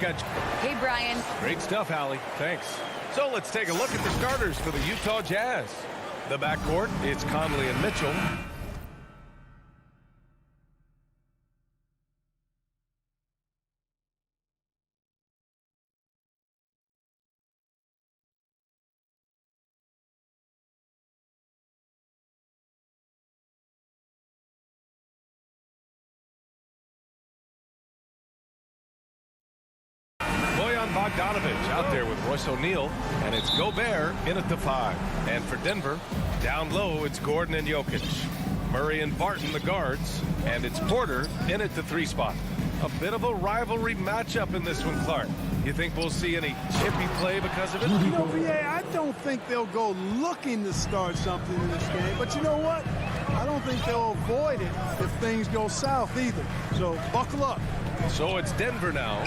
got... Hey, Brian. Great stuff, Hallie. Thanks. So let's take a look at the starters for the Utah Jazz. The backcourt, it's Conley and Mitchell. Bogdanovich out there with Royce O'Neal, and it's Gobert in at the 5. And for Denver, down low, it's Gordon and Jokic. Murray and Barton, the guards, and it's Porter in at the 3 spot. A bit of a rivalry matchup in this one, Clark. You think we'll see any chippy play because of it? You know, I don't think they'll go looking to start something in this game, but you know what? I don't think they'll avoid it if things go south either. So buckle up. So it's Denver now.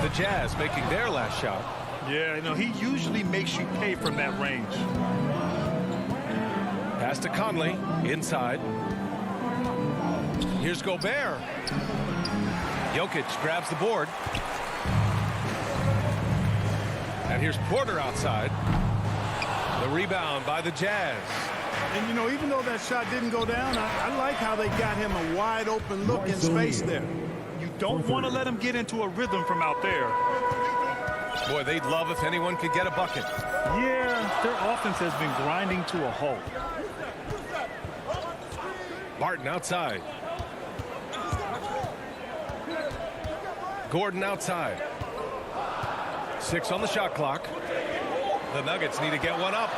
The Jazz making their last shot. Yeah, you know, he usually makes you pay from that range. Pass to Conley, inside. Here's Gobert. Jokic grabs the board. And here's Porter outside. The rebound by the Jazz. And, you know, even though that shot didn't go down, I like how they got him a wide-open look in space there. Don't want to let him get into a rhythm from out there. Boy, they'd love if anyone could get a bucket. Yeah, their offense has been grinding to a halt. Barton outside. Gordon outside. 6 on the shot clock. The Nuggets need to get one up.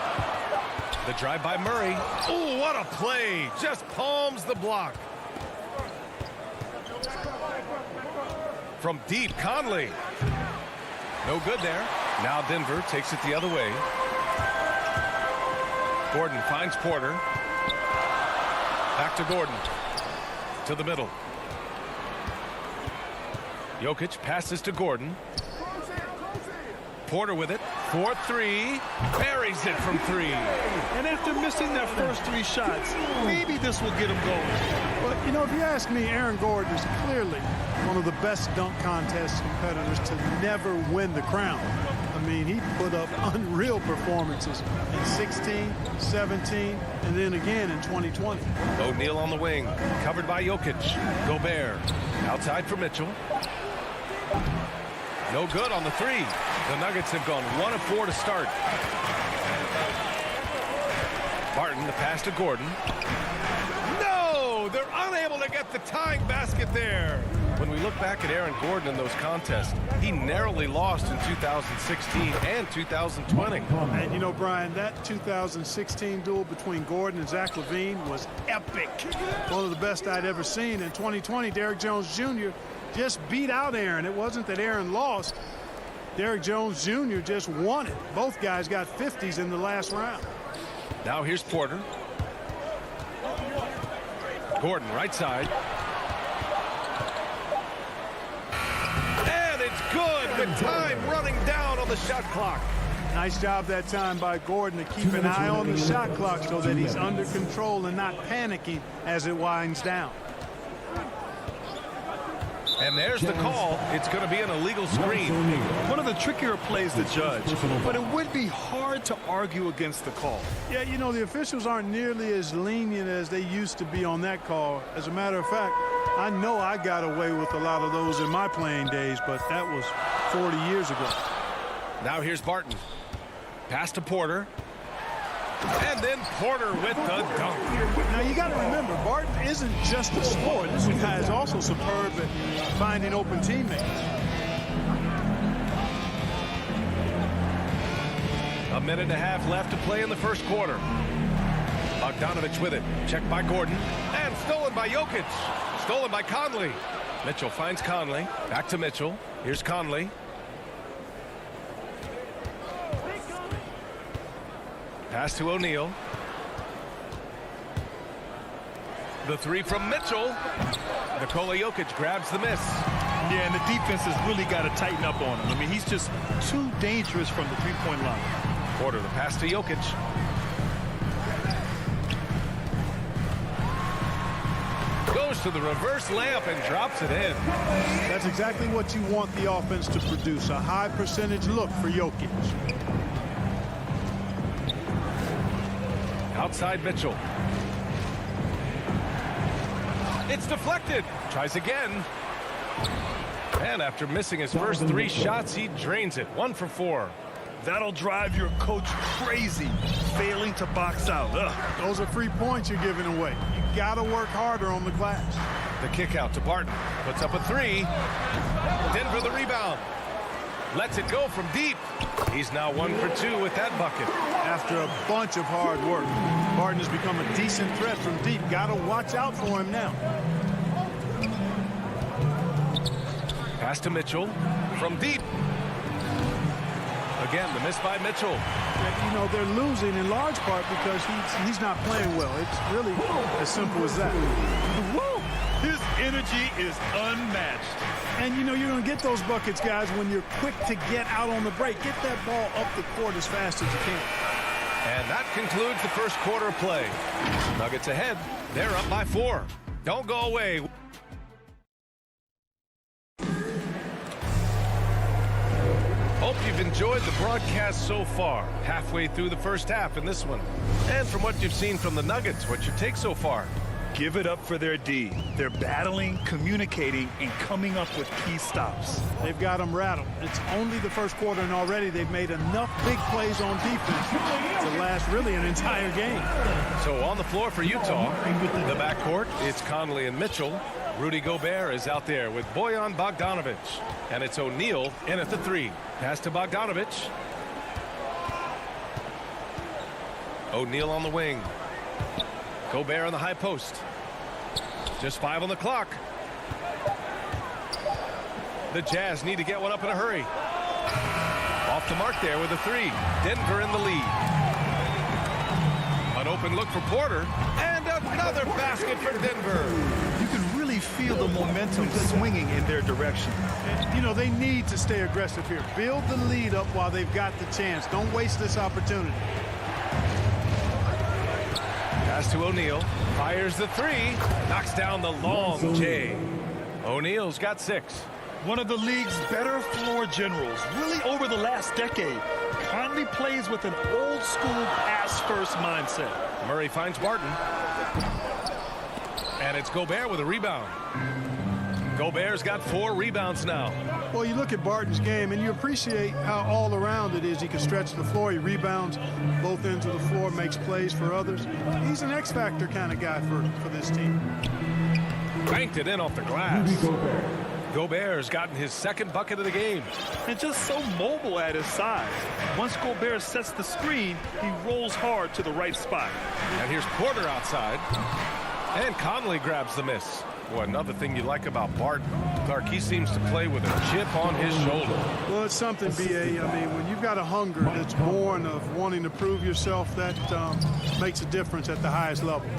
The drive by Murray. Oh, what a play. Just palms the block. From deep, Conley. No good there. Now Denver takes it the other way. Gordon finds Porter. Back to Gordon. To the middle. Jokic passes to Gordon. Porter with it. 4-3. Buries it from 3. And after missing their first 3 shots, maybe this will get him going. But, you know, if you ask me, Aaron Gordon is clearly one of the best dunk contest competitors to never win the crown. I mean, he put up unreal performances in 16, 17, and then again in 2020. O'Neal on the wing, covered by Jokic. Gobert outside for Mitchell. No good on the 3. The Nuggets have gone 1 of 4 to start. Barton, the pass to Gordon. No! They're unable to get the tying basket there. When we look back at Aaron Gordon in those contests, he narrowly lost in 2016 and 2020. And, you know, Brian, that 2016 duel between Gordon and Zach LaVine was epic. One of the best I'd ever seen. In 2020, Derrick Jones Jr. just beat out Aaron. It wasn't that Aaron lost. Derrick Jones Jr. just won it. Both guys got 50s in the last round. Now here's Porter. Gordon right side. And it's good. The time running down on the shot clock. Nice job that time by Gordon to keep an eye on the shot clock so that he's under control and not panicking as it winds down. And there's the call. It's going to be an illegal screen. One of the trickier plays to judge, but it would be hard to argue against the call. Yeah, you know, the officials aren't nearly as lenient as they used to be on that call. As a matter of fact, I know I got away with a lot of those in my playing days, but that was 40 years ago. Now here's Barton. Pass to Porter. And then Porter with the dunk. Now, you got to remember, Barton isn't just a scorer. This guy is also superb at finding open teammates. A minute and a half left to play in the first quarter. Bogdanovich with it. Checked by Gordon. And stolen by Jokic. Stolen by Conley. Mitchell finds Conley. Back to Mitchell. Here's Conley. Pass to O'Neal. The 3 from Mitchell. Nikola Jokic grabs the miss. Yeah, and the defense has really got to tighten up on him. I mean, he's just too dangerous from the three-point line. Porter, the pass to Jokic. goes to the reverse layup and drops it in. That's exactly what you want the offense to produce, a high percentage look for Jokic. Outside Mitchell. It's deflected. Tries again. And after missing his first 3 shots, he drains it. 1 for 4. That'll drive your coach crazy, failing to box out. Ugh. Those are free points you're giving away. You got to work harder on the glass. The kick out to Barton. Puts up a 3. Denver the rebound. Lets it go from deep. He's now 1 for 2 with that bucket. After a bunch of hard work, Barton has become a decent threat from deep. Got to watch out for him now. Pass to Mitchell from deep. Again, the miss by Mitchell. You know, they're losing in large part because he's not playing well. It's really as simple as that. Woo! His energy is unmatched. And, you know, you're going to get those buckets, guys, when you're quick to get out on the break. Get that ball up the court as fast as you can. And that concludes the first quarter of play. Nuggets ahead. They're up by 4. Don't go away. Hope you've enjoyed the broadcast so far. Halfway through the first half in this one. And from what you've seen from the Nuggets, what's your take so far? Give it up for their D. They're battling, communicating, and coming up with key stops. They've got them rattled. It's only the first quarter, and already they've made enough big plays on defense to last really an entire game. So on the floor for Utah, the backcourt, it's Conley and Mitchell. Rudy Gobert is out there with Bojan Bogdanovic. And it's O'Neal in at the 3. Pass to Bogdanovic. O'Neal on the wing. Gobert on the high post. Just 5 on the clock. The Jazz need to get one up in a hurry. Off the mark there with a 3. Denver in the lead. An open look for Porter. And another basket for Denver. You can really feel the momentum swinging in their direction. And, you know, they need to stay aggressive here. Build the lead up while they've got the chance. Don't waste this opportunity. Pass to O'Neal. Fires the 3. Knocks down the long J. O'Neal's got 6. One of the league's better floor generals, really over the last decade. Conley plays with an old-school pass-first mindset. Murray finds Barton. And it's Gobert with a rebound. Gobert's got 4 rebounds now. Well, you look at Barton's game, and you appreciate how all-around it is. He can stretch the floor. He rebounds both ends of the floor, makes plays for others. He's an X-factor kind of guy for this team. Banked it in off the glass. Gobert's gotten his 2nd bucket of the game. And just so mobile at his size. Once Gobert sets the screen, he rolls hard to the right spot. And here's Porter outside. And Conley grabs the miss. Boy, another thing you like about Barton, Clark, he seems to play with a chip on his shoulder. Well, it's something, B.A. I mean, when you've got a hunger that's born of wanting to prove yourself, that makes a difference at the highest level.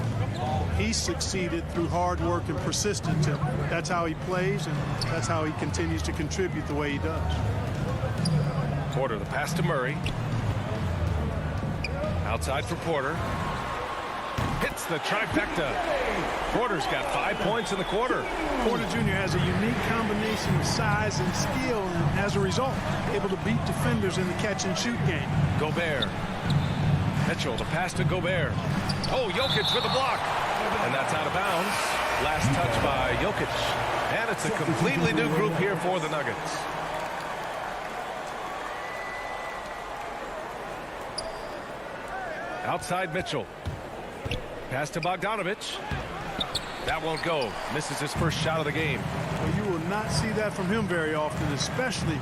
He's succeeded through hard work and persistence. And that's how he plays, and that's how he continues to contribute the way he does. Porter, the pass to Murray. Outside for Porter. Hits the trifecta. Porter's got 5 points in the quarter. Porter Jr. has a unique combination of size and skill, and as a result, able to beat defenders in the catch-and-shoot game. Gobert. Mitchell, the pass to Gobert. Oh, Jokic for the block. And that's out of bounds. Last touch by Jokic. And it's a completely new group here for the Nuggets. Outside Mitchell. Pass to Bogdanovic. That won't go. Misses his first shot of the game. Well, you will not see that from him very often, especially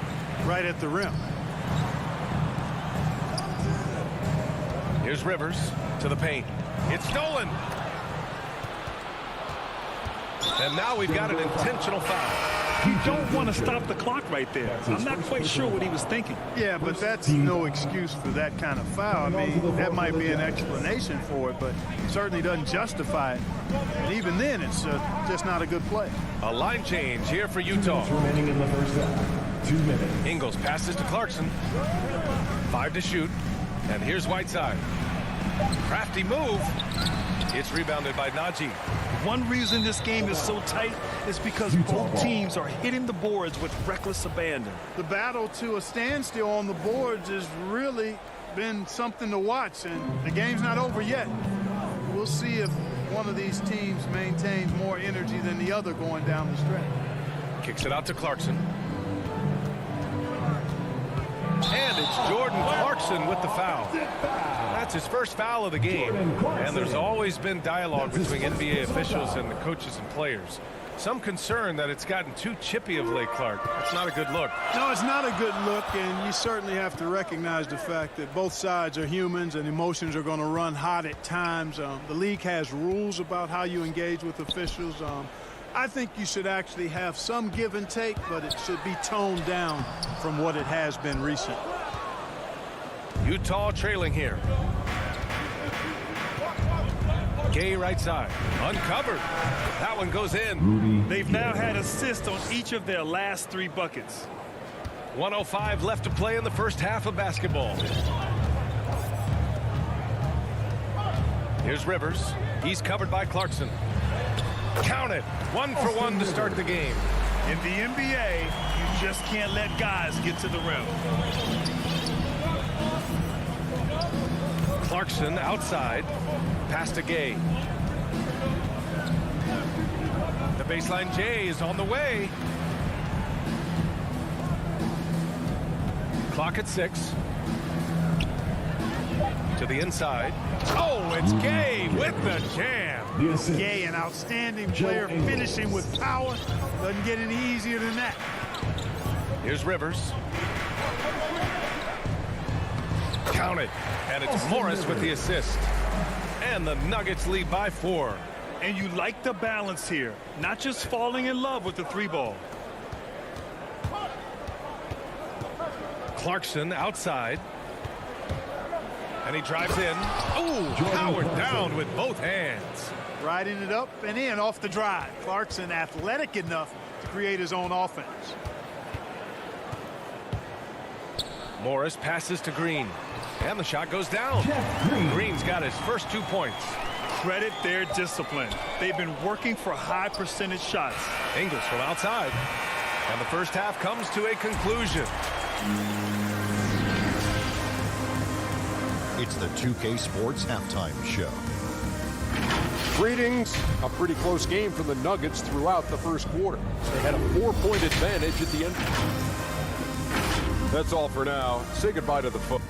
right at the rim. Here's Rivers to the paint. It's stolen. And now we've got an intentional foul. You don't want to stop the clock right there. I'm not quite sure what he was thinking. Yeah, but that's no excuse for that kind of foul. I mean, that might be an explanation for it, but certainly doesn't justify it. And even then, it's just not a good play. A line change here for Utah. Remaining in the first half. 2 minutes. Ingles passes to Clarkson. 5 to shoot. And here's Whiteside. Crafty move. It's rebounded by Najee. One reason this game is so tight is because both teams are hitting the boards with reckless abandon. The battle to a standstill on the boards has really been something to watch, and the game's not over yet. We'll see if one of these teams maintains more energy than the other going down the stretch. Kicks it out to Clarkson. And it's Jordan Clarkson with the foul. That's his first foul of the game. And there's always been dialogue between NBA officials and the coaches and players. Some concern that it's gotten too chippy of late, Clark. That's not a good look. No, it's not a good look, and you certainly have to recognize the fact that both sides are humans and emotions are going to run hot at times. The league has rules about how you engage with officials. I think you should actually have some give and take, but it should be toned down from what it has been recently. Utah trailing here. Gay right side. Uncovered. That one goes in. They've now had assists on each of their last 3 buckets. 1:05 left to play in the first half of basketball. Here's Rivers. He's covered by Clarkson. Count it. 1 for 1 to start the game. In the NBA, you just can't let guys get to the rim. Clarkson outside. Pass to Gay. The baseline J is on the way. Clock at 6. To the inside. Oh, it's Gay with the jam. Gay, an outstanding player, finishing with power. Doesn't get any easier than that. Here's Rivers. Count it. And it's Morris with the assist. And the Nuggets lead by 4. And you like the balance here, not just falling in love with the 3-ball. Clarkson outside. And he drives in. Oh, powered down with both hands. Riding it up and in off the drive. Clarkson athletic enough to create his own offense. Morris passes to Green. And the shot goes down. Green's got his first 2 points. Credit their discipline. They've been working for high percentage shots. Ingles from outside. And the first half comes to a conclusion. It's the 2K Sports Halftime Show. Greetings. A pretty close game for the Nuggets throughout the first quarter. They had a 4-point advantage at the end. That's all for now. Say goodbye to the foot.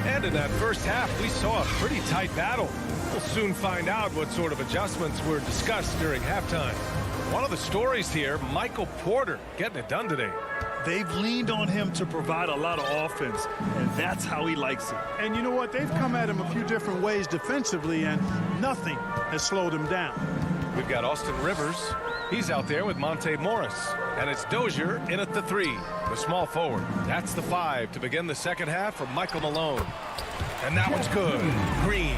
And in that first half, we saw a pretty tight battle. We'll soon find out what sort of adjustments were discussed during halftime. One of the stories here, Michael Porter getting it done today. They've leaned on him to provide a lot of offense, and that's how he likes it. And you know what? They've come at him a few different ways defensively, and nothing has slowed him down. We've got Austin Rivers. He's out there with Monte Morris. And it's Dozier in at the 3, the small forward. That's the 5 to begin the second half for Michael Malone. And that one's good. Green.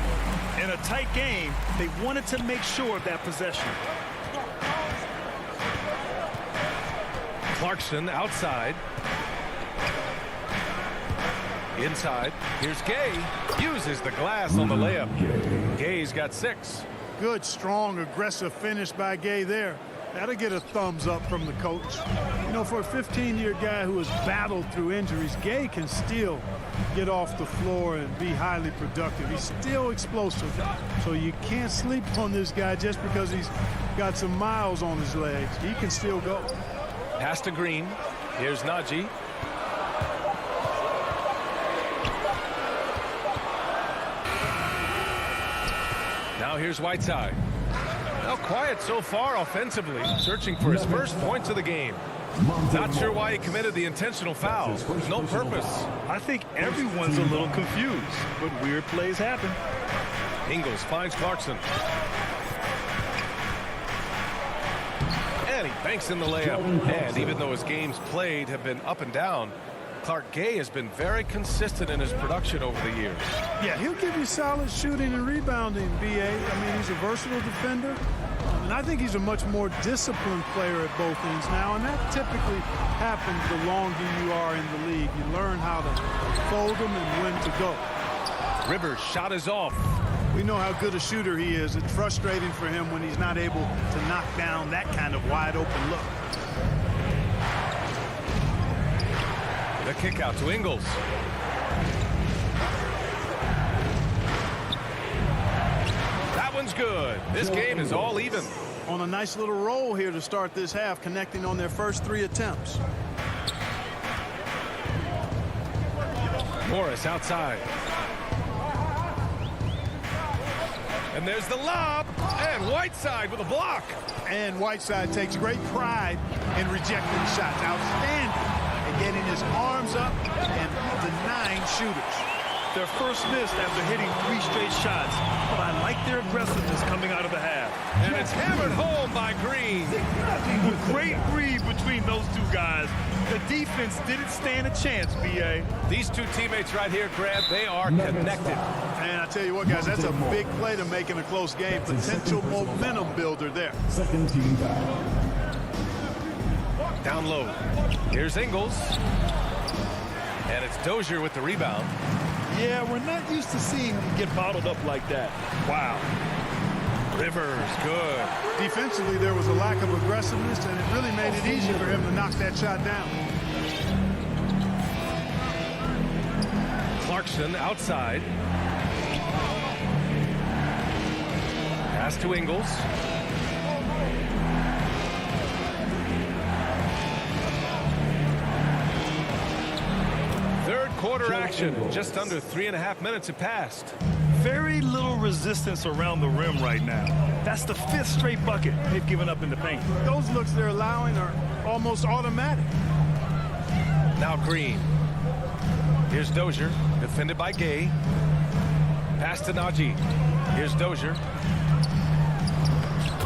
In a tight game, they wanted to make sure of that possession. Clarkson outside. Inside. Here's Gay. Uses the glass on the layup. Gay's got 6. Good, strong, aggressive finish by Gay there. That'll get a thumbs up from the coach. You know, for a 15-year guy who has battled through injuries, Gay can still get off the floor and be highly productive. He's still explosive. So you can't sleep on this guy just because he's got some miles on his legs. He can still go. Pass to Green. Here's Najee. Now here's Whiteside. Now quiet so far offensively, searching for his first points of the game. Not sure why he committed the intentional foul. No purpose. I think everyone's a little confused, but weird plays happen. Ingles finds Clarkson. And he banks in the layup. And even though his games played have been up and down, Clark Gay has been very consistent in his production over the years. Yeah, he'll give you solid shooting and rebounding, B.A. I mean, he's a versatile defender. And I think he's a much more disciplined player at both ends now, and that typically happens the longer you are in the league. You learn how to fold them and when to go. Rivers' shot is off. We know how good a shooter he is. It's frustrating for him when he's not able to knock down that kind of wide open look. The kick out to Ingles. That one's good. This game is all even. On a nice little roll here to start this half, connecting on their first 3 attempts. Morris outside. And there's the lob. And Whiteside with a block. And Whiteside takes great pride in rejecting shots. Outstanding at getting his arms up and denying shooters. Their first miss after hitting 3 straight shots, but I like their aggressiveness coming out of the half. And it's hammered home by Green. A great read between those 2 guys. The defense didn't stand a chance, B.A. These 2 teammates right here, Grant, they are connected. And I tell you what, guys, that's a big play to make in a close game. Potential momentum builder there. Second team foul. Down low. Here's Ingles. And it's Dozier with the rebound. Yeah, we're not used to seeing him get bottled up like that. Wow. Rivers, good. Defensively, there was a lack of aggressiveness, and it really made it easy for him to knock that shot down. Clarkson outside. Pass to Ingles. Third quarter action. Just under 3.5 minutes have passed. Very little resistance around the rim right now. That's the 5th straight bucket they've given up in the paint. Those looks they're allowing are almost automatic. Now Green. Here's Dozier, defended by Gay. Pass to Najee. Here's Dozier.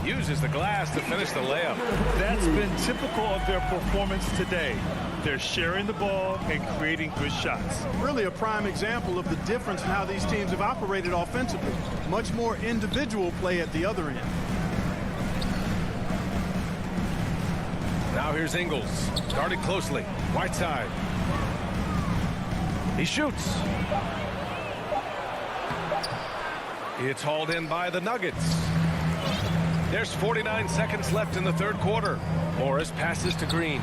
Uses the glass to finish the layup. That's been typical of their performance today. They're sharing the ball and creating good shots. Really a prime example of the difference in how these teams have operated offensively. Much more individual play at the other end. Now here's Ingles. Started closely. Whiteside. He shoots. It's hauled in by the Nuggets. There's 49 seconds left in the third quarter. Morris passes to Green.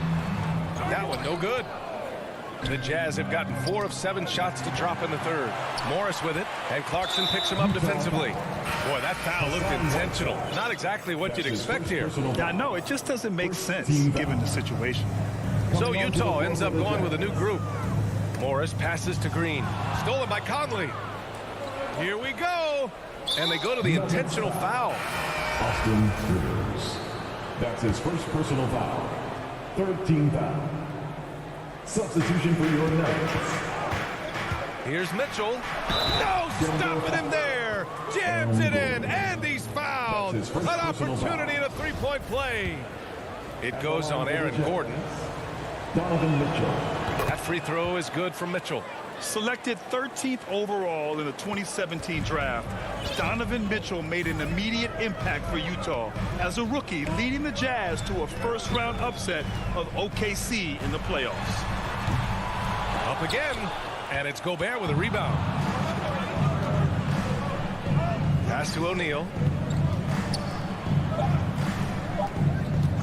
That one no good. The Jazz have gotten 4 of 7 shots to drop in the third. Morris with it, and Clarkson picks him up defensively. Boy, that foul looked intentional. Not exactly what you'd expect here. I know, it just doesn't make sense given the situation. So Utah ends up going with a new group. Morris passes to Green. Stolen by Conley. Here we go. And they go to the intentional foul. Austin Rivers. That's his first personal foul. Third team foul. Substitution for your Nuggets. Here's Mitchell. No, stopping him there. Jams it in, and he's fouled. An opportunity in a three-point play. It goes on Aaron Gordon. Donovan Mitchell. That free throw is good from Mitchell. Selected 13th overall in the 2017 draft, Donovan Mitchell made an immediate impact for Utah as a rookie, leading the Jazz to a first-round upset of OKC in the playoffs. Up again, and it's Gobert with a rebound. Pass to O'Neal.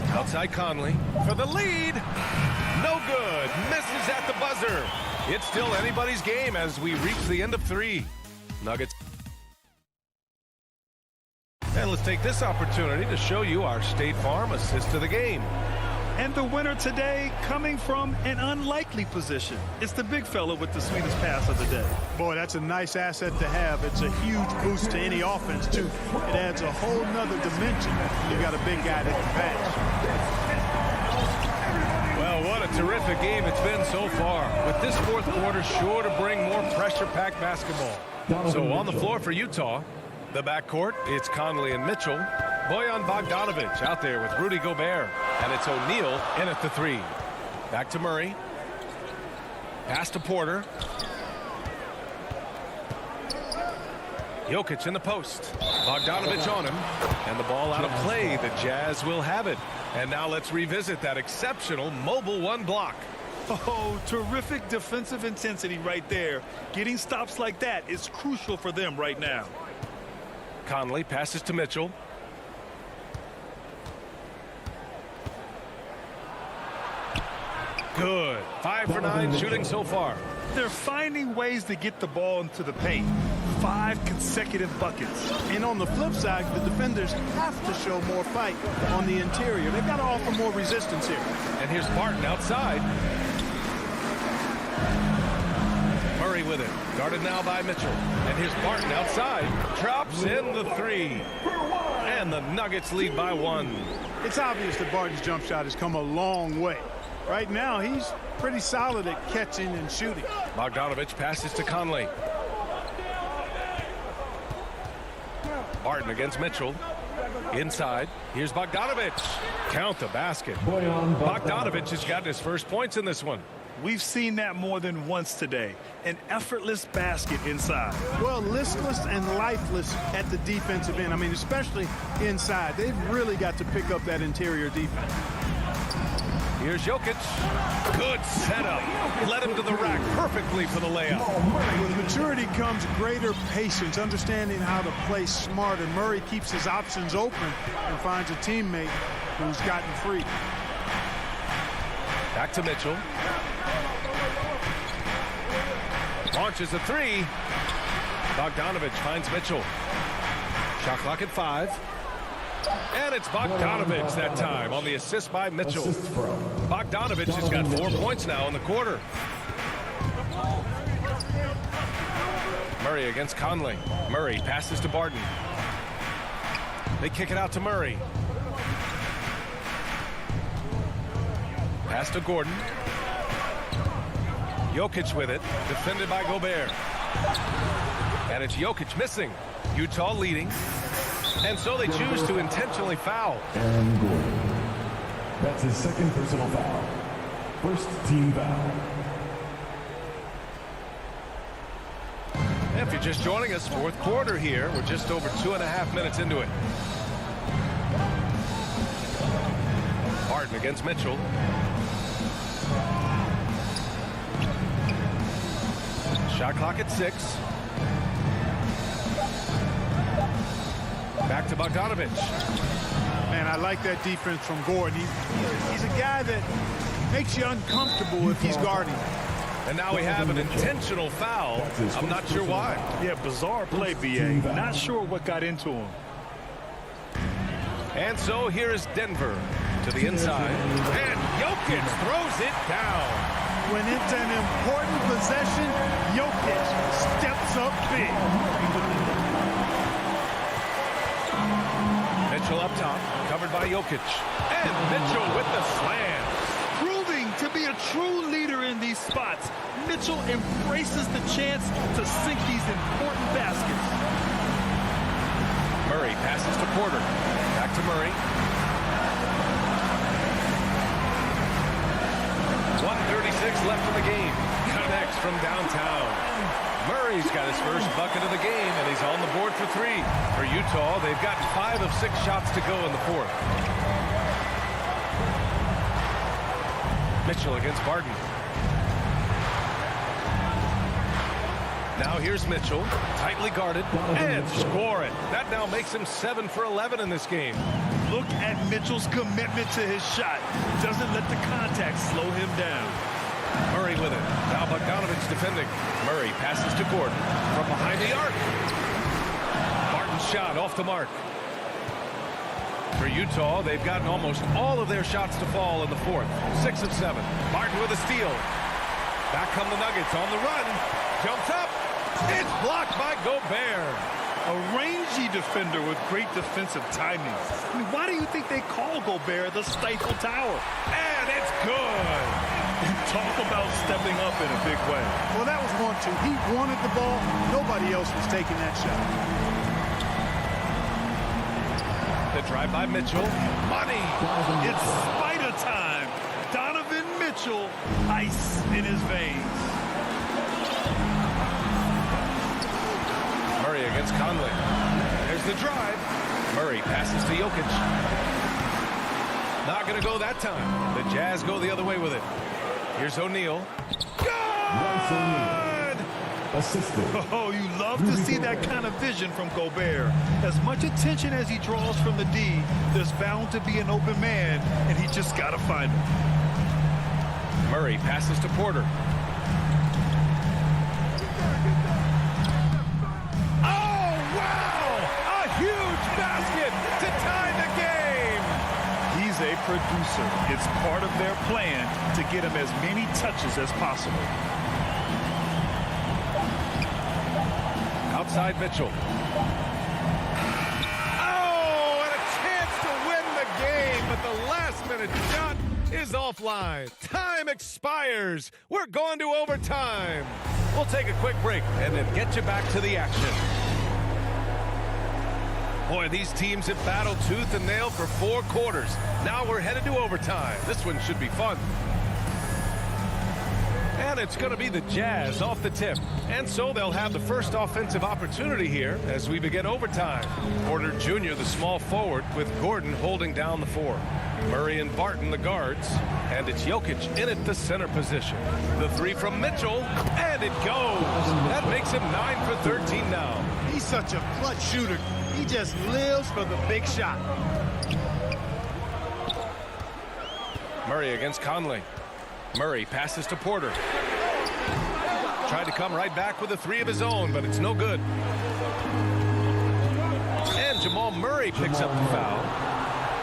Outside Conley for the lead. No good. Misses at the buzzer. It's still anybody's game as we reach the end of 3. Nuggets. And let's take this opportunity to show you our State Farm assist to the game. And the winner today coming from an unlikely position. It's the big fella with the sweetest pass of the day. Boy, that's a nice asset to have. It's a huge boost to any offense, too. It adds a whole nother dimension. You got a big guy that can pass. Well, what a terrific game it's been so far. With this fourth quarter sure to bring more pressure-packed basketball. So on the floor for Utah, the backcourt, it's Conley and Mitchell. Bojan Bogdanovic out there with Rudy Gobert. And it's O'Neal in at the 3. Back to Murray. Pass to Porter. Jokic in the post. Bogdanovich on him. And the ball out of play. The Jazz will have it. And now let's revisit that exceptional mobile one block. Oh, terrific defensive intensity right there. Getting stops like that is crucial for them right now. Conley passes to Mitchell. Good. 5 for 9 shooting so far. They're finding ways to get the ball into the paint. 5 consecutive buckets. And on the flip side, the defenders have to show more fight on the interior. They've got to offer more resistance here. And here's Barton outside. Murray with it. Guarded now by Mitchell. And here's Barton outside. Drops in the 3. And the Nuggets lead by 1. It's obvious that Barton's jump shot has come a long way. Right now, he's pretty solid at catching and shooting. Bogdanovich passes to Conley. Barton against Mitchell. Inside. Here's Bogdanovich. Count the basket. Bogdanovich has gotten his first points in this one. We've seen that more than once today. An effortless basket inside. Well, listless and lifeless at the defensive end. I mean, especially inside. They've really got to pick up that interior defense. Here's Jokic. Good setup. Led him to the rack perfectly for the layup. With maturity comes greater patience, understanding how to play smart. And Murray keeps his options open and finds a teammate who's gotten free. Back to Mitchell. Launches a 3. Bogdanovich finds Mitchell. Shot clock at 5. And it's Bogdanovich that time on the assist by Mitchell. Bogdanovich has got 4 points now in the quarter. Murray against Conley. Murray passes to Barton. They kick it out to Murray. Pass to Gordon. Jokic with it. Defended by Gobert. And it's Jokic missing. Utah leading. And so they choose to intentionally foul. And Gordon. That's his second personal foul. First team foul. If you're just joining us, fourth quarter here. We're just over 2.5 minutes into it. Barton against Mitchell. Shot clock at 6. Back to Bogdanovich. Man, I like that defense from Gordon. He's a guy that makes you uncomfortable if he's guarding. And now we have an intentional foul. I'm not sure why. Yeah, bizarre play, B.A. Not sure what got into him. And so here is Denver to the inside. And Jokic throws it down. When it's an important possession, Jokic steps up big. Mitchell up top, covered by Jokic. And Mitchell with the slam. Proving to be a true leader in these spots, Mitchell embraces the chance to sink these important baskets. Murray passes to Porter. Back to Murray. 1:36 left in the game. Connects from downtown. Murray's got his first bucket of the game, and he's on the board for 3. For Utah, they've gotten 5 of 6 shots to go in the fourth. Mitchell against Barton. Now here's Mitchell, tightly guarded, and score it. That now makes him 7 for 11 in this game. Look at Mitchell's commitment to his shot. Doesn't let the contact slow him down. Murray with it. Now Bogdanovich defending. Murray passes to Gordon from behind the arc. Barton's shot off the mark. For Utah, they've gotten almost all of their shots to fall in the fourth. 6 of 7. Barton with a steal. Back come the Nuggets on the run. Jumps up. It's blocked by Gobert. A rangy defender with great defensive timing. I mean, why do you think they call Gobert the Stifle Tower? And it's good. Talk about stepping up in a big way. Well, that was 1-2. He wanted the ball. Nobody else was taking that shot. The drive by Mitchell. Money. It's spider time. Donovan Mitchell, ice in his veins. Murray against Conley. There's the drive. Murray passes to Jokic. Not going to go that time. The Jazz go the other way with it. Here's O'Neal. Good! Assisted. Oh, you love to see that kind of vision from Gobert. As much attention as he draws from the D, there's bound to be an open man, and he just got to find him. Murray passes to Porter. Oh, wow! A huge basket to tie the game! He's a producer. It's part of their plan to get him as many touches as possible. Outside Mitchell. Oh, and a chance to win the game, but the last-minute shot is offline. Time expires. We're going to overtime. We'll take a quick break and then get you back to the action. Boy, these teams have battled tooth and nail for 4 quarters. Now we're headed to overtime. This one should be fun. And it's going to be the Jazz off the tip. And so they'll have the first offensive opportunity here as we begin overtime. Porter Jr., the small forward, with Gordon holding down the 4. Murray and Barton, the guards. And it's Jokic in at the center position. The 3 from Mitchell, and it goes. That makes him 9 for 13 now. He's such a clutch shooter. He just lives for the big shot. Murray against Conley. Murray passes to Porter. Tried to come right back with a 3 of his own, but it's no good. And Jamal Murray picks up the foul.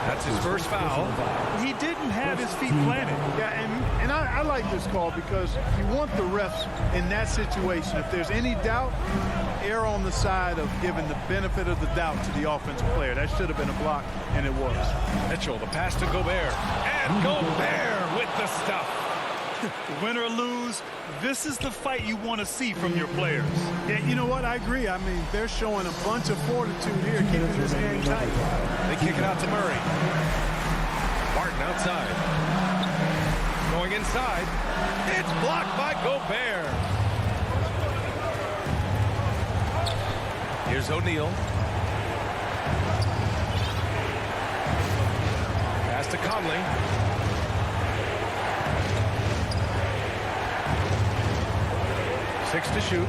That's his first foul. He didn't have his feet planted. Yeah, and I like this call because you want the refs in that situation. If there's any doubt, err on the side of giving the benefit of the doubt to the offensive player. That should have been a block, and it was. Mitchell, the pass to Gobert. And Gobert with the stuff. Win or lose, this is the fight you want to see from your players. Yeah, you know what? I agree. I mean, they're showing a bunch of fortitude here, keeping this game tight. They kick it out to Murray. Barton outside. Going inside. It's blocked by Gobert. Here's O'Neal. Pass to Conley. 6 to shoot.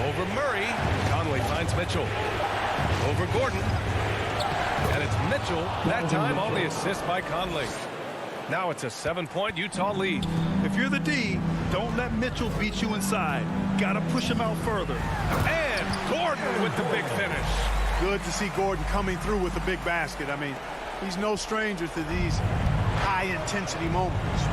Over Murray. Conley finds Mitchell. Over Gordon. And it's Mitchell. That time on the assist by Conley. Now it's a 7-point Utah lead. If you're the D, don't let Mitchell beat you inside. Got to push him out further. And Gordon with the big finish. Good to see Gordon coming through with a big basket. I mean, he's no stranger to these high-intensity moments.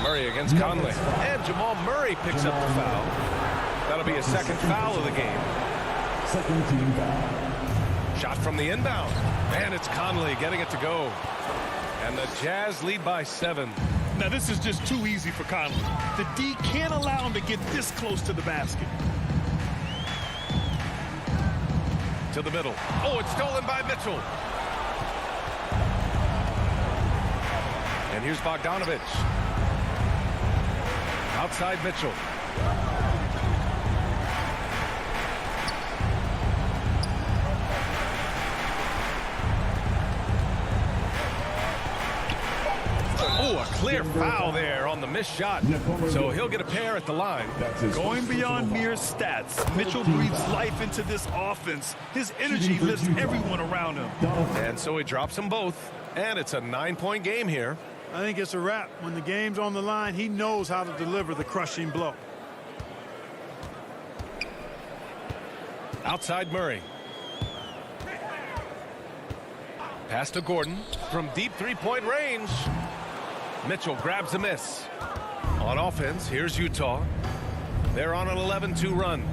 Murray against Conley. And Jamal Murray picks up the foul. That'll be a second foul of the game. Second team foul. Shot from the inbound. And it's Conley getting it to go. And the Jazz lead by 7. Now, this is just too easy for Conley. The D can't allow him to get this close to the basket. To the middle. Oh, it's stolen by Mitchell. And here's Bogdanovich. Outside Mitchell. Oh, a clear foul there on the missed shot. So he'll get a pair at the line. Going beyond mere stats, Mitchell breathes life into this offense. His energy lifts everyone around him. And so he drops them both. And it's a 9-point game here. I think it's a wrap. When the game's on the line, he knows how to deliver the crushing blow. Outside Murray. Pass to Gordon from deep 3-point range. Mitchell grabs a miss. On offense, here's Utah. They're on an 11-2 run.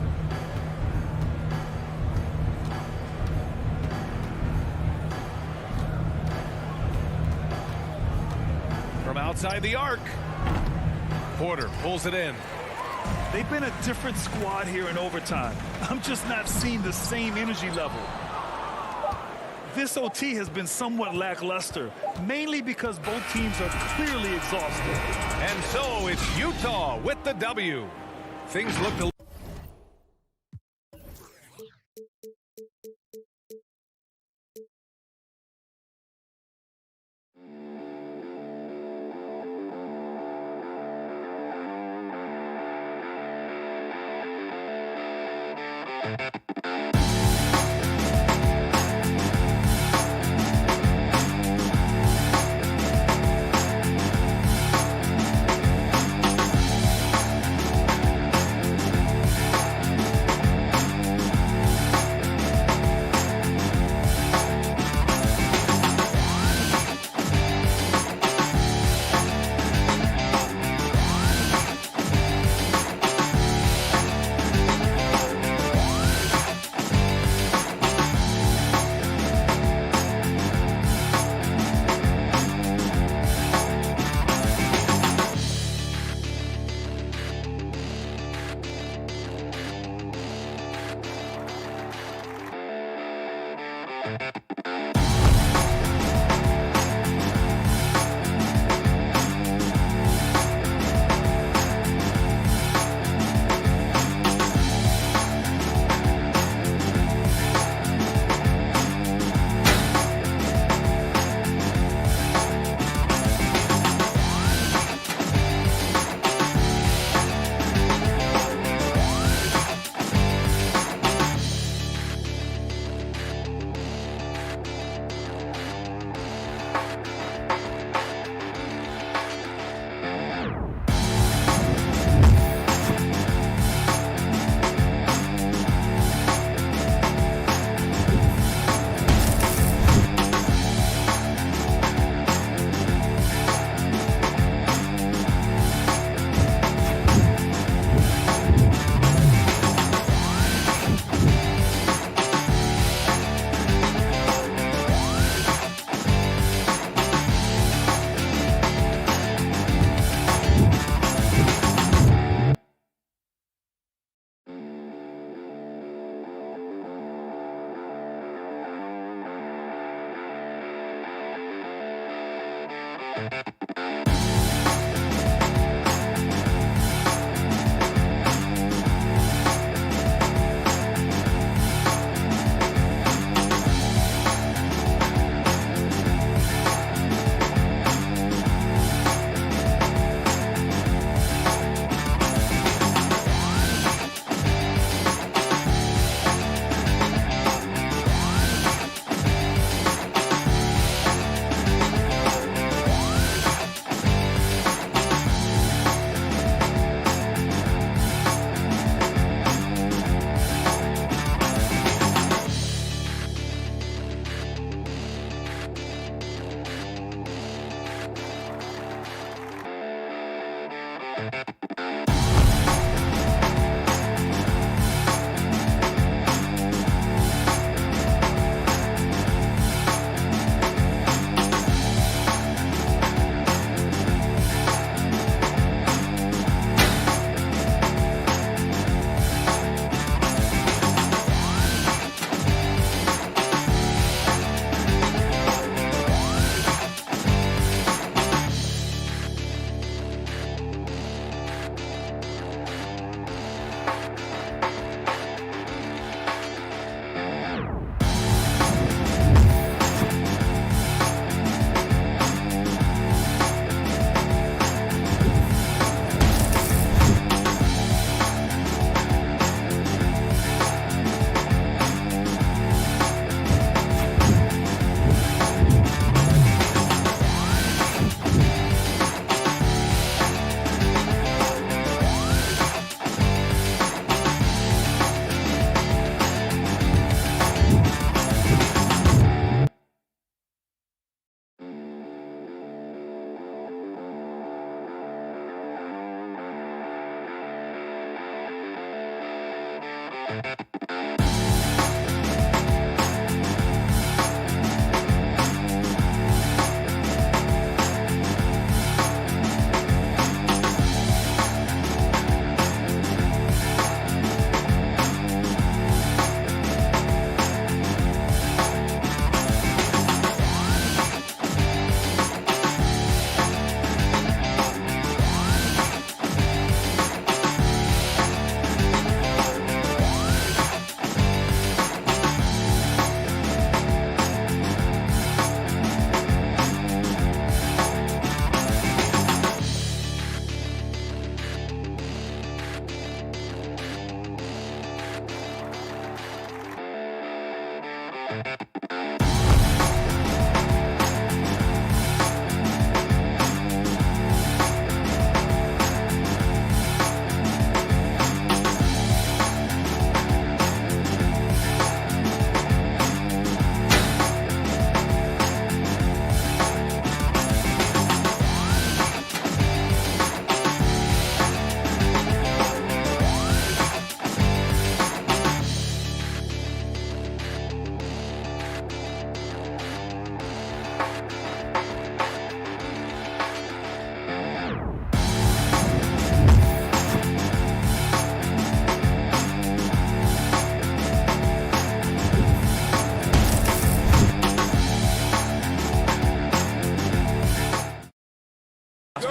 From outside the arc. Porter pulls it in. They've been a different squad here in overtime. I'm just not seeing the same energy level. This OT has been somewhat lackluster, mainly because both teams are clearly exhausted. And so it's Utah with the W. Things looked a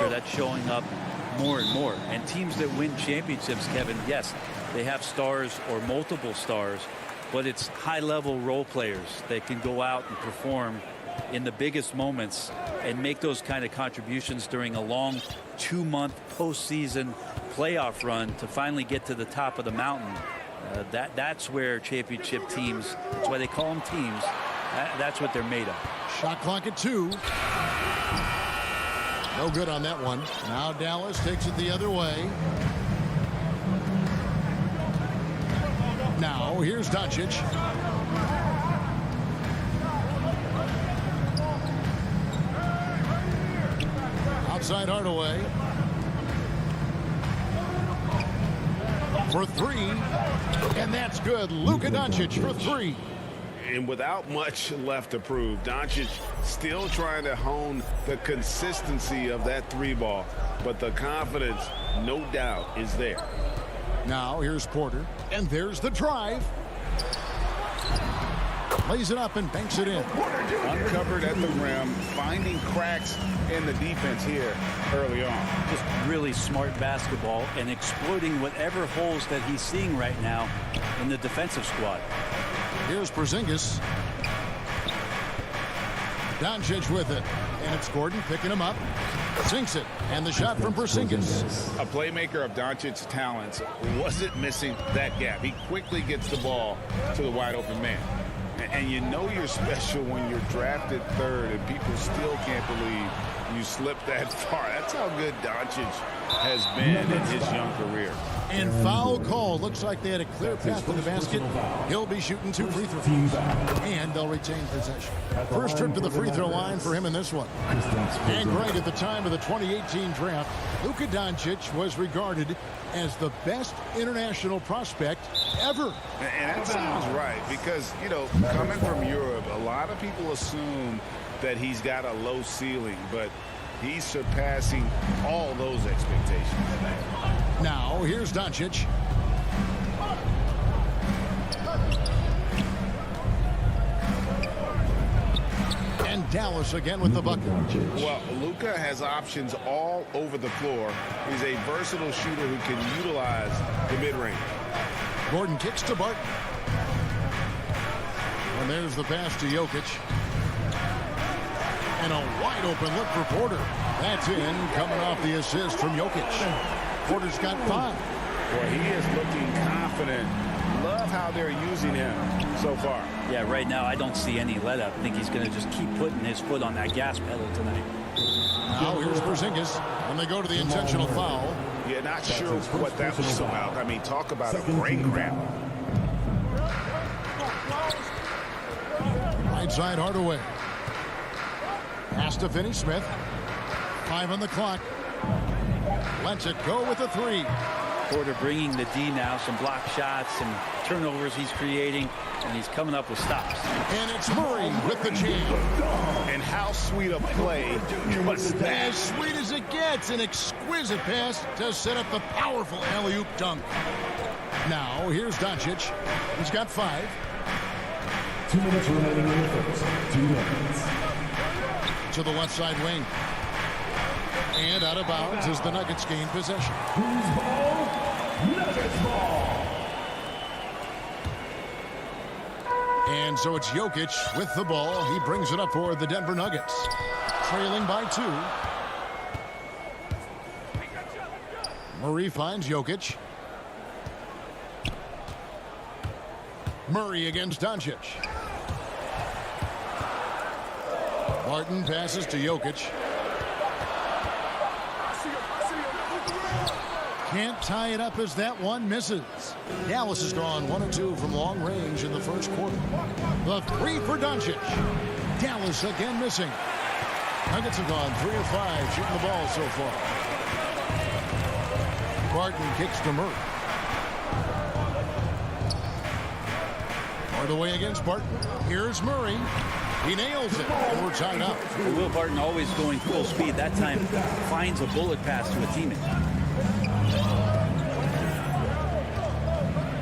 That's showing up more and more. And teams that win championships, Kevin, yes, they have stars or multiple stars, but it's high-level role players that can go out and perform in the biggest moments and make those kind of contributions during a long 2-month postseason playoff run to finally get to the top of the mountain. That's where championship teams, that's why they call them teams, that's what they're made of. Shot clock at 2. No good on that one. Now Dallas takes it the other way. Now here's Doncic. Outside Hardaway. For 3. And that's good. Luka Doncic for 3. And without much left to prove, Doncic still trying to hone the consistency of that 3-ball. But the confidence, no doubt, is there. Now here's Porter. And there's the drive. Lays it up and banks it in. Uncovered at the rim, finding cracks in the defense here early on. Just really smart basketball and exploiting whatever holes that he's seeing right now in the defensive squad. Here's Porzingis. Doncic with it. And it's Gordon picking him up. Sinks it. And the shot from Porzingis. A playmaker of Doncic's talents wasn't missing that gap. He quickly gets the ball to the wide open man. And you know you're special when you're drafted 3rd and people still can't believe you slipped that far. That's how good Doncic has been in his young career. And foul call. Looks like they had a clear path to the basket. He'll be shooting 2 free throws. And they'll retain possession. First trip to the free throw line for him in this one. And right at the time of the 2018 draft, Luka Doncic was regarded as the best international prospect ever. And that sounds right because, you know, coming from Europe, a lot of people assume that he's got a low ceiling, but he's surpassing all those expectations. Now, here's Doncic. And Dallas again with the bucket. Well, Luka has options all over the floor. He's a versatile shooter who can utilize the mid-range. Gordon kicks to Barton. And there's the pass to Jokic. And a wide open look for Porter. That's in, coming off the assist from Jokic. Porter's got 5. Well, he is looking confident. Love how they're using him so far. Yeah, right now I don't see any let up. I think he's going to just keep putting his foot on that gas pedal tonight. Now here's Porzingis. And they go to the intentional foul. Yeah, not sure what that was about. I mean, talk about a brain grab. Right side Hardaway. Pass to Finney-Smith. 5 on the clock. Lets it go with a 3. Porter bringing the D now, some block shots, some turnovers he's creating, and he's coming up with stops. And it's Murray with the jam. And how sweet a play was that? As sweet as it gets, an exquisite pass to set up the powerful alley-oop dunk. Now, here's Doncic. He's got 5. 2 minutes remaining in the first. 2 minutes. To the left side wing. And out of bounds as the Nuggets gain possession. Who's ball? Nuggets ball. And so it's Jokic with the ball. He brings it up for the Denver Nuggets. Trailing by 2. Murray finds Jokic. Murray against Doncic. Barton passes to Jokic. Can't tie it up as that one misses. Dallas has gone 1 of 2 from long range in the first quarter. The three for Doncic. Dallas again missing. Nuggets have gone 3 of 5 shooting the ball so far. Barton kicks to Murray. Part of the way against Barton. Here's Murray. He nails it, and we're tied up. Will Barton, always going full speed, that time finds a bullet pass to a teammate.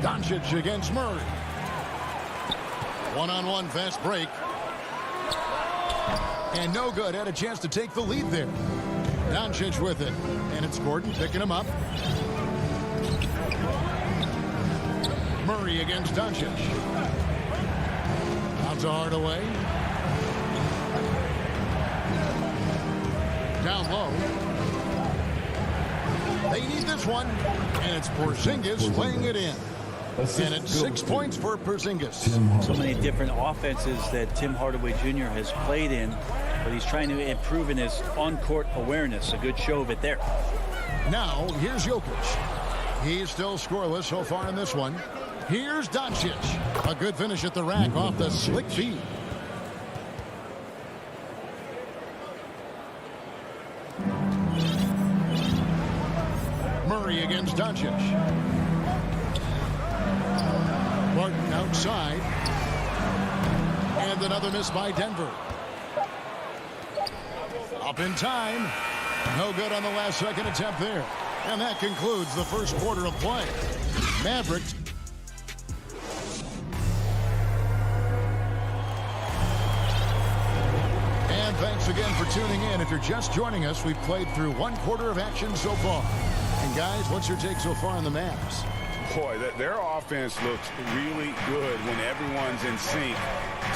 Doncic against Murray. One-on-one fast break. And no good. Had a chance to take the lead there. Doncic with it. And it's Gordon picking him up. Murray against Doncic. Out to Hardaway. Down low. They need this one. And it's Porzingis laying it in. And it's 6 points for Porzingis. So many different offenses that Tim Hardaway Jr. has played in, but he's trying to improve in his on-court awareness. A good show of it there. Now, here's Jokic. He's still scoreless so far in this one. Here's Doncic. A good finish at the rack off the slick feed. Murray against Doncic. Barton outside. And another miss by Denver. Up in time. No good on the last second attempt there. And that concludes the first quarter of play. Mavericks. And thanks again for tuning in. If you're just joining us, we've played through 1 quarter of action so far. And guys, what's your take so far on the Mavs? Boy, their offense looks really good when everyone's in sync.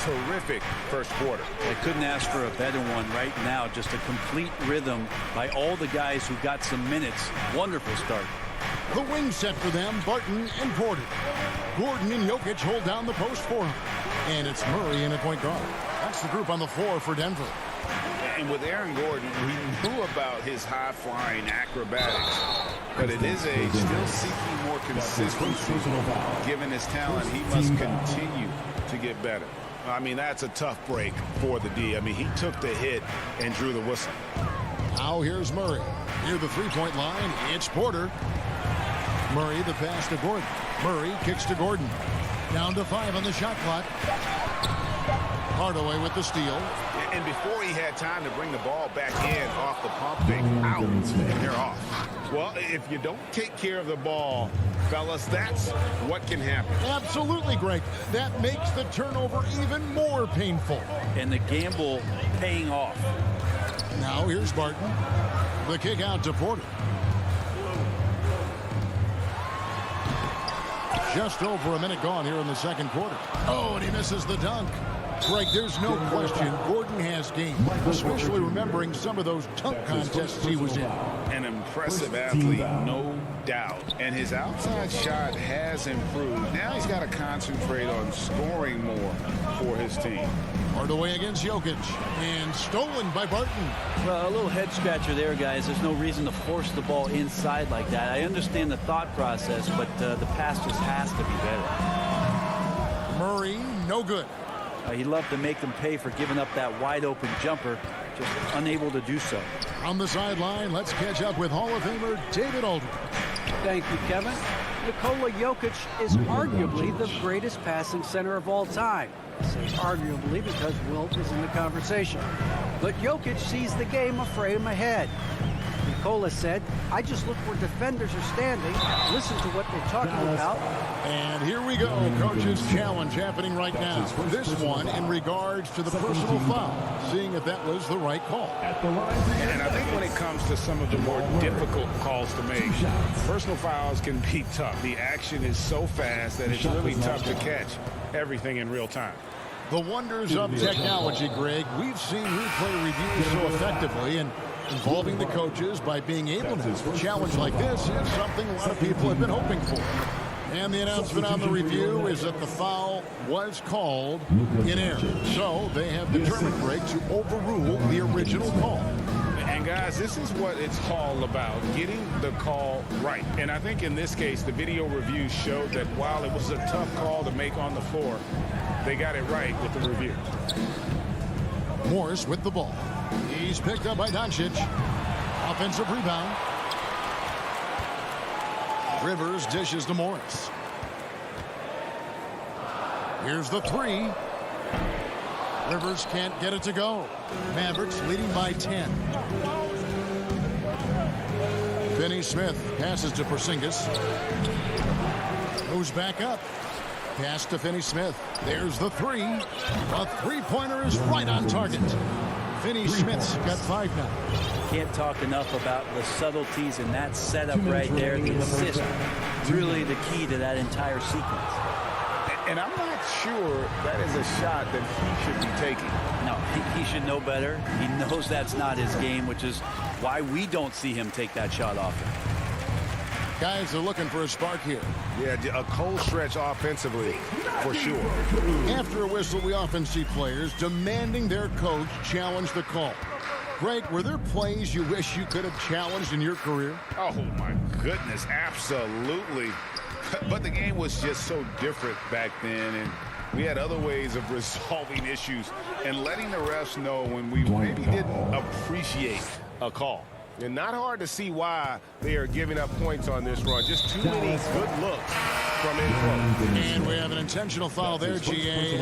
Terrific first quarter. I couldn't ask for a better one right now. Just a complete rhythm by all the guys who got some minutes. Wonderful start. The wing set for them, Barton and Porter. Gordon and Jokic hold down the post for him. And it's Murray in at point guard. That's the group on the floor for Denver. And with Aaron Gordon, we knew about his high-flying acrobatics. But it is still seeking more consistency. Given his talent, he must continue to get better. I mean, that's a tough break for the D. I mean, he took the hit and drew the whistle. Now here's Murray. Near the three-point line, it's Porter. Murray the pass to Gordon. Murray kicks to Gordon. Down to 5 on the shot clock. Hardaway with the steal. And before he had time to bring the ball back in off the pump fake, out, and they're off. Well, if you don't take care of the ball, fellas, that's what can happen. Absolutely, Greg. That makes the turnover even more painful. And the gamble paying off. Now here's Barton. The kick out to Porter. Just over a minute gone here in the second quarter. Oh, and he misses the dunk. Greg, there's no question Gordon has game, especially remembering some of those dunk contests he was in. An impressive athlete, no doubt. And his outside shot has improved. Now he's got to concentrate on scoring more for his team. Hardaway against Jokic, and stolen by Barton. Well, a little head scratcher there, guys. There's no reason to force the ball inside like that. I understand the thought process, but the pass just has to be better. Murray, no good. He'd love to make them pay for giving up that wide-open jumper, just unable to do so. On the sideline, let's catch up with Hall of Famer David Aldridge. Thank you, Kevin. Nikola Jokic is arguably the greatest passing center of all time. I say arguably because Wilt is in the conversation. But Jokic sees the game a frame ahead. Nikola said, I just look where defenders are standing, listen to what they're talking about. And here we go, coach's challenge happening right now. This one in regards to the personal foul, seeing if that was the right call. And I think when it comes to some of the more difficult calls to make, personal fouls can be tough. The action is so fast that it's really tough to catch everything in real time. The wonders of technology, Greg. We've seen replay reviews so effectively, and involving the coaches by being able to. A challenge like this is something a lot of people have been hoping for. And the announcement on the review is that the foul was called in error. So they have determined, Greg, to overrule the original call. And guys, this is what it's all about, getting the call right. And I think in this case, the video review showed that while it was a tough call to make on the floor, they got it right with the review. Morris with the ball. He's picked up by Doncic. Offensive rebound. Rivers dishes to Morris. Here's the three. Rivers can't get it to go. Mavericks leading by 10. Finney-Smith passes to Porzingis. Goes back up. Pass to Finney-Smith. There's the three. A three-pointer is right on target. Finney-Smith's got 5 now. Can't talk enough about the subtleties in that setup right there. The assist, really the key to that entire sequence. And I'm not sure that is a shot that he should be taking. No, he should know better. He knows that's not his game, which is why we don't see him take that shot often. Guys are looking for a spark here. Yeah, a cold stretch offensively, for sure. After a whistle, we often see players demanding their coach challenge the call. Greg, were there plays you wish you could have challenged in your career? Oh, my goodness, absolutely. But the game was just so different back then, and we had other ways of resolving issues and letting the refs know when we maybe didn't appreciate a call. And not hard to see why they are giving up points on this run. Just too many good looks from in front. And we have an intentional foul there, GA.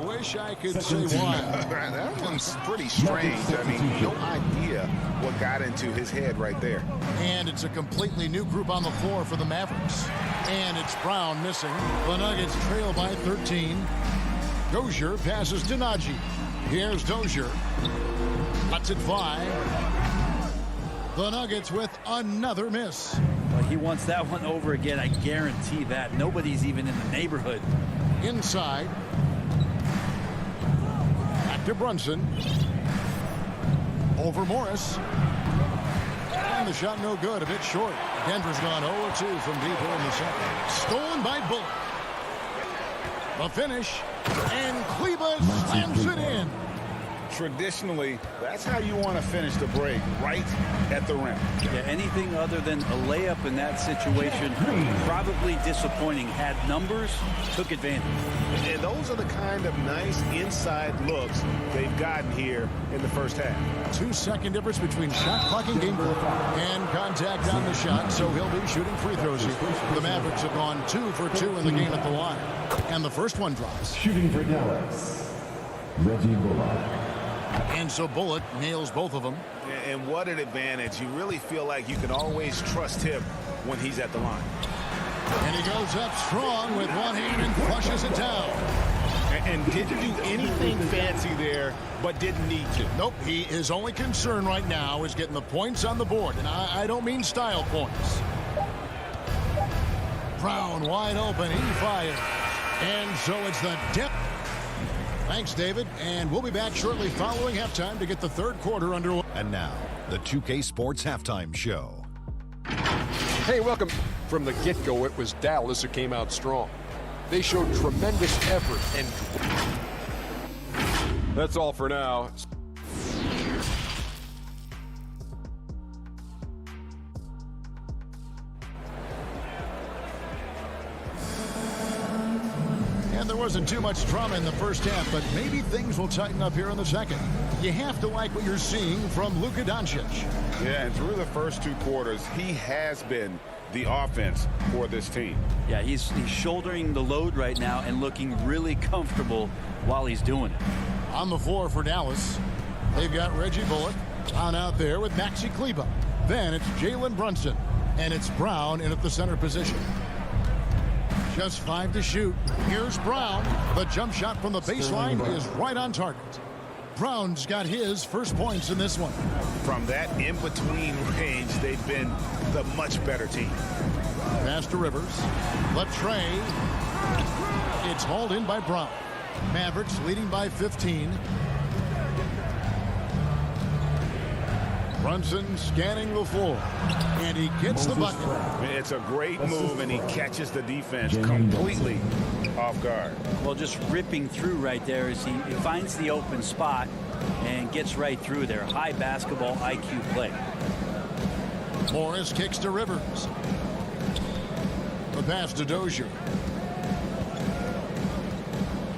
Wish I could say why. That one's pretty strange. I mean, no idea what got into his head right there. And it's a completely new group on the floor for the Mavericks. And it's Brown missing. The Nuggets trail by 13. Dozier passes to Najee. Here's Dozier. Lets it fly. The Nuggets with another miss. Well, he wants that one over again. I guarantee that. Nobody's even in the neighborhood. Inside. Back to Brunson. Over Morris. And the shot no good. A bit short. Denver's gone 0-2 from deep in the second. Stolen by Bullock. The finish. And Kleber slams it in. Traditionally, that's how you want to finish the break, right at the rim. Yeah, anything other than a layup in that situation, probably disappointing. Had numbers, took advantage. And those are the kind of nice inside looks they've gotten here in the first half. 2-second difference between shot clock and game clock. And contact on the shot, so he'll be shooting free throws here. The Mavericks have gone 2 for 2 in the game at the line. And the first one drops. Shooting for Dallas, Reggie Bullock. And so Bullock nails both of them. And what an advantage. You really feel like you can always trust him when he's at the line. And he goes up strong with one hand and flushes it down. And didn't do anything fancy there, but didn't need to. Nope, his only concern right now is getting the points on the board. And I don't mean style points. Brown wide open, he fires. And so it's the depth. Thanks, David. And we'll be back shortly following halftime to get the third quarter underway. And now, the 2K Sports Halftime Show. Hey, welcome. From the get-go, it was Dallas who came out strong. They showed tremendous effort and... That's all for now. And there wasn't too much drama in the first half, but maybe things will tighten up here in the second. You have to like what you're seeing from Luka Doncic. Yeah, and through the first 2 quarters, he has been the offense for this team. Yeah, he's shouldering the load right now and looking really comfortable while he's doing it. On the floor for Dallas, they've got Reggie Bullock on out there with Maxi Kleber. Then it's Jalen Brunson, and it's Brown in at the center position. Just 5 to shoot. Here's Brown. The jump shot from the baseline is right on target. Brown's got his first points in this one. From that in-between range, they've been the much better team. Pass to Rivers. Latrey. It's hauled in by Brown. Mavericks leading by 15. Brunson scanning the floor, and he gets the bucket. It's a great move, and he catches the defense completely off guard. Well, just ripping through right there as he finds the open spot and gets right through there. High basketball IQ play. Morris kicks to Rivers. The pass to Dozier.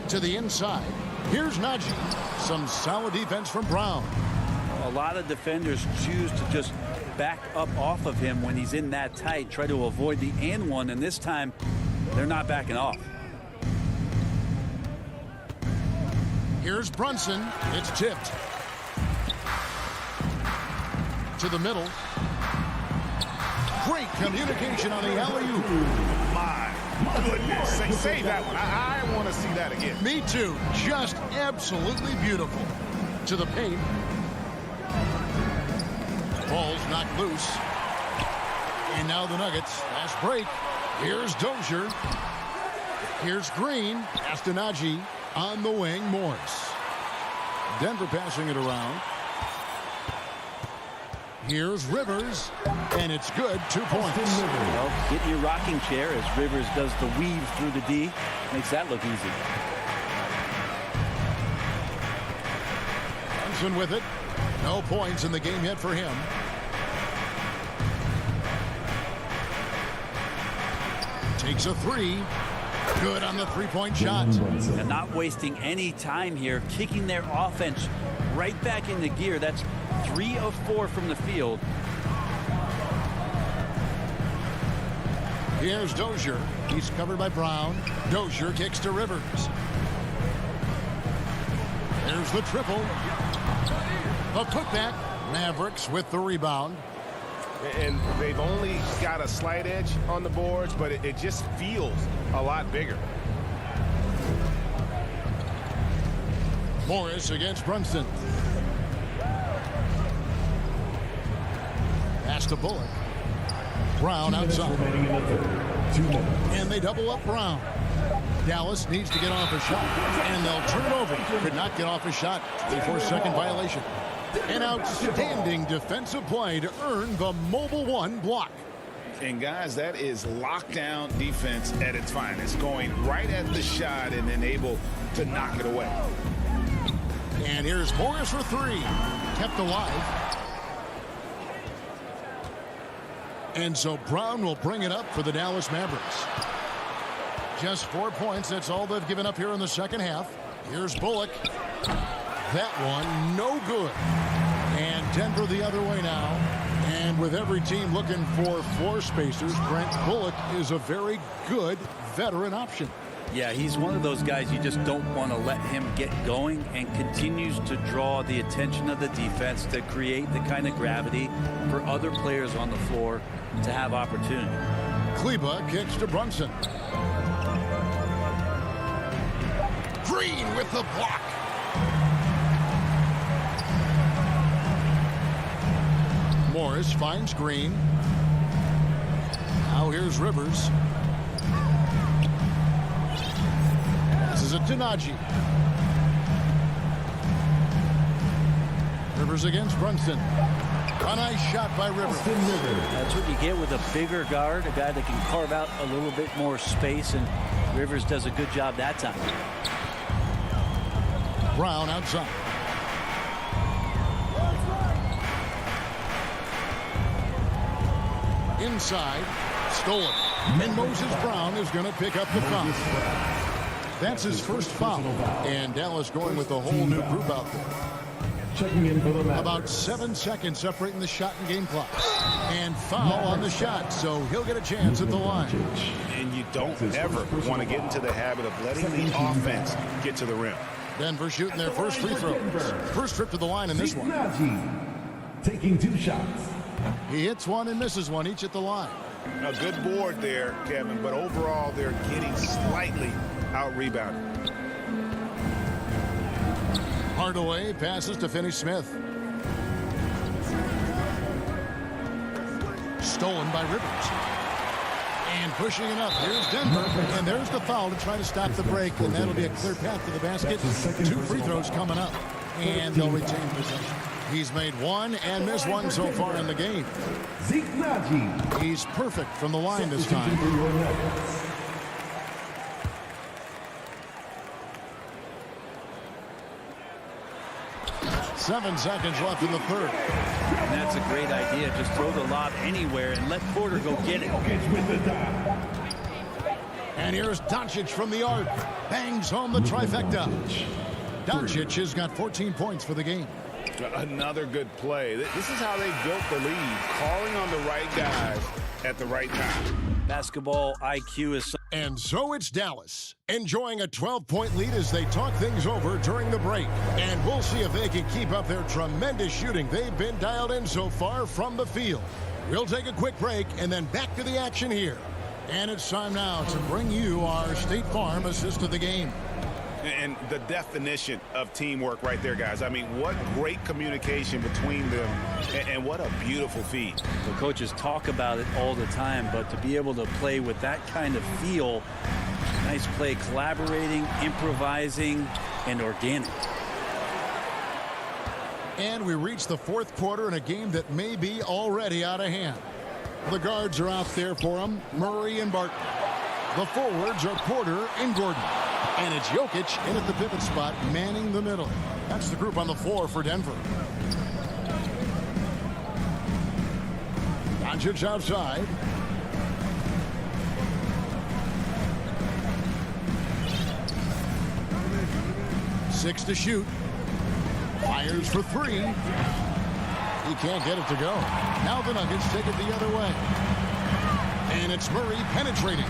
To the inside. Here's Najee. Some solid defense from Brown. A lot of defenders choose to just back up off of him when he's in that tight, try to avoid the and one, and this time they're not backing off. Here's Brunson. It's tipped. To the middle. Great communication on the alley-oop. My goodness. Save that one. I want to see that again. Me too. Just absolutely beautiful. To the paint. Ball's knocked loose. And now the Nuggets. Last break. Here's Dozier. Here's Green. Pass to Najee. On the wing, Morris. Denver passing it around. Here's Rivers. And it's good. 2 points. Well, get in your rocking chair as Rivers does the weave through the D. Makes that look easy. Brunson with it. No points in the game yet for him. Takes a three. Good on the three-point shot. And not wasting any time here. Kicking their offense right back into gear. That's 3 of 4 from the field. Here's Dozier. He's covered by Brown. Dozier kicks to Rivers. There's the triple. The putback. Mavericks with the rebound. And they've only got a slight edge on the boards, but it just feels a lot bigger. Morris against Brunson. Pass to Bullock. Brown outside. And they double up Brown. Dallas needs to get off a shot, and they'll turn over. Could not get off a shot. 24-second violation. An outstanding defensive play to earn the Mobile One block. And guys, that is lockdown defense at its finest. Going right at the shot and then able to knock it away. And here's Morris for three. Kept alive. And so Brown will bring it up for the Dallas Mavericks. Just 4 points. That's all they've given up here in the second half. Here's Bullock. That one, no good. And Denver the other way now. And with every team looking for floor spacers, Brent, Bullock is a very good veteran option. Yeah, he's one of those guys you just don't want to let him get going, and continues to draw the attention of the defense to create the kind of gravity for other players on the floor to have opportunity. Kleba kicks to Brunson. Green with the block. Morris finds Green. Now here's Rivers. This is a Najee. Rivers against Brunson. A nice shot by Rivers. That's what you get with a bigger guard, a guy that can carve out a little bit more space, and Rivers does a good job that time. Brown outside. Inside, stolen. And Moses Brown is going to pick up the foul. That's his first foul. And Dallas going with a whole new group out there. Checking in for the Mavericks. About 7 seconds separating the shot and game clock. And foul on the shot, so he'll get a chance at the line. And you don't ever want to get into the habit of letting the offense get to the rim. Denver shooting their first free throw. First trip to the line in this one. Taking 2 shots. He hits one and misses one, each at the line. A good board there, Kevin, but overall they're getting slightly out-rebounded. Hardaway passes to Finney-Smith. Stolen by Rivers. And pushing it up. Here's Denver. And there's the foul to try to stop the break. And that'll be a clear path to the basket. 2 free throws coming up. And they'll retain possession. He's made one and missed one so far in the game. Zeke Nagy. He's perfect from the line this time. For your Nuggets. 7 seconds left in the third. And that's a great idea. Just throw the lob anywhere and let Porter go get it. And here's Doncic from the arc. Bangs home the trifecta. Doncic has got 14 points for the game. Another good play. This is how they built the lead, calling on the right guys at the right time. Basketball IQ is... And so it's Dallas, enjoying a 12-point lead as they talk things over during the break. And we'll see if they can keep up their tremendous shooting they've been dialed in so far from the field. We'll take a quick break and then back to the action here. And it's time now to bring you our State Farm assist of the game. And the definition of teamwork right there, guys. I mean, what great communication between them, and what a beautiful feed. The coaches talk about it all the time, but to be able to play with that kind of feel, nice play, collaborating, improvising, and organic. And we reach the fourth quarter in a game that may be already out of hand. The guards are out there for them, Murray and Barton. The forwards are Porter and Gordon. And it's Jokic in at the pivot spot, manning the middle. That's the group on the floor for Denver. Doncic outside. Six to shoot. Fires for three. He can't get it to go. Now the Nuggets take it the other way. And it's Murray penetrating.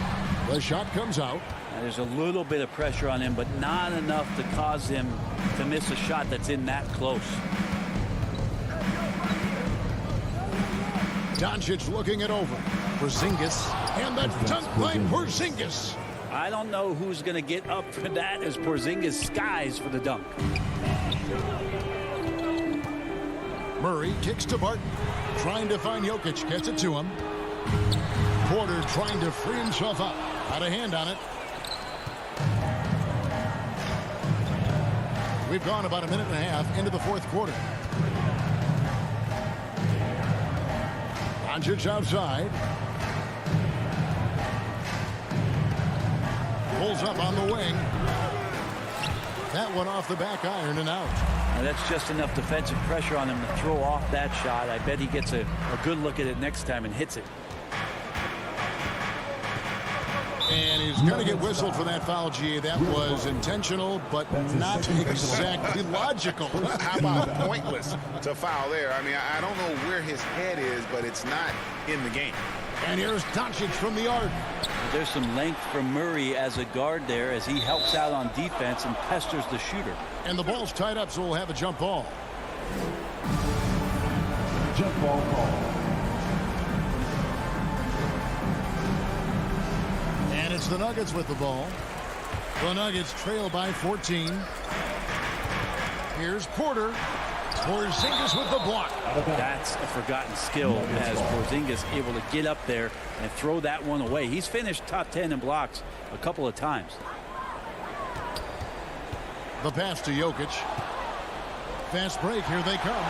The shot comes out. There's a little bit of pressure on him, but not enough to cause him to miss a shot that's in that close. Doncic looking it over. Porzingis. And the dunk by Porzingis. I don't know who's going to get up for that as Porzingis skies for the dunk. Murray kicks to Barton. Trying to find Jokic. Gets it to him. Porter trying to free himself up. Got a hand on it. We've gone about a minute and a half into the fourth quarter. Doncic outside. Pulls up on the wing. That one off the back iron and out. Now that's just enough defensive pressure on him to throw off that shot. I bet he gets a good look at it next time and hits it. And he's going to get whistled for that foul, G. That was intentional, but not exactly logical. How about pointless to foul there? I mean, I don't know where his head is, but it's not in the game. And here's Doncic from the arc. There's some length from Murray as a guard there as he helps out on defense and pesters the shooter. And the ball's tied up, so we'll have a jump ball. Jump ball call. And it's the Nuggets with the ball. The Nuggets trail by 14. Here's Porter. Porzingis with the block. That's a forgotten skill as Porzingis able to get up there and throw that one away. He's finished top 10 in blocks a couple of times. The pass to Jokic. Fast break, here they come.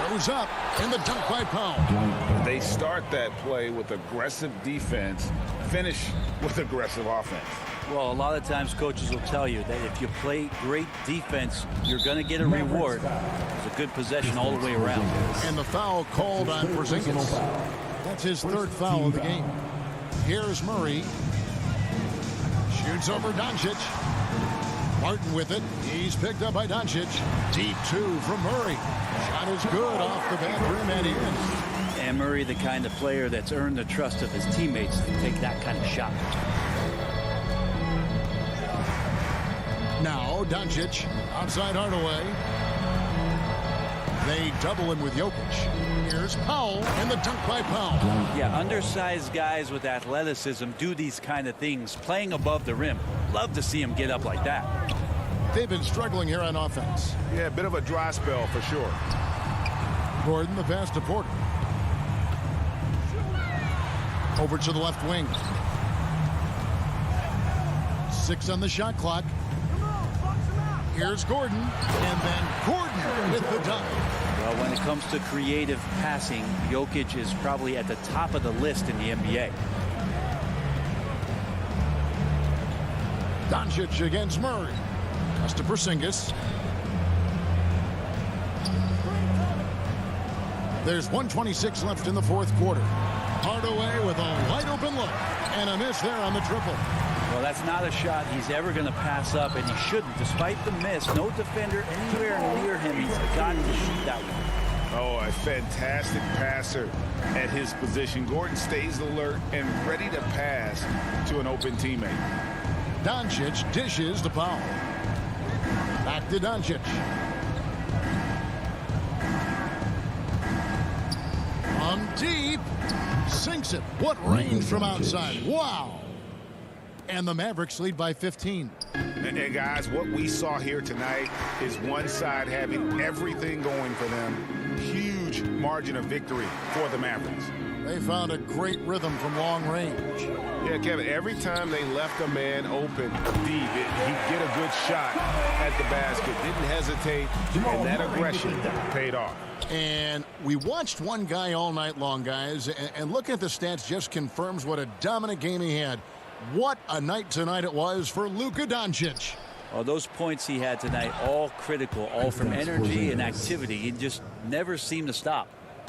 Goes up in the dunk by Powell. They start that play with aggressive defense, finish with aggressive offense. Well, a lot of times coaches will tell you that if you play great defense, you're going to get a reward. It's a good possession all the way around. And the foul called on Porzingis. That's his third foul of the game. Here's Murray. Shoots over Doncic. Martin with it. He's picked up by Doncic. Deep two from Murray. Shot is good off the back rim and in. And Murray, the kind of player that's earned the trust of his teammates to take that kind of shot. Now Doncic outside Hardaway. They double him with Jokic. Here's Powell and the dunk by Powell. Yeah, undersized guys with athleticism do these kind of things, playing above the rim. Love to see him get up like that. They've been struggling here on offense. Yeah, a bit of a dry spell for sure. Gordon the pass to Porter. Over to the left wing. 6 on the shot clock. Here's Gordon. And then Gordon with the dunk. Well, when it comes to creative passing, Jokic is probably at the top of the list in the NBA. Doncic against Murray. That's to Porzingis. There's 1:26 left in the fourth quarter. Hardaway with a wide open look and a miss there on the triple. Well, that's not a shot he's ever going to pass up, and he shouldn't. Despite the miss, no defender anywhere near him. He's got to shoot that one. Oh, a fantastic passer at his position. Gordon stays alert and ready to pass to an open teammate. Doncic dishes to Powell. Back to Doncic. On deep. Sinks it. What range from outside. Wow. And the Mavericks lead by 15. And guys, what we saw here tonight is one side having everything going for them. Huge margin of victory for the Mavericks. They found a great rhythm from long range. Yeah, Kevin, every time they left a man open deep, he'd get a good shot at the basket. Didn't hesitate, and that aggression paid off. And we watched one guy all night long, guys, and looking at the stats just confirms what a dominant game he had. What a night tonight it was for Luka Doncic. Well, those points he had tonight, all critical, all from energy and activity. He just never seemed to stop.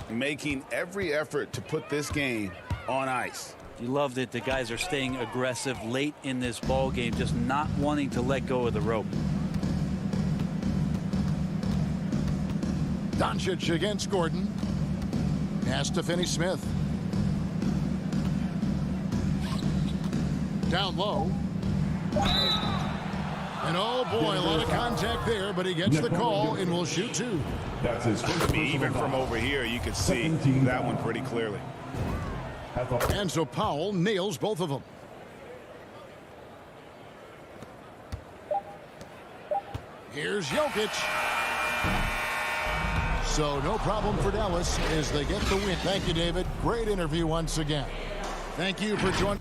Making every effort to put this game on ice. You love that the guys are staying aggressive late in this ball game, just not wanting to let go of the rope. Doncic against Gordon. Pass to Finney-Smith. Down low. And oh boy, a lot of contact there, but he gets the call and will shoot two. That's his first. Even from over here, you could see that one pretty clearly. And so Powell nails both of them. Here's Jokic. So no problem for Dallas as they get the win. Thank you, David. Great interview once again. Thank you for joining.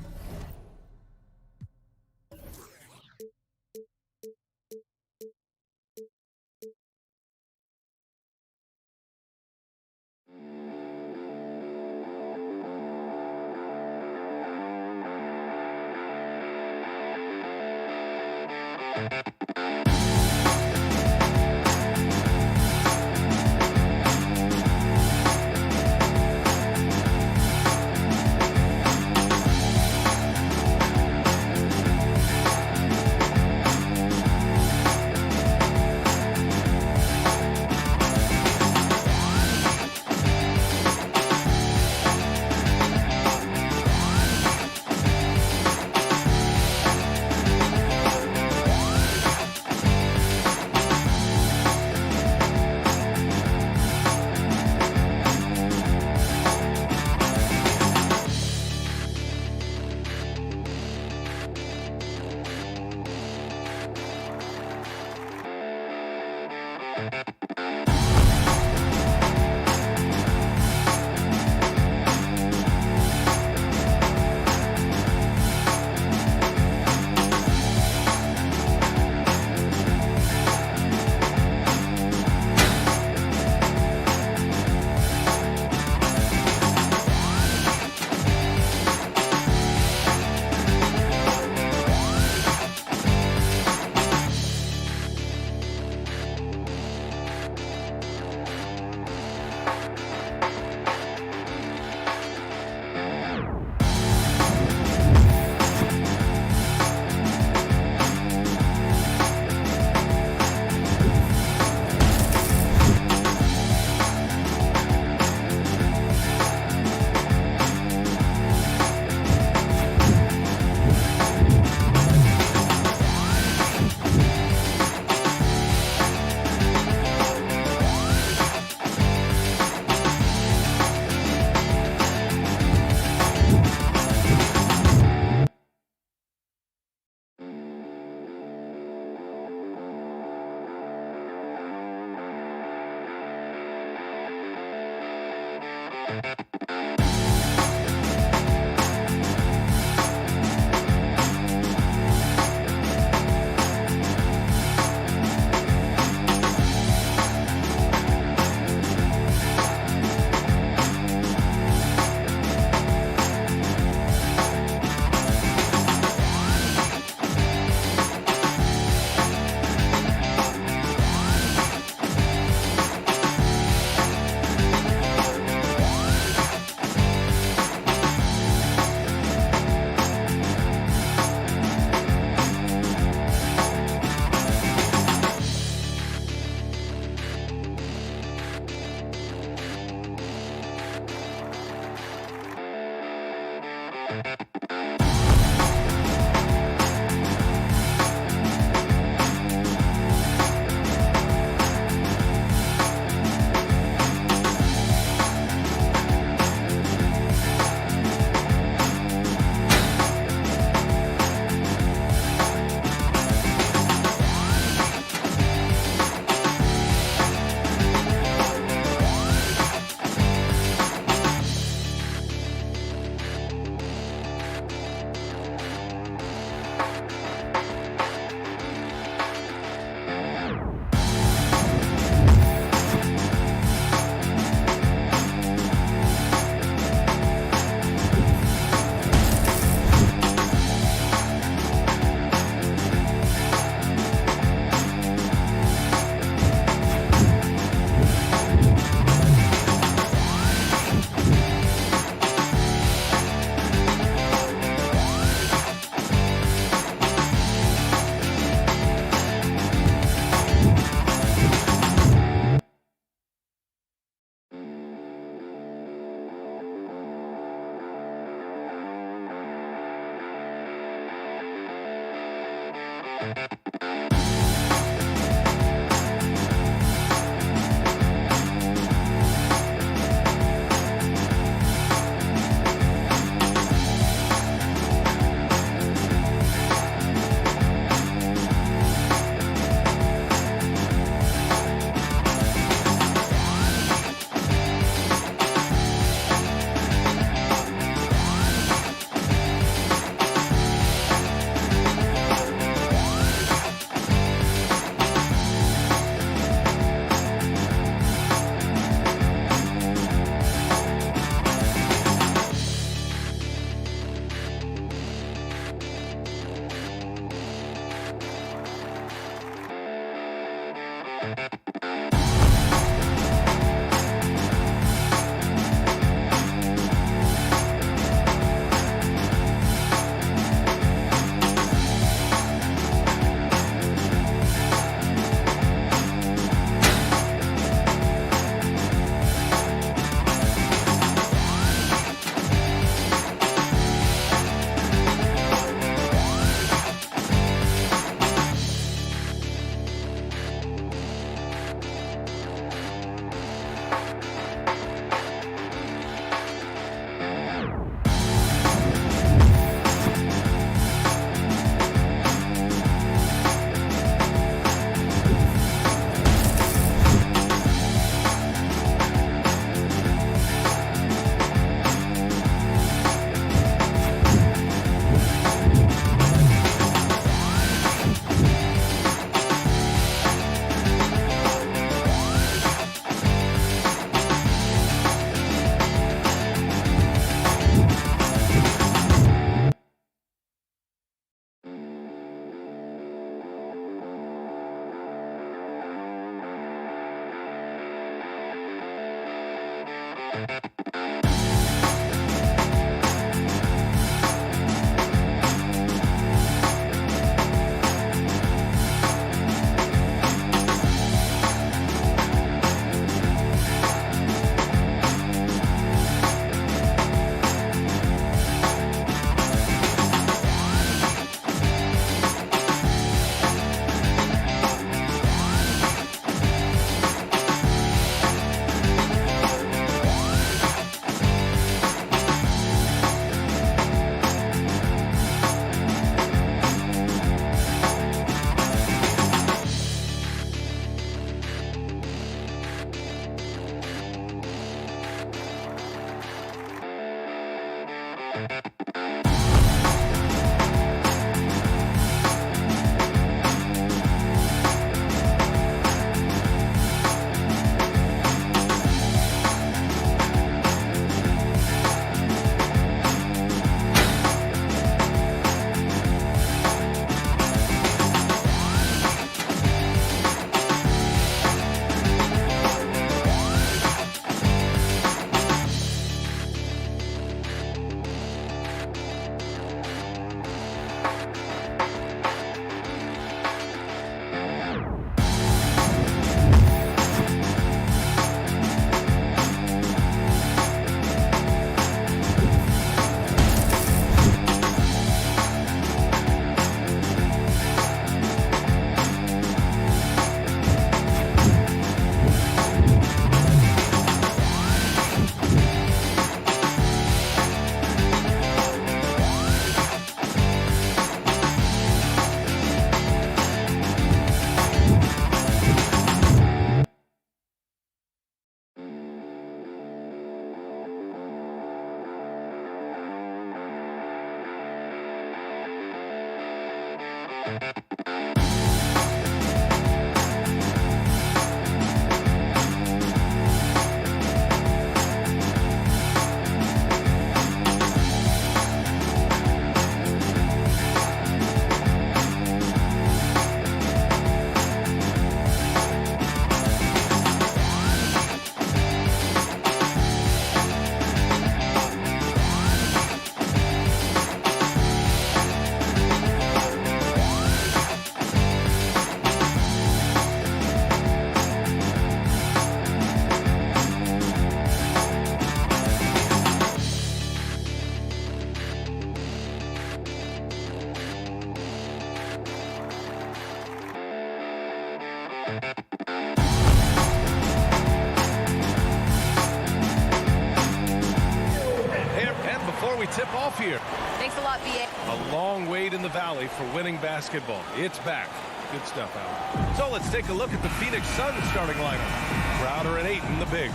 And before we tip off here, Thanks a lot, BA. a long wait in the valley for winning basketball. It's back. Good stuff, Alan. So let's take a look at the Phoenix Suns starting lineup. Crowder and Ayton, the bigs.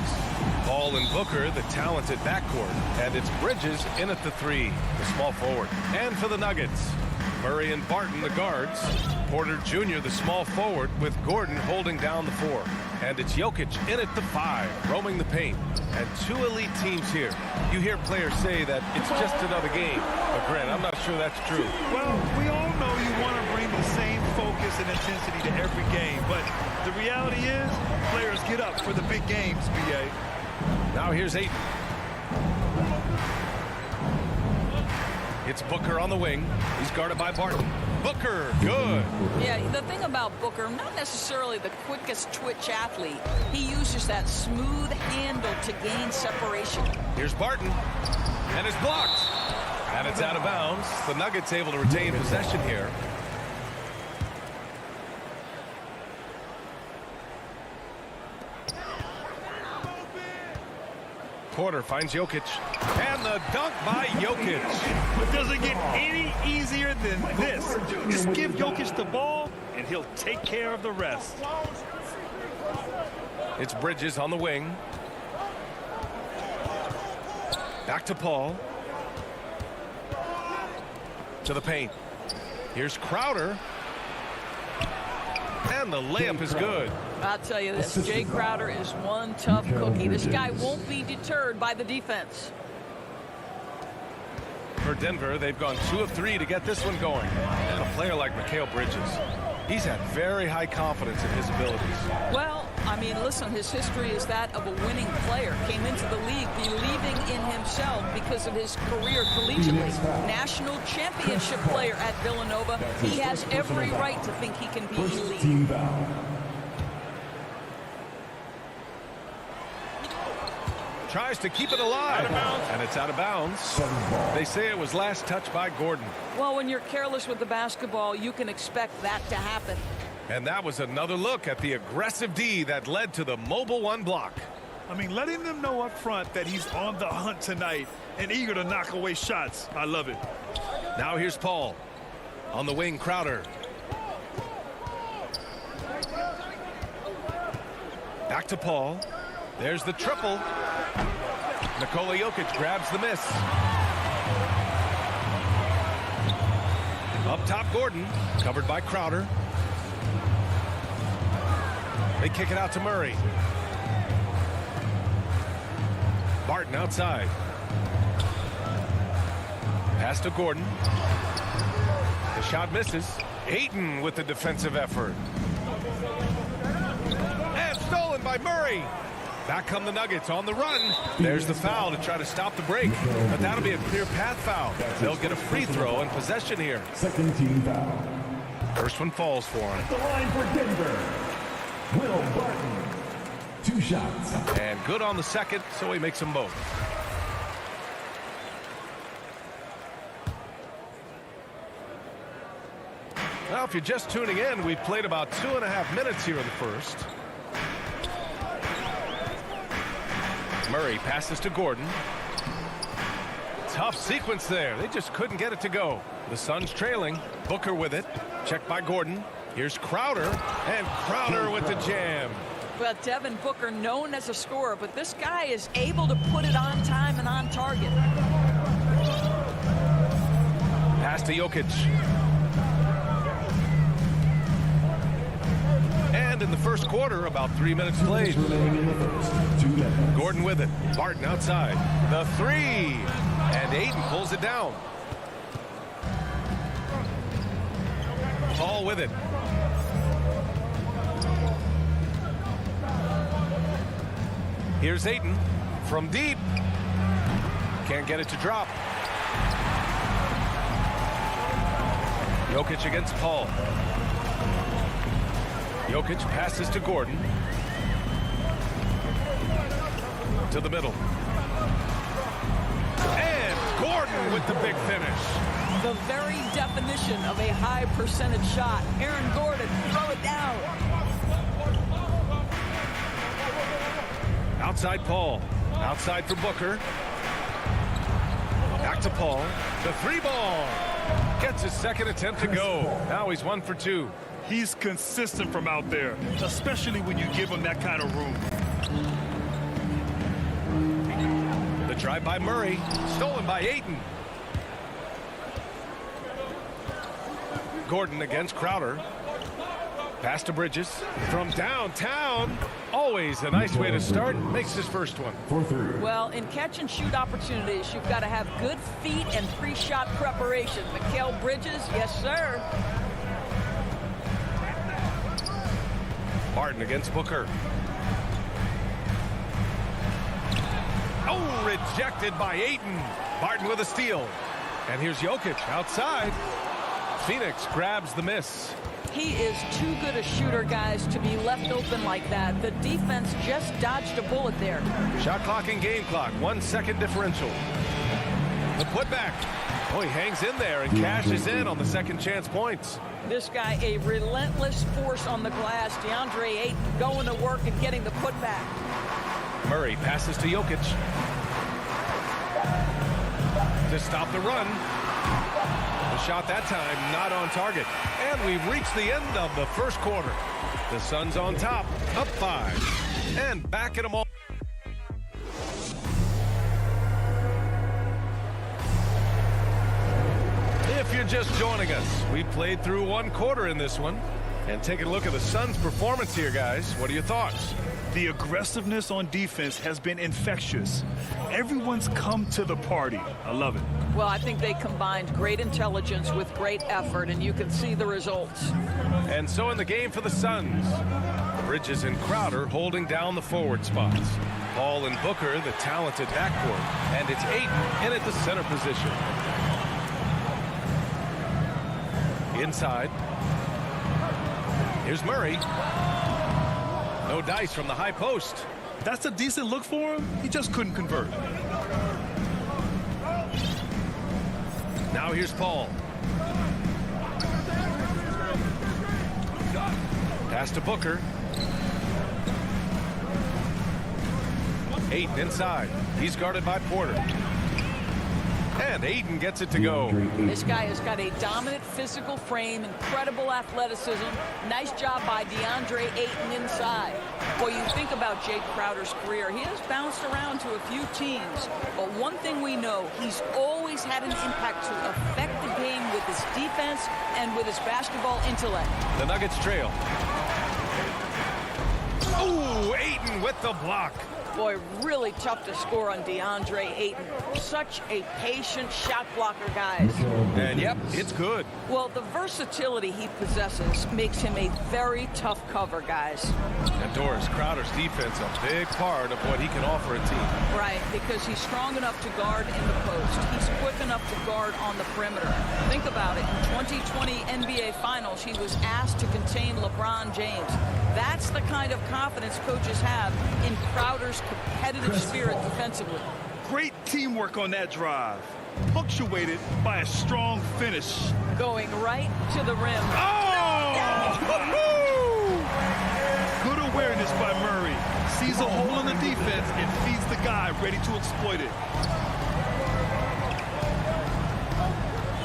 Ball and Booker, the talented backcourt. And it's Bridges in at the three, the small forward. And for the Nuggets, Murray and Barton, the guards. Porter Jr., the small forward, with Gordon holding down the four. And it's Jokic in at the five, roaming the paint. And two elite teams here. You hear players say that it's just another game. But Grant, I'm not sure that's true. Well, we all know you want to bring the same focus focus and intensity to every game. But the reality is, players get up for the big games, B.A. Now here's Ayton. It's Booker on the wing. He's guarded by Barton. Booker, good. Yeah, the thing about Booker, not necessarily the quickest twitch athlete. He uses that smooth handle to gain separation. Here's Barton, and it's blocked. And it's out of bounds. The Nuggets able to retain possession here. Porter finds Jokic, and the dunk by Jokic. It doesn't get any easier than this. Just give Jokic the ball, and he'll take care of the rest. It's Bridges on the wing. Back to Paul. To the paint. Here's Crowder. And the layup is good. I'll tell you this, Jay Crowder is one tough cookie. This guy won't be deterred by the defense. For Denver, they've gone 2 of 3 to get this one going. And a player like Mikal Bridges, he's had very high confidence in his abilities. Well, I mean, listen, his history is that of a winning player. Came into the league believing in himself because of his career collegiately. National championship player at Villanova. He has every right to think he can be elite. Tries to keep it alive, and it's out of bounds. They say it was last touched by Gordon. Well, when you're careless with the basketball, you can expect that to happen. And that was another look at the aggressive D that led to the mobile one block. I mean, letting them know up front that he's on the hunt tonight and eager to knock away shots. I love it. Now here's Paul. On the wing, Crowder. Back to Paul. There's the triple. Nikola Jokic grabs the miss. Up top, Gordon, covered by Crowder. They kick it out to Murray. Barton outside. Pass to Gordon. The shot misses. Ayton with the defensive effort. And stolen by Murray. Back come the Nuggets on the run. There's the foul to try to stop the break. But that'll be a clear path foul. They'll get a free throw in possession here. Second team foul. First one falls for him. The line for Denver. Will Barton. 2 shots. And good on the second, so he makes them both. Now, if you're just tuning in, we've played about 2.5 minutes here in the first. Murray passes to Gordon. Tough sequence there. They just couldn't get it to go. The Suns trailing. Booker with it. Checked by Gordon. Here's Crowder. And Crowder with the jam. Well, Devin Booker, known as a scorer, but this guy is able to put it on time and on target. Pass to Jokic. And in the first quarter, about 3 minutes played. Gordon with it. Barton outside. The three. And Ayton pulls it down. Paul with it. Here's Ayton from deep. Can't get it to drop. Jokic against Paul. Jokic passes to Gordon. To the middle. And Gordon with the big finish. The very definition of a high percentage shot. Aaron Gordon, throw it down. Outside Paul. Outside for Booker. Back to Paul. The 3-ball. Gets his second attempt to go. Now he's 1 for 2. He's consistent from out there, especially when you give him that kind of room. The drive by Murray. Stolen by Ayton. Gordon against Crowder. Pass to Bridges from downtown. Always a nice way to start. Makes his first one. Well, in catch and shoot opportunities, you've got to have good feet and pre-shot preparation. Mikal Bridges, yes, sir. Barton against Booker. Oh, rejected by Ayton. Barton with a steal. And here's Jokic outside. Phoenix grabs the miss. He is too good a shooter, guys, to be left open like that. The defense just dodged a bullet there. Shot clock and game clock, 1 second differential. The putback. Oh, he hangs in there and cashes in on the second chance points. This guy, a relentless force on the glass. DeAndre Ayton going to work and getting the putback. Murray passes to Jokic to stop the run. The shot that time not on target. And we've reached the end of the first quarter. The Suns on top, up 5. And back at them all. If you're just joining us, we played through 1 quarter in this one. And taking a look at the Suns' performance here, guys. What are your thoughts? The aggressiveness on defense has been infectious. Everyone's come to the party. I love it. Well, I think they combined great intelligence with great effort, and you can see the results. And so in the game for the Suns, Bridges and Crowder holding down the forward spots. Paul and Booker, the talented backcourt. And it's Ayton in at the center position. Inside. Here's Murray. No dice from the high post. That's a decent look for him. He just couldn't convert. Now here's Paul. Pass to Booker. Ayton inside. He's guarded by Porter. And Ayton gets it to go. This guy has got a dominant physical frame, incredible athleticism. Nice job by DeAndre Ayton inside. Boy, you think about Jake Crowder's career. He has bounced around to a few teams. But one thing we know, he's always had an impact to affect the game with his defense and with his basketball intellect. The Nuggets trail. Oh, Ayton with the block. Boy, really tough to score on DeAndre Ayton. Such a patient shot blocker, guys. And yep, it's good. Well, the versatility he possesses makes him a very tough cover, guys. And Doris, Crowder's defense a big part of what he can offer a team. Right, because he's strong enough to guard in the post. He's quick enough to guard on the perimeter. Think about it. In 2020 NBA Finals, he was asked to contain LeBron James. That's the kind of confidence coaches have in Crowder's competitive spirit defensively. Great teamwork on that drive, punctuated by a strong finish. Going right to the rim. Oh! Good awareness by Murray. Sees a hole in the defense and feeds the guy ready to exploit it.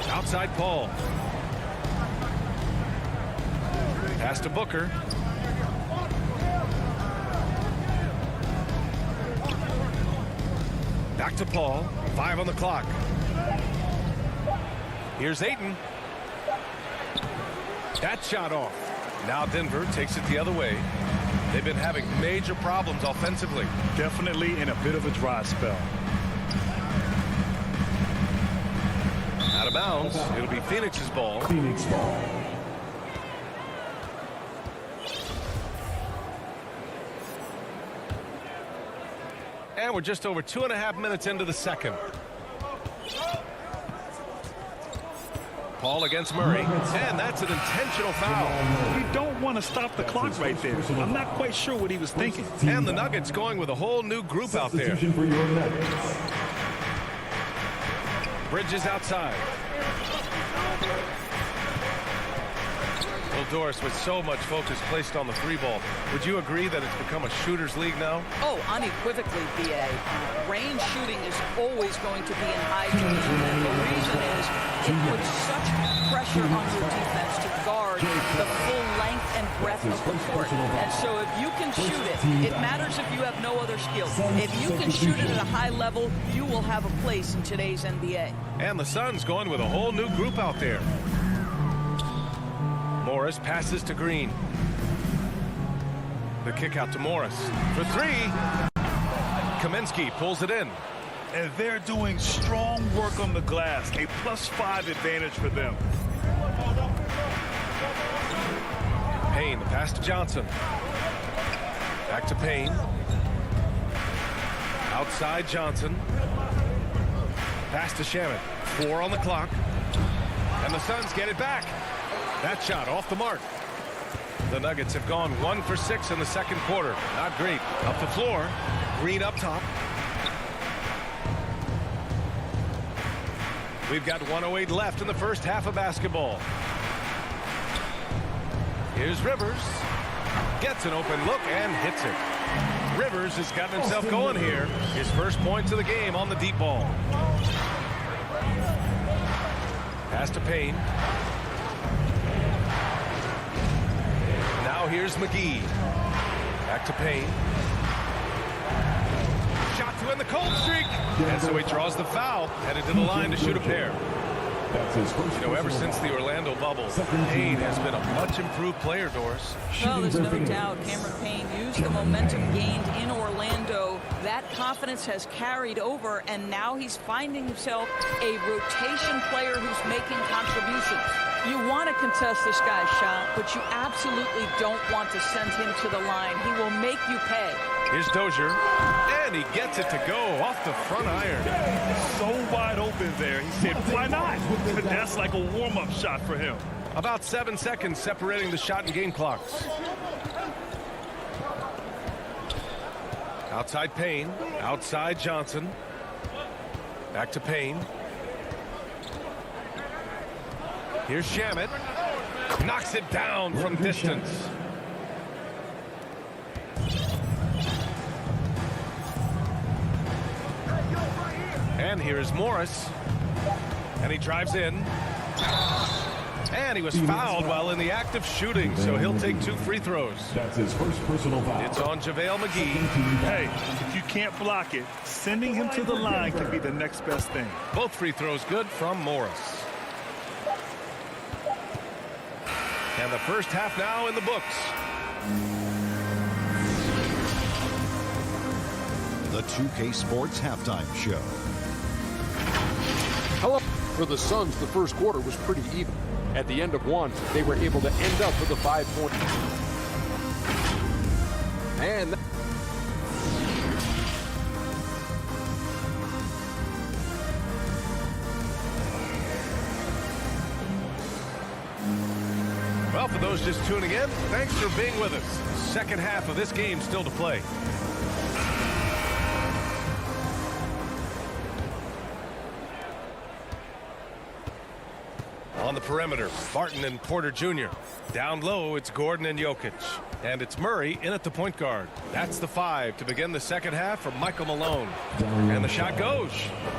Outside Paul. Pass to Booker. Back to Paul. 5 on the clock. Here's Ayton. That shot off. Now Denver takes it the other way. They've been having major problems offensively. Definitely in a bit of a dry spell. Out of bounds. It'll be Phoenix's ball. Phoenix ball. And we're just over 2.5 minutes into the second. Paul against Murray, and that's an intentional foul. We don't want to stop the clock right there. I'm not quite sure what he was thinking. And the Nuggets going with a whole new group out there. Substitution for your Nuggets. Bridges outside. Well, Doris, with so much focus placed on the 3-ball, would you agree that it's become a shooter's league now? Oh, unequivocally, B.A. Range shooting is always going to be in high demand. The reason is it puts such pressure on your defense to guard the full length and breadth of the court. And so if you can shoot it, it matters if you have no other skill. If you can shoot it at a high level, you will have a place in today's NBA. And the Suns going with a whole new group out there. Morris passes to Green. The kick out to Morris for 3. Kaminsky pulls it in. And they're doing strong work on the glass. A +5 advantage for them. Payne, the pass to Johnson. Back to Payne. Outside Johnson. Pass to Shaman. 4 on the clock. And the Suns get it back. That shot off the mark. The Nuggets have gone 1 for 6 in the second quarter. Not great. Up the floor. Green up top. We've got 1:08 left in the first half of basketball. Here's Rivers. Gets an open look and hits it. Rivers has gotten himself going here. His first points of the game on the deep ball. Pass to Payne. Now here's McGee. Back to Payne. Shot to end the cold streak. And so he draws the foul. Headed to the line to shoot a pair. You know, ever since the Orlando bubble, Payne has been a much improved player, Doris. Well, there's no doubt Cameron Payne used the momentum gained in Orlando. That confidence has carried over, and now he's finding himself a rotation player who's making contributions. You want to contest this guy's shot, but you absolutely don't want to send him to the line. He will make you pay. Here's Dozier, and he gets it to go off the front iron. So wide open there. He said, why not? That's like a warm-up shot for him. About 7 seconds separating the shot and game clocks. Outside Payne, outside Johnson. Back to Payne. Here's Shamet. Knocks it down from distance. And here is Morris. And he drives in. And he was fouled while in the act of shooting, so he'll take 2 free throws. That's his first personal foul. It's on JaVale McGee. Hey, if you can't block it, sending him to the line can be the next best thing. Both free throws good from Morris. And the first half now in the books. The 2K Sports Halftime Show. Hello. For the Suns, the first quarter was pretty even. At the end of one, they were able to end up with a 5-point. And well, for those just tuning in, thanks for being with us. Second half of this game still to play. On the perimeter, Barton and Porter Jr. Down low, it's Gordon and Jokic. And it's Murray in at the point guard. That's the 5 to begin the second half for Michael Malone. And the shot goes.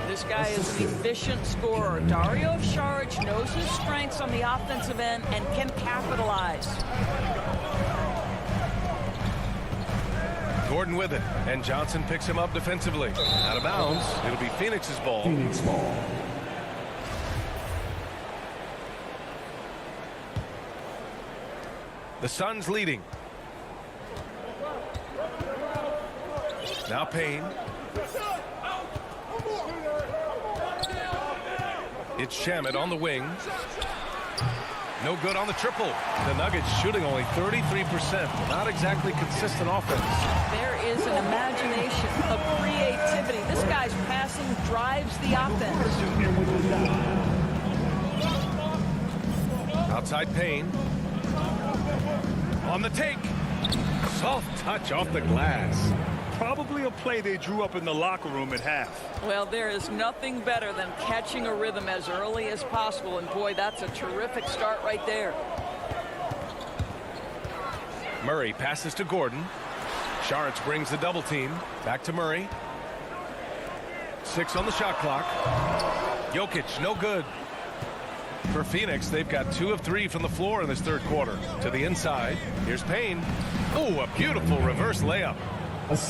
This guy is an efficient scorer. Dario Saric knows his strengths on the offensive end and can capitalize. Gordon with it, and Johnson picks him up defensively. Out of bounds, it'll be Phoenix's ball. Phoenix ball. The Suns leading. Now Payne. It's Shamet on the wing. No good on the triple. The Nuggets shooting only 33%. Not exactly consistent offense. There is an imagination of creativity. This guy's passing drives the offense. Outside Payne. On the take. Soft touch off the glass. Probably a play they drew up in the locker room at half. Well, there is nothing better than catching a rhythm as early as possible. And boy, that's a terrific start right there. Murray passes to Gordon. Saric brings the double team. Back to Murray. 6 on the shot clock. Jokic, no good. For Phoenix, they've got 2 of 3 from the floor in this third quarter. To the inside. Here's Payne. Oh, a beautiful reverse layup.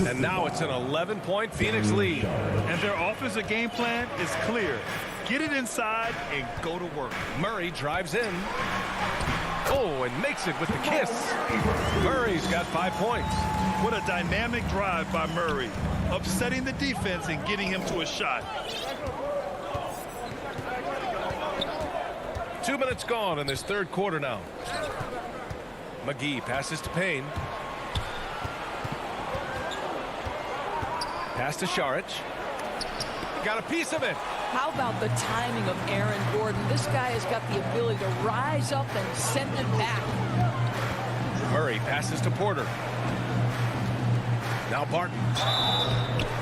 And now it's an 11-point Phoenix lead. And their offensive game plan is clear. Get it inside and go to work. Murray drives in. Oh, and makes it with the kiss. Murray's got 5 points. What a dynamic drive by Murray. Upsetting the defense and getting him to a shot. 2 minutes gone in this third quarter now. McGee passes to Payne. Pass to Saric. Got a piece of it. How about the timing of Aaron Gordon? This guy has got the ability to rise up and send it back. Murray passes to Porter. Now Barton.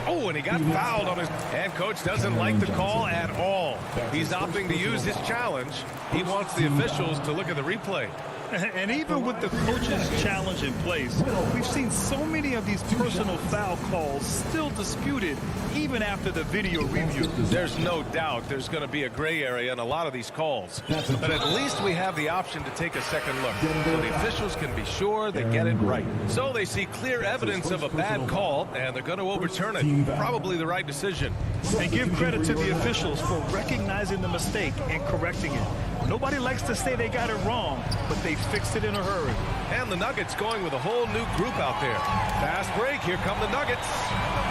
Oh, and he got fouled on his... And coach doesn't like the call at all. He's opting to use his challenge. He wants the officials to look at the replay. And even with the coach's challenge in place, we've seen so many of these personal foul calls still disputed even after the video review. There's no doubt there's going to be a gray area in a lot of these calls. But at least we have the option to take a second look, so the officials can be sure they get it right. So they see clear evidence of a bad call, and they're going to overturn it. Probably the right decision. And give credit to the officials for recognizing the mistake and correcting it. Nobody likes to say they got it wrong, but they fixed it in a hurry. And the Nuggets going with a whole new group out there. Fast break. Here come the Nuggets.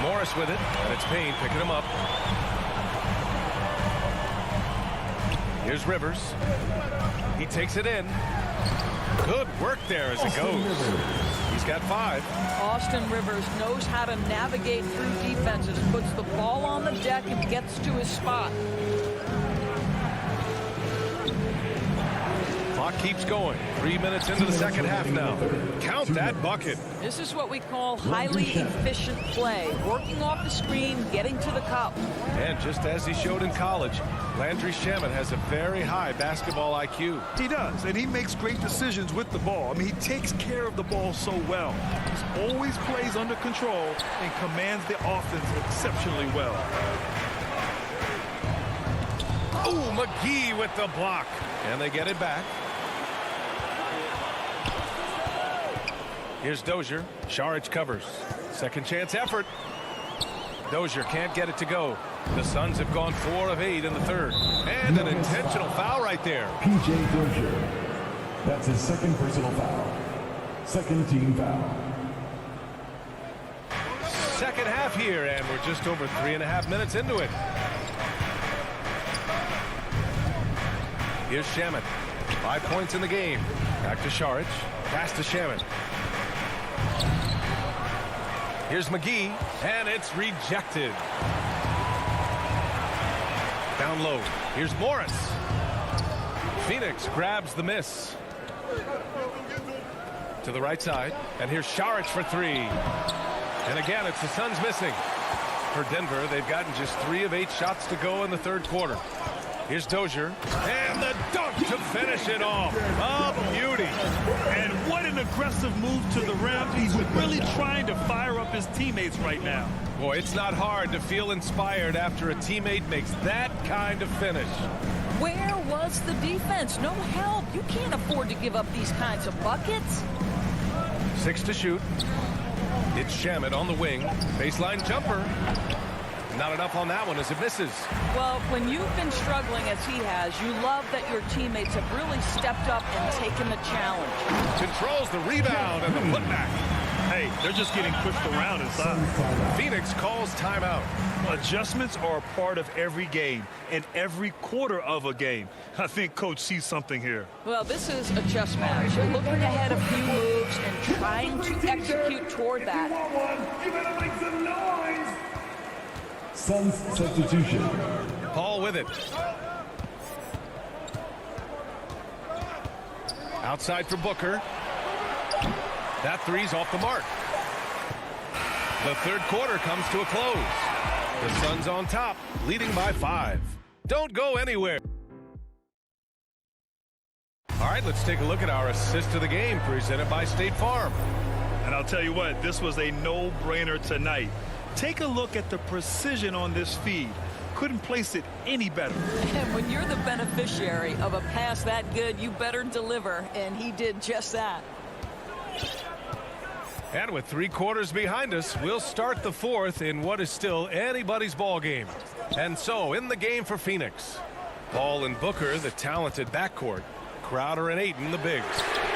Morris with it, and it's Payne picking him up. Here's Rivers. He takes it in. Good work there as it goes. He's got 5. Austin Rivers knows how to navigate through defenses, puts the ball on the deck and gets to his spot. Clock keeps going. 3 minutes into the second half now. Count that bucket. This is what we call highly efficient play. Working off the screen, getting to the cup. And just as he showed in college, Landry Shamet has a very high basketball IQ. He does, and he makes great decisions with the ball. I mean, he takes care of the ball so well. He always plays under control and commands the offense exceptionally well. Oh, McGee with the block. And they get it back. Here's Dozier. Saric covers. Second chance effort. Dozier can't get it to go. The Suns have gone 4 of 8 in the third. And an intentional foul right there. P.J. Dozier. That's his second personal foul. Second team foul. Second half here, and we're just over 3.5 minutes into it. Here's Shamet. 5 points in the game. Back to Saric. Pass to Shamet. Here's McGee, and it's rejected. Down low. Here's Morris. Phoenix grabs the miss. To the right side, and here's Saric for 3. And again, it's the Suns missing. For Denver, they've gotten just 3 of 8 shots to go in the third quarter. Here's Dozier, and the dunk to finish it off. A beauty. And what an aggressive move to the rim. He's really trying to fire up his teammates right now. Boy, it's not hard to feel inspired after a teammate makes that kind of finish. Where was the defense? No help. You can't afford to give up these kinds of buckets. 6 to shoot. It's Shamet on the wing. Baseline jumper. Not enough on that one as it misses. Well, when you've been struggling as he has, you love that your teammates have really stepped up and taken the challenge. Controls the rebound and the putback. Hey, they're just getting pushed around inside. Phoenix calls timeout. Adjustments are a part of every game and every quarter of a game. I think Coach sees something here. Well, this is a chess match. You're looking ahead a few moves and trying to execute toward that. Suns substitution. Paul with it. Outside for Booker. That 3's off the mark. The third quarter comes to a close. The Suns on top, leading by 5. Don't go anywhere. All right, let's take a look at our assist of the game presented by State Farm. And I'll tell you what, this was a no-brainer tonight. Take a look at the precision on this feed. Couldn't place it any better. And when you're the beneficiary of a pass that good, you better deliver, and he did just that. And with 3 quarters behind us, we'll start the fourth in what is still anybody's ball game. And so, in the game for Phoenix, Paul and Booker, the talented backcourt. Crowder and Ayton, the bigs.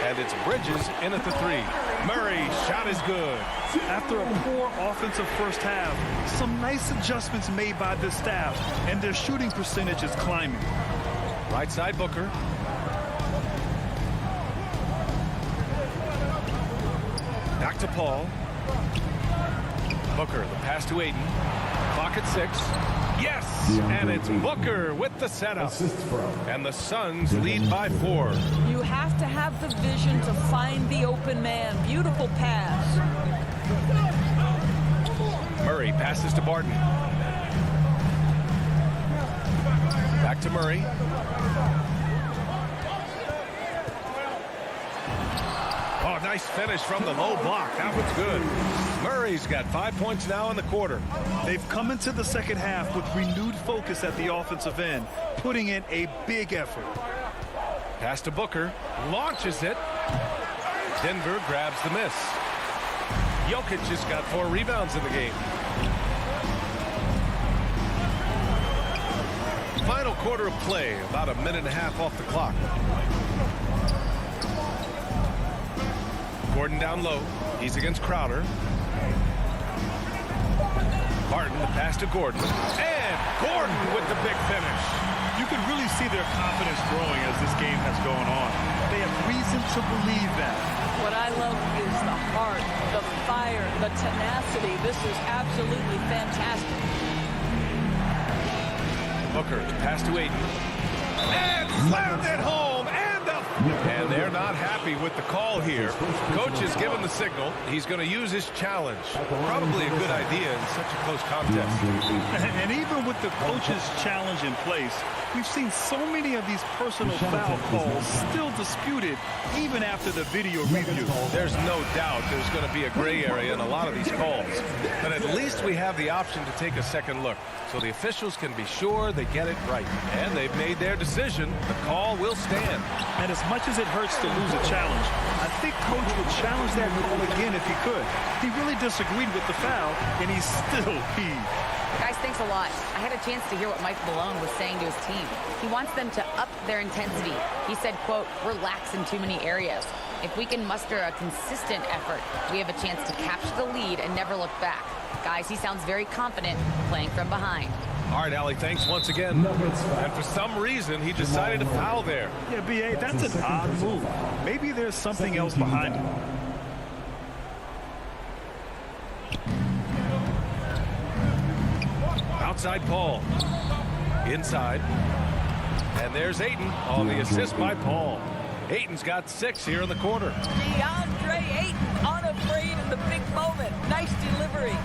And it's Bridges in at the 3. Murray, shot is good. After a poor offensive first half, some nice adjustments made by the staff, and their shooting percentage is climbing. Right side, Booker. Back to Paul. Booker, the pass to Aiden. Clock at 6. Yes! And it's Booker with the setup. And the Suns lead by 4. You have to have the vision to find the open man. Beautiful pass. Murray passes to Barton. Back to Murray. Oh, nice finish from the low block. That was good. Murray's got 5 points now in the quarter. They've come into the second half with renewed focus at the offensive end, putting in a big effort. Pass to Booker. Launches it. Denver grabs the miss. Jokic has got 4 rebounds in the game. Final quarter of play. About a minute and a half off the clock. Gordon down low. He's against Crowder. Barton, the pass to Gordon. And Gordon with the big finish. You can really see their confidence growing as this game has gone on. They have reason to believe that. What I love is the heart, the fire, the tenacity. This is absolutely fantastic. Booker, pass to Aiden. And slammed it home. And they're not happy with the call here. Coach has given the signal. He's going to use his challenge. Probably a good idea in such a close contest. And even with the coach's challenge in place, we've seen so many of these personal foul calls still disputed even after the video review. There's no doubt there's going to be a gray area in a lot of these calls. But at least we have the option to take a second look so the officials can be sure they get it right. And they've made their decision. The call will stand. And as much as it hurts to lose a challenge, I think Coach would challenge that call again if he could. He really disagreed with the foul, and he's still peeved. Guys, thanks a lot. I had a chance to hear what Mike Malone was saying to his team. He wants them to up their intensity. He said, quote, relax in too many areas. If we can muster a consistent effort, we have a chance to capture the lead and never look back. Guys, he sounds very confident playing from behind. All right, Allie, thanks once again. And for some reason, he decided to foul there. Yeah, B.A., that's an odd move. Maybe there's something else behind it. Outside Paul. Inside. And there's Ayton on the assist by Paul. Ayton's got 6 here in the quarter. DeAndre Ayton, unafraid in the big moment. Nice delivery.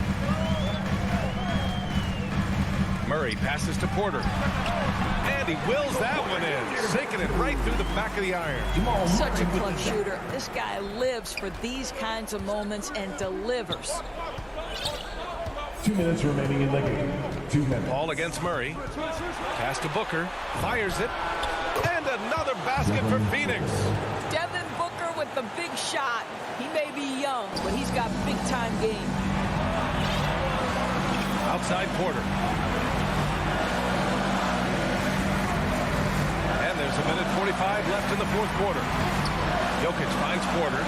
Murray passes to Porter. And he wills that one in, sinking it right through the back of the iron. Such a clutch shooter. This guy lives for these kinds of moments and delivers. 2 minutes remaining in the game. 2 minutes. Paul against Murray. Pass to Booker. Fires it. And another basket for Phoenix. Devin Booker with the big shot. He may be young, but he's got big-time game. Outside Porter. And there's a minute 45 left in the fourth quarter. Jokic finds Porter.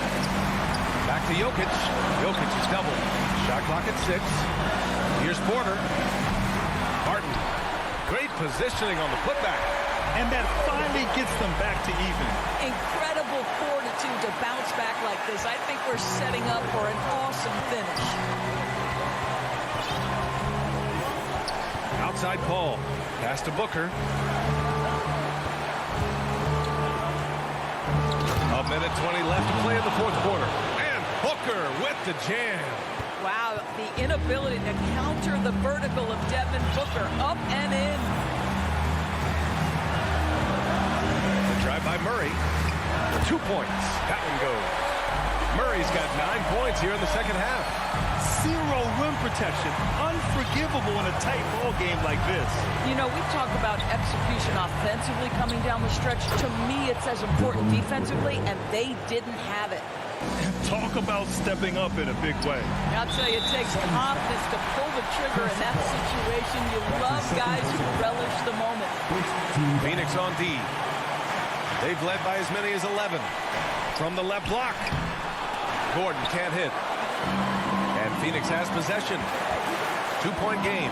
Back to Jokic. Jokic is doubled. Shot clock at 6. Here's Porter. Barton. Great positioning on the putback. And that finally gets them back to even. Incredible fortitude to bounce back like this. I think we're setting up for an awesome finish. Outside Paul. Pass to Booker. A minute 20 left to play in the fourth quarter. And Booker with the jam. Wow, the inability to counter the vertical of Devin Booker. Up and in. The drive by Murray. 2 points. That one goes. Murray's got 9 points here in the second half. Zero rim protection. Unforgivable in a tight ball game like this. You know, we talk about execution offensively coming down the stretch. To me, it's as important defensively, and they didn't have it. Talk about stepping up in a big way. I'll tell you, it takes confidence to pull the trigger in that situation. You love guys who relish the moment. Phoenix on D. They've led by as many as 11. From the left block. Gordon can't hit. And Phoenix has possession. 2-point game.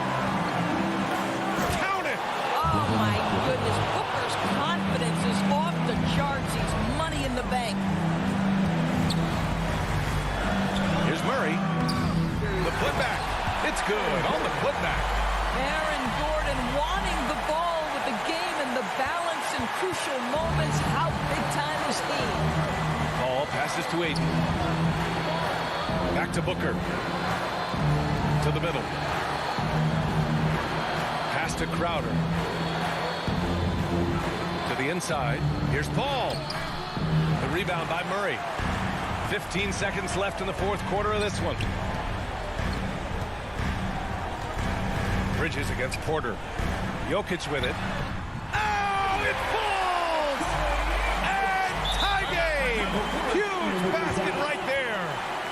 Count it! Oh, my goodness. Booker's confidence is off the charts. He's money in the bank. Here's Murray. The putback. good on the putback. Aaron Gordon wanting the ball with the game and the balance in crucial moments. How big time is he? Ball passes to Aiden. Back to Booker. To the middle. Pass to Crowder. To the inside. Here's Paul. The rebound by Murray. 15 seconds left in the fourth quarter of this one. Bridges against Porter. Jokic with it. Oh, it falls! And tie game! Huge basket right there.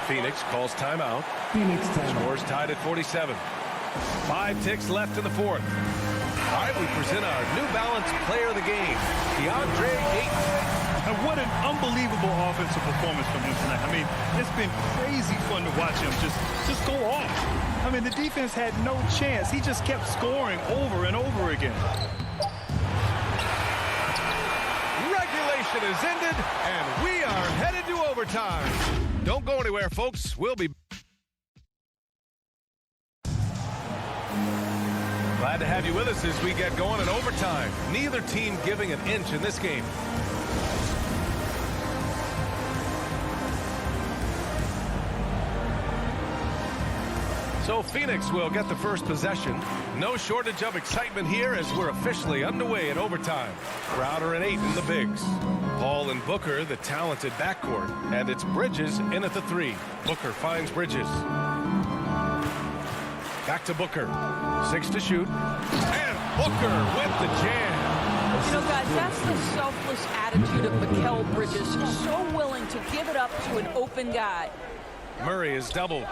Phoenix calls timeout. Phoenix timeout. Scores tied at 47. 5 ticks left in the fourth. All right, we present our New Balance player of the game, DeAndre Ayton. And what an unbelievable offensive performance from him tonight. I mean, it's been crazy fun to watch him just go off. I mean, the defense had no chance. He just kept scoring over and over again. Regulation is ended, and we are headed to overtime. Don't go anywhere, folks. We'll be glad to have you with us as we get going in overtime. Neither team giving an inch in this game. So Phoenix will get the first possession. No shortage of excitement here as we're officially underway in overtime. Crowder and Ayton, the bigs. Paul and Booker, the talented backcourt. And it's Bridges in at the 3. Booker finds Bridges. Back to Booker. 6 to shoot. And Booker with the jam. You know, guys, that's the selfless attitude of Mikal Bridges. He's so willing to give it up to an open guy. Murray is doubled.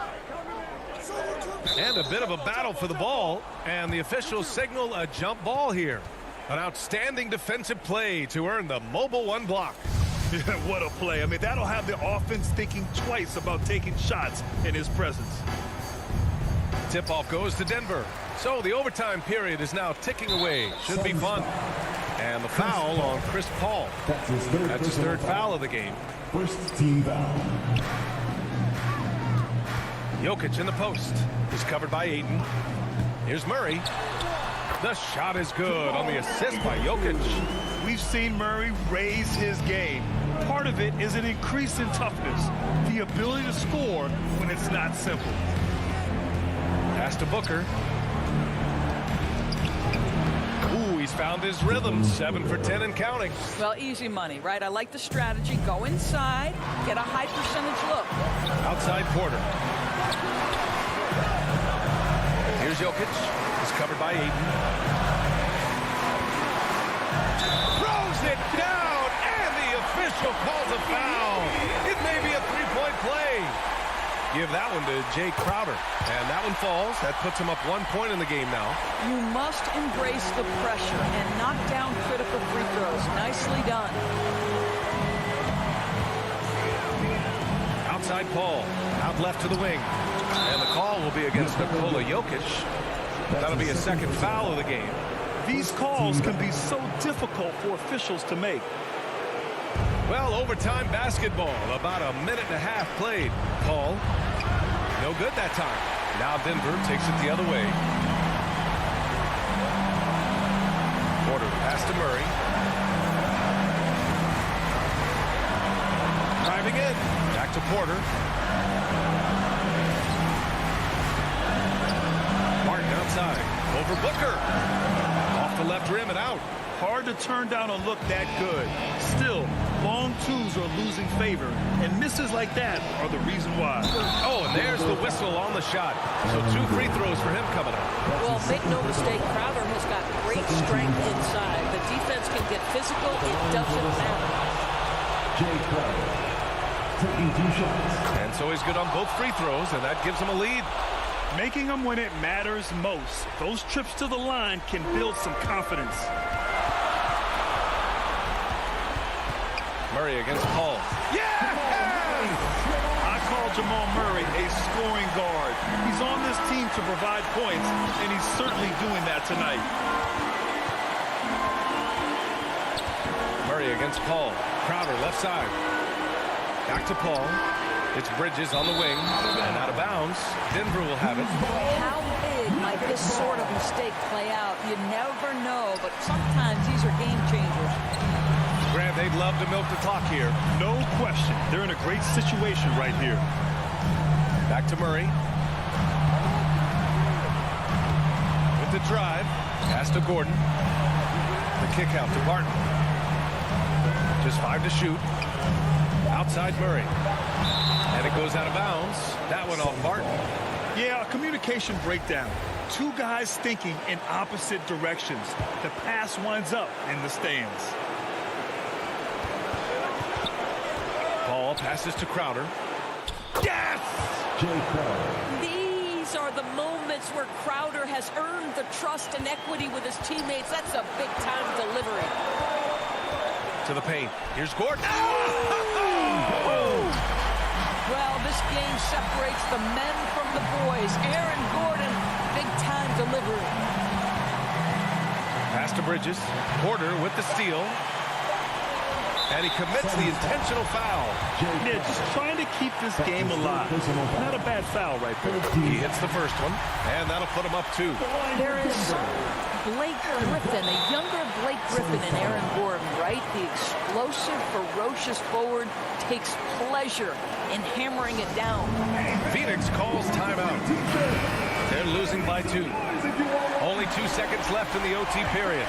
And a bit of a battle for the ball. And the officials signal a jump ball here. An outstanding defensive play to earn the mobile 1 block. Yeah, what a play. I mean, that'll have the offense thinking twice about taking shots in his presence. Tip-off goes to Denver. So the overtime period is now ticking away. Should be fun. And the foul on Chris Paul. That's his third foul of the game. First team foul. Jokic in the post. He's covered by Ayton. Here's Murray. The shot is good on the assist by Jokic. We've seen Murray raise his game. Part of it is an increase in toughness. The ability to score when it's not simple. Pass to Booker. Ooh, he's found his rhythm. 7 for 10 and counting. Well, easy money, right? I like the strategy. Go inside, get a high percentage look. Outside Porter. Here's Jokic. He's covered by Ayton. Throws it down, and the official calls a foul. It may be a 3-point play. Give that one to Jay Crowder. And that one falls. That puts him up 1 point in the game now. You must embrace the pressure and knock down critical free throws. Nicely done. Outside Paul. Out left to the wing. And the call will be against Nikola Jokic. That'll be a second foul of the game. These calls can be so difficult for officials to make. Well, overtime basketball. About a minute and a half played. Paul. No good that time. Now Denver takes it the other way. Porter pass to Murray. Driving in. Back to Porter. Martin outside. Over Booker. Off the left rim and out. Hard to turn down a look that good. Still, long twos are losing favor, and misses like that are the reason why. Oh, and there's the whistle on the shot. So 2 free throws for him coming up. Well, make no mistake, Crowder has got great strength inside. The defense can get physical. It doesn't matter. Jay Crowder taking 2 shots. And so he's good on both free throws, and that gives him a lead. Making them when it matters most. Those trips to the line can build some confidence. Murray against Paul. Yeah! I call Jamal Murray a scoring guard. He's on this team to provide points, and he's certainly doing that tonight. Murray against Paul. Crowder left side. Back to Paul. It's Bridges on the wing and out of bounds. Denver will have it. How big might this sort of mistake play out? You never know, but sometimes these are game changers. Grant, they'd love to milk the clock here. No question. They're in a great situation right here. Back to Murray. With the drive. Pass to Gordon. The kick out to Barton. Just 5 to shoot. Outside Murray. And it goes out of bounds. That one off Barton. Yeah, a communication breakdown. Two guys thinking in opposite directions. The pass winds up in the stands. Ball passes to Crowder. Yes! These are the moments where Crowder has earned the trust and equity with his teammates. That's a big-time delivery. To the paint. Here's Gordon. Well, this game separates the men from the boys. Aaron Gordon, big-time delivery. Pass to Bridges. Porter with the steal. And he commits the intentional foul. Yeah, just trying to keep this game alive. Not a bad foul right there. He hits the first one, and that'll put him up 2. There is Blake Griffin, a younger Blake Griffin in Aaron Gordon, right? The explosive, ferocious forward takes pleasure in hammering it down. Phoenix calls timeout. They're losing by 2. Only 2 seconds left in the OT period.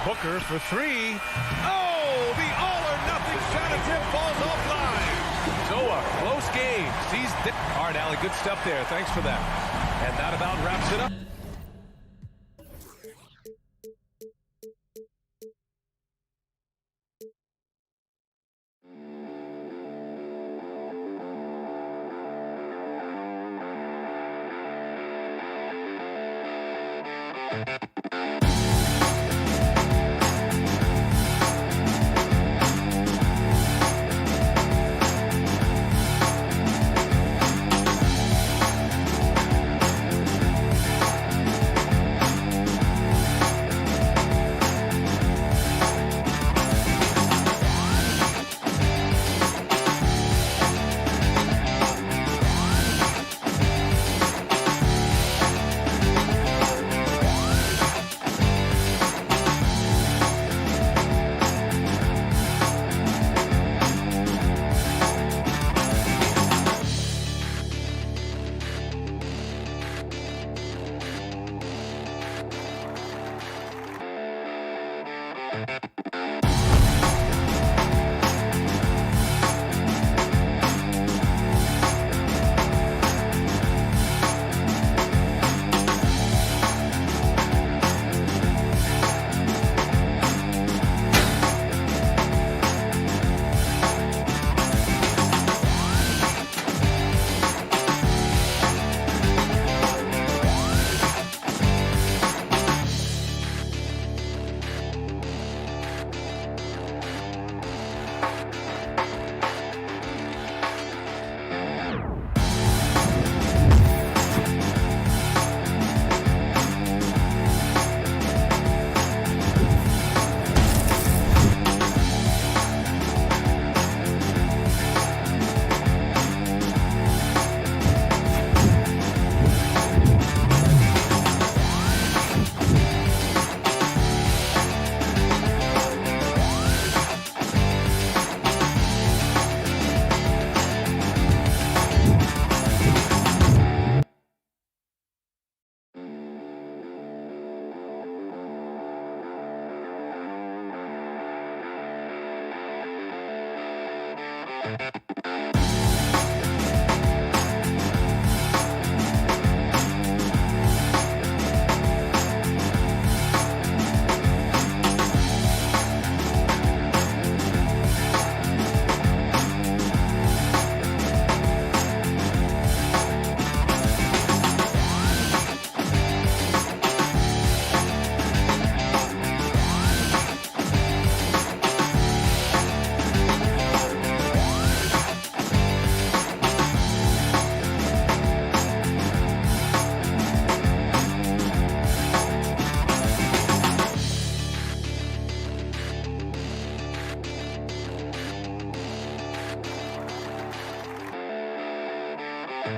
Booker for 3. Oh, the all-or-nothing shot attempt falls offline. So a close game. Sees all right, Allie, good stuff there. Thanks for that. And that about wraps it up. The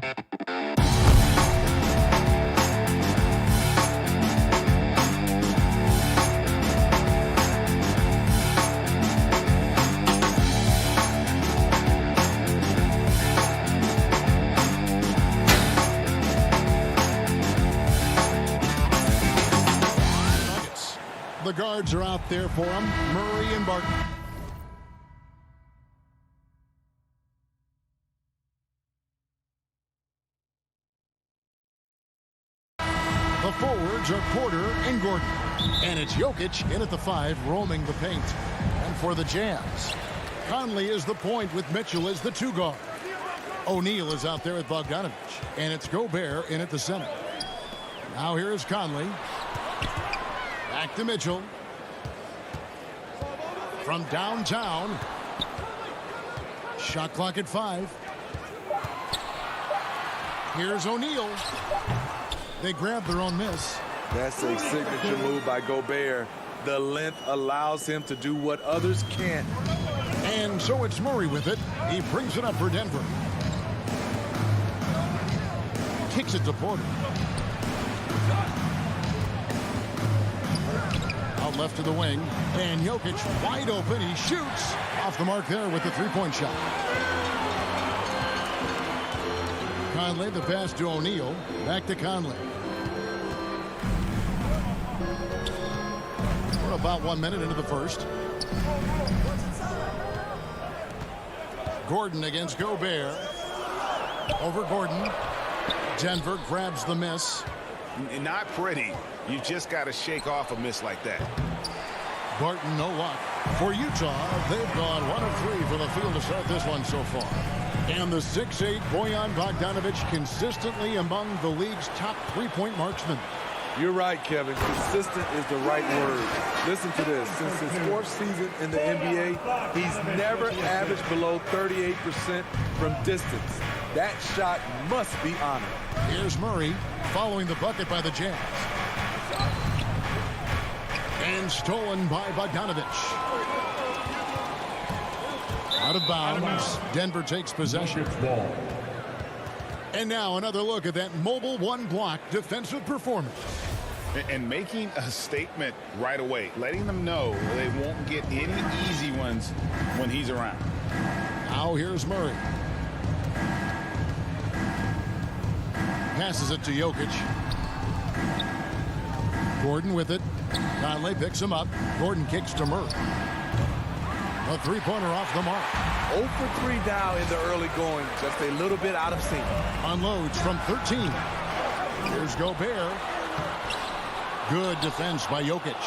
guards are out there for him, Murray and Barton. The forwards are Porter and Gordon. And it's Jokic in at the 5, roaming the paint. And for the Jazz, Conley is the point with Mitchell as the 2 guard. O'Neal is out there with Bogdanovich. And it's Gobert in at the center. Now here is Conley. Back to Mitchell. From downtown. Shot clock at 5. Here's O'Neal. They grab their own miss. That's a signature move by Gobert. The length allows him to do what others can't. And so it's Murray with it. He brings it up for Denver. Kicks it to Porter. Out left to the wing. And Jokic wide open. He shoots. Off the mark there with the three-point shot. Conley, the pass to O'Neal. Back to Conley. We're about 1 minute into the first. Gordon against Gobert. Over Gordon. Denver grabs the miss. Not pretty. You just got to shake off a miss like that. Barton, no luck. For Utah, they've gone 1 of 3 for the field to start this one so far. And the 6'8" Bojan Bogdanovich consistently among the league's top three-point marksmen. You're right, Kevin. Consistent is the right word. Listen to this. Since his 4th season in the NBA, he's never averaged below 38% from distance. That shot must be honored. Here's Murray following the bucket by the Jazz. And stolen by Bogdanovich. Out of bounds. Denver takes possession. And now another look at that mobile one-block defensive performance. And making a statement right away, letting them know they won't get any easy ones when he's around. Now here's Murray. Passes it to Jokic. Gordon with it. Conley picks him up. Gordon kicks to Murray. A three-pointer off the mark. 0 for 3 now in the early going. Just a little bit out of sync. Unloads from 13. Here's Gobert. Good defense by Jokic.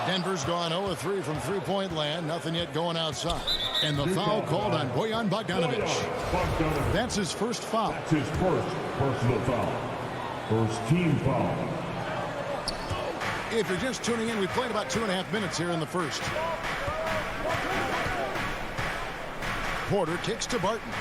Denver's gone 0 of 3 from three-point land. Nothing yet going outside. And the foul called on Bojan Bogdanovich. That's his first foul. That's his first personal foul. First team foul. If you're just tuning in, we played about 2.5 minutes here in the first. Porter kicks to Barton.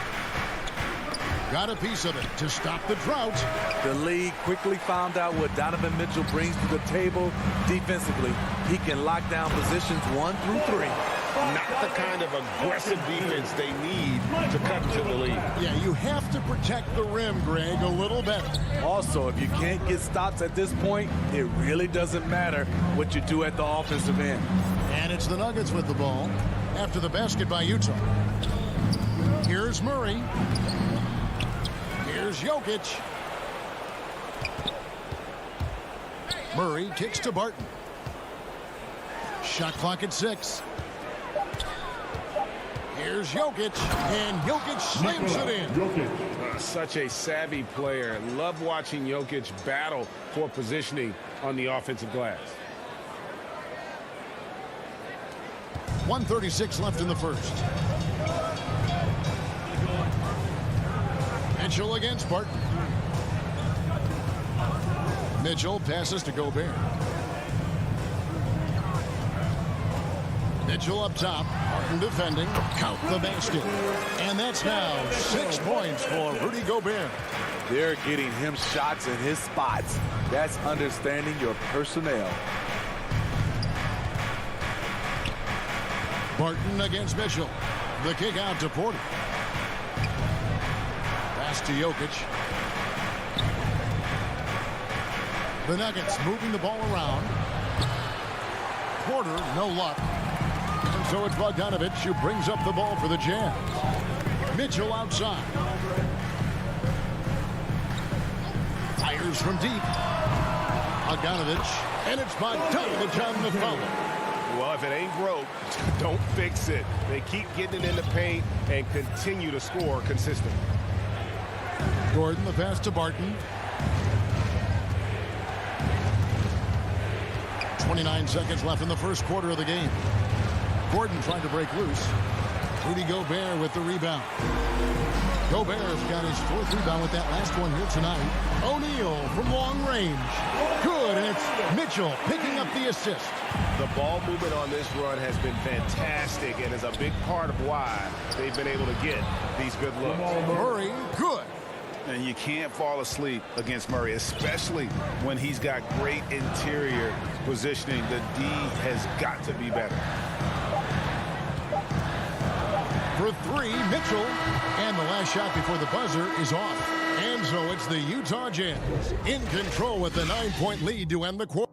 Got a piece of it to stop the drought. The league quickly found out what Donovan Mitchell brings to the table defensively. He can lock down positions 1 through 3. Not the kind of aggressive defense they need to cut to the lead. Yeah, you have to protect the rim, Greg, a little better. Also, if you can't get stops at this point, it really doesn't matter what you do at the offensive end. And it's the Nuggets with the ball after the basket by Utah. Here's Murray. Here's Jokic. Murray kicks to Barton. Shot clock at 6. Here's Jokic, and Jokic slams it in. Such a savvy player. Love watching Jokic battle for positioning on the offensive glass. 1:36 left in the first. Mitchell against Barton. Mitchell passes to Gobert. Mitchell up top. Barton defending. Count the basket. And that's now 6 points for Rudy Gobert. They're getting him shots in his spots. That's understanding your personnel. Barton against Mitchell. The kick out to Porter. pass to Jokic. The Nuggets moving the ball around. Porter, no luck. And so it's Bogdanovich who brings up the ball for the Jazz. Mitchell outside. Fires from deep. Bogdanovich. And it's Bogdanovich on the foul. Well, if it ain't broke, don't fix it. They keep getting it in the paint and continue to score consistently. Gordon, the pass to Barton. 29 seconds left in the first quarter of the game. Gordon trying to break loose. Rudy Gobert with the rebound. Gobert's got his 4th rebound with that last one here tonight. O'Neal from long range. Good, and it's Mitchell picking up the assist. The ball movement on this run has been fantastic and is a big part of why they've been able to get these good looks. Murray, good. And you can't fall asleep against Murray, especially when he's got great interior positioning. The D has got to be better. For 3, Mitchell. And the last shot before the buzzer is off. And so it's the Utah Jazz in control with the 9-point lead to end the quarter.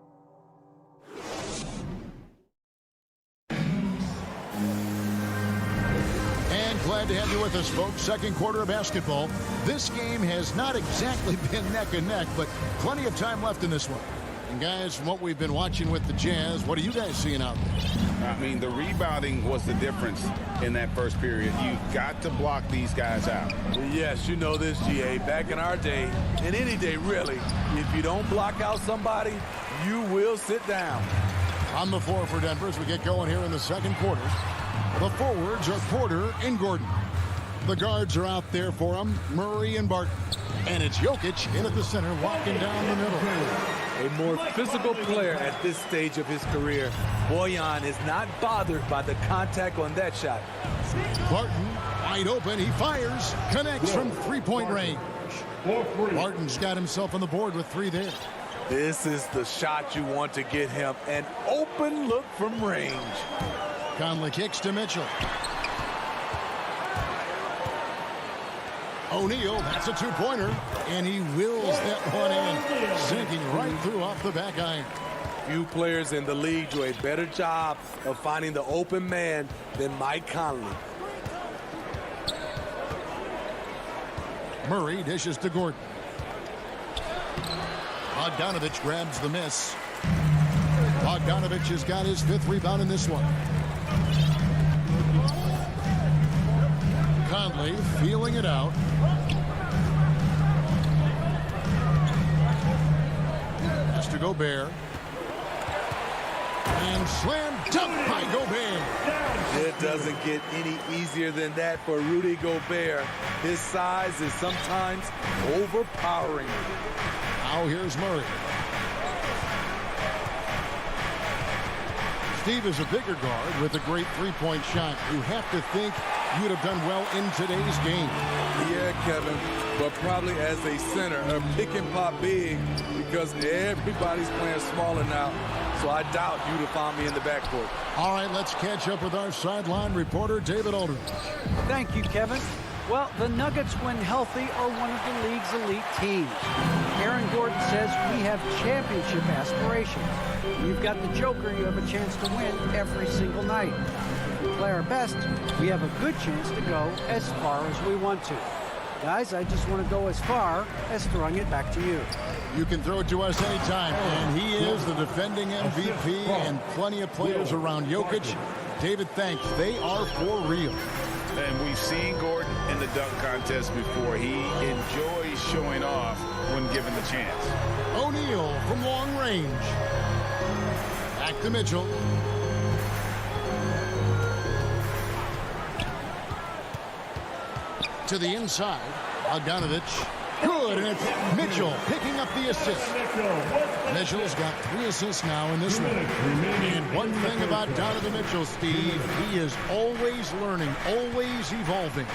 And glad to have you with us, folks. Second quarter of basketball. This game has not exactly been neck and neck, but plenty of time left in this one. And guys, from what we've been watching with the Jazz, what are you guys seeing out there? I mean, the rebounding was the difference in that first period. You've got to block these guys out. Yes, you know this, GA. Back in our day, and any day really, if you don't block out somebody, you will sit down. On the floor for Denver as we get going here in the second quarter. The forwards are Porter and Gordon. The guards are out there for them, Murray and Barton. And it's Jokic in at the center, walking down the middle. A more physical player at this stage of his career. Bojan is not bothered by the contact on that shot. Barton, wide open, he fires, connects from three-point range. Barton's got himself on the board with 3 there. This is the shot you want to get him. An open look from range. Conley kicks to Mitchell. O'Neal, that's a 2-pointer, and he wills that one in, sinking right through off the back iron. Few players in the league do a better job of finding the open man than Mike Conley. Murray dishes to Gordon. Bogdanovich grabs the miss. Bogdanovich has got his 5th rebound in this one. Conley feeling it out. Has to Gobert. And slam dunk by Gobert. It doesn't get any easier than that for Rudy Gobert. His size is sometimes overpowering. Now here's Murray. Steve is a bigger guard with a great 3-point shot. You have to think you'd have done well in today's game. Yeah, Kevin, but probably as a center, a pick and pop big, because everybody's playing smaller now. So I doubt you'd have found me in the backcourt. All right, let's catch up with our sideline reporter, David Aldridge. Thank you, Kevin. Well, the Nuggets, when healthy, are one of the league's elite teams. Aaron Gordon says we have championship aspirations. You've got the Joker, you have a chance to win every single night. If we play our best, we have a good chance to go as far as we want to. Guys, I just want to go as far as throwing it back to you. You can throw it to us anytime, and he is the defending MVP, and plenty of players around Jokic. David, thanks. They are for real. And we've seen Gordon in the dunk contest before. He enjoys showing off when given the chance. O'Neal from long range. Back to Mitchell. To the inside. Bogdanovich. Good, and it's Mitchell picking up the assist. Mitchell's got 3 assists now in this one. And one thing about Donovan Mitchell, Steve, he is always learning, always evolving.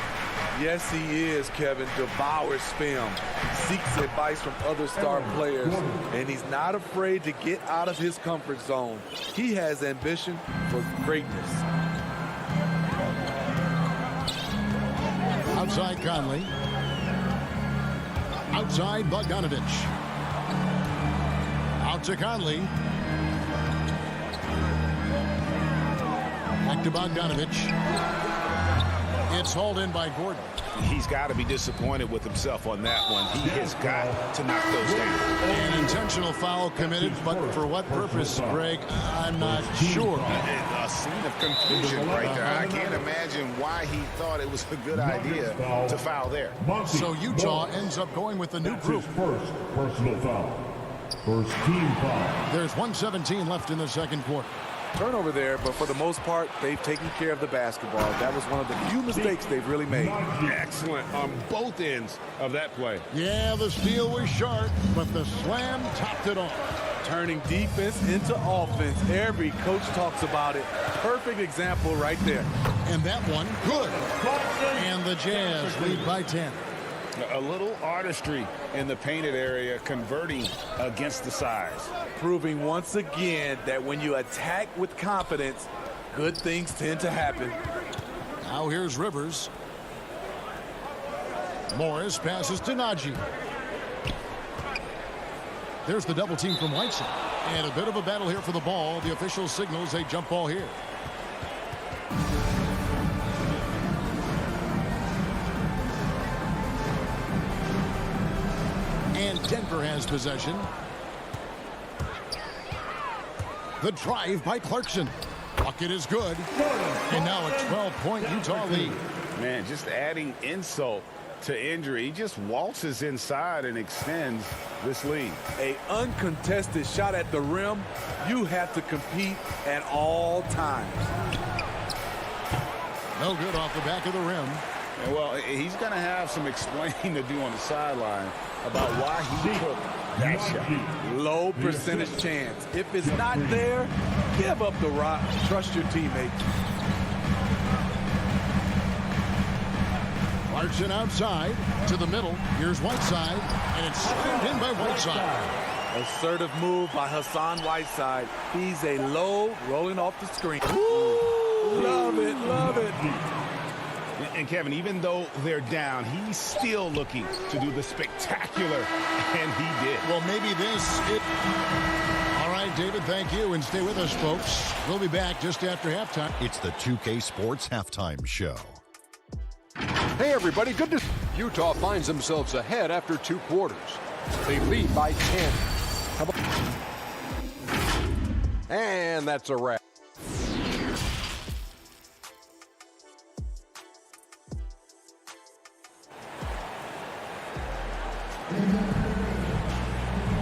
Yes, he is, Kevin. Devours film, seeks advice from other star players, and he's not afraid to get out of his comfort zone. He has ambition for greatness. Outside Conley. Outside Bogdanovich. Out to Conley. Back to Bogdanovich. It's hauled in by Gordon. He's got to be disappointed with himself on that one. He has got to knock those down. An intentional foul committed, but for what purpose, Greg? I'm not sure. A scene of confusion right there. I can't imagine why he thought it was a good idea to foul there. So Utah ends up going with the new group. First personal foul. First team foul. There's 1:17 left in the second quarter. Turnover there, but for the most part, they've taken care of the basketball. That was one of the few mistakes they've really made. Excellent on both ends of that play. Yeah, the steal was sharp, but the slam topped it off. Turning defense into offense. Every coach talks about it. Perfect example right there. And that one, good. And the Jazz lead by 10. A little artistry in the painted area, converting against the size. Proving once again that when you attack with confidence, good things tend to happen. Now here's Rivers. Morris passes to Najee. There's the double team from Whiteside. And a bit of a battle here for the ball. The official signals a jump ball here. And Denver has possession. The drive by Clarkson. Bucket is good. And now a 12-point Utah lead. Man, just adding insult to injury. He just waltzes inside and extends this lead. An uncontested shot at the rim. You have to compete at all times. No good off the back of the rim. And well, he's going to have some explaining to do on the sideline about why he took that shot. Low percentage chance. If it's not there, give up the rock. Trust your teammate. Clarkson outside to the middle. Here's Whiteside, and it's slammed in by Whiteside. Assertive move by Hassan Whiteside. He's a low rolling off the screen. Ooh, love it, love it. And Kevin, even though they're down, he's still looking to do the spectacular, and he did. Well, maybe this is... All right, David, thank you, and stay with us, folks. We'll be back just after halftime. It's the 2K Sports Halftime Show. Hey, everybody, good to... Utah finds themselves ahead after 2 quarters. They lead by 10. How about... And that's a wrap.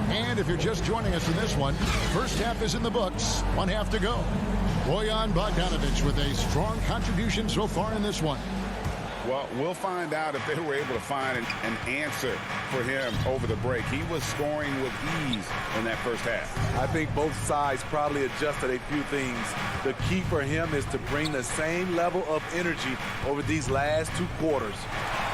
And if you're just joining us in this one, first half is in the books. 1 half to go. Bojan Bogdanovich with a strong contribution so far in this one. Well, we'll find out if they were able to find an answer for him over the break. He was scoring with ease in that first half. I think both sides probably adjusted a few things. The key for him is to bring the same level of energy over these last 2 quarters.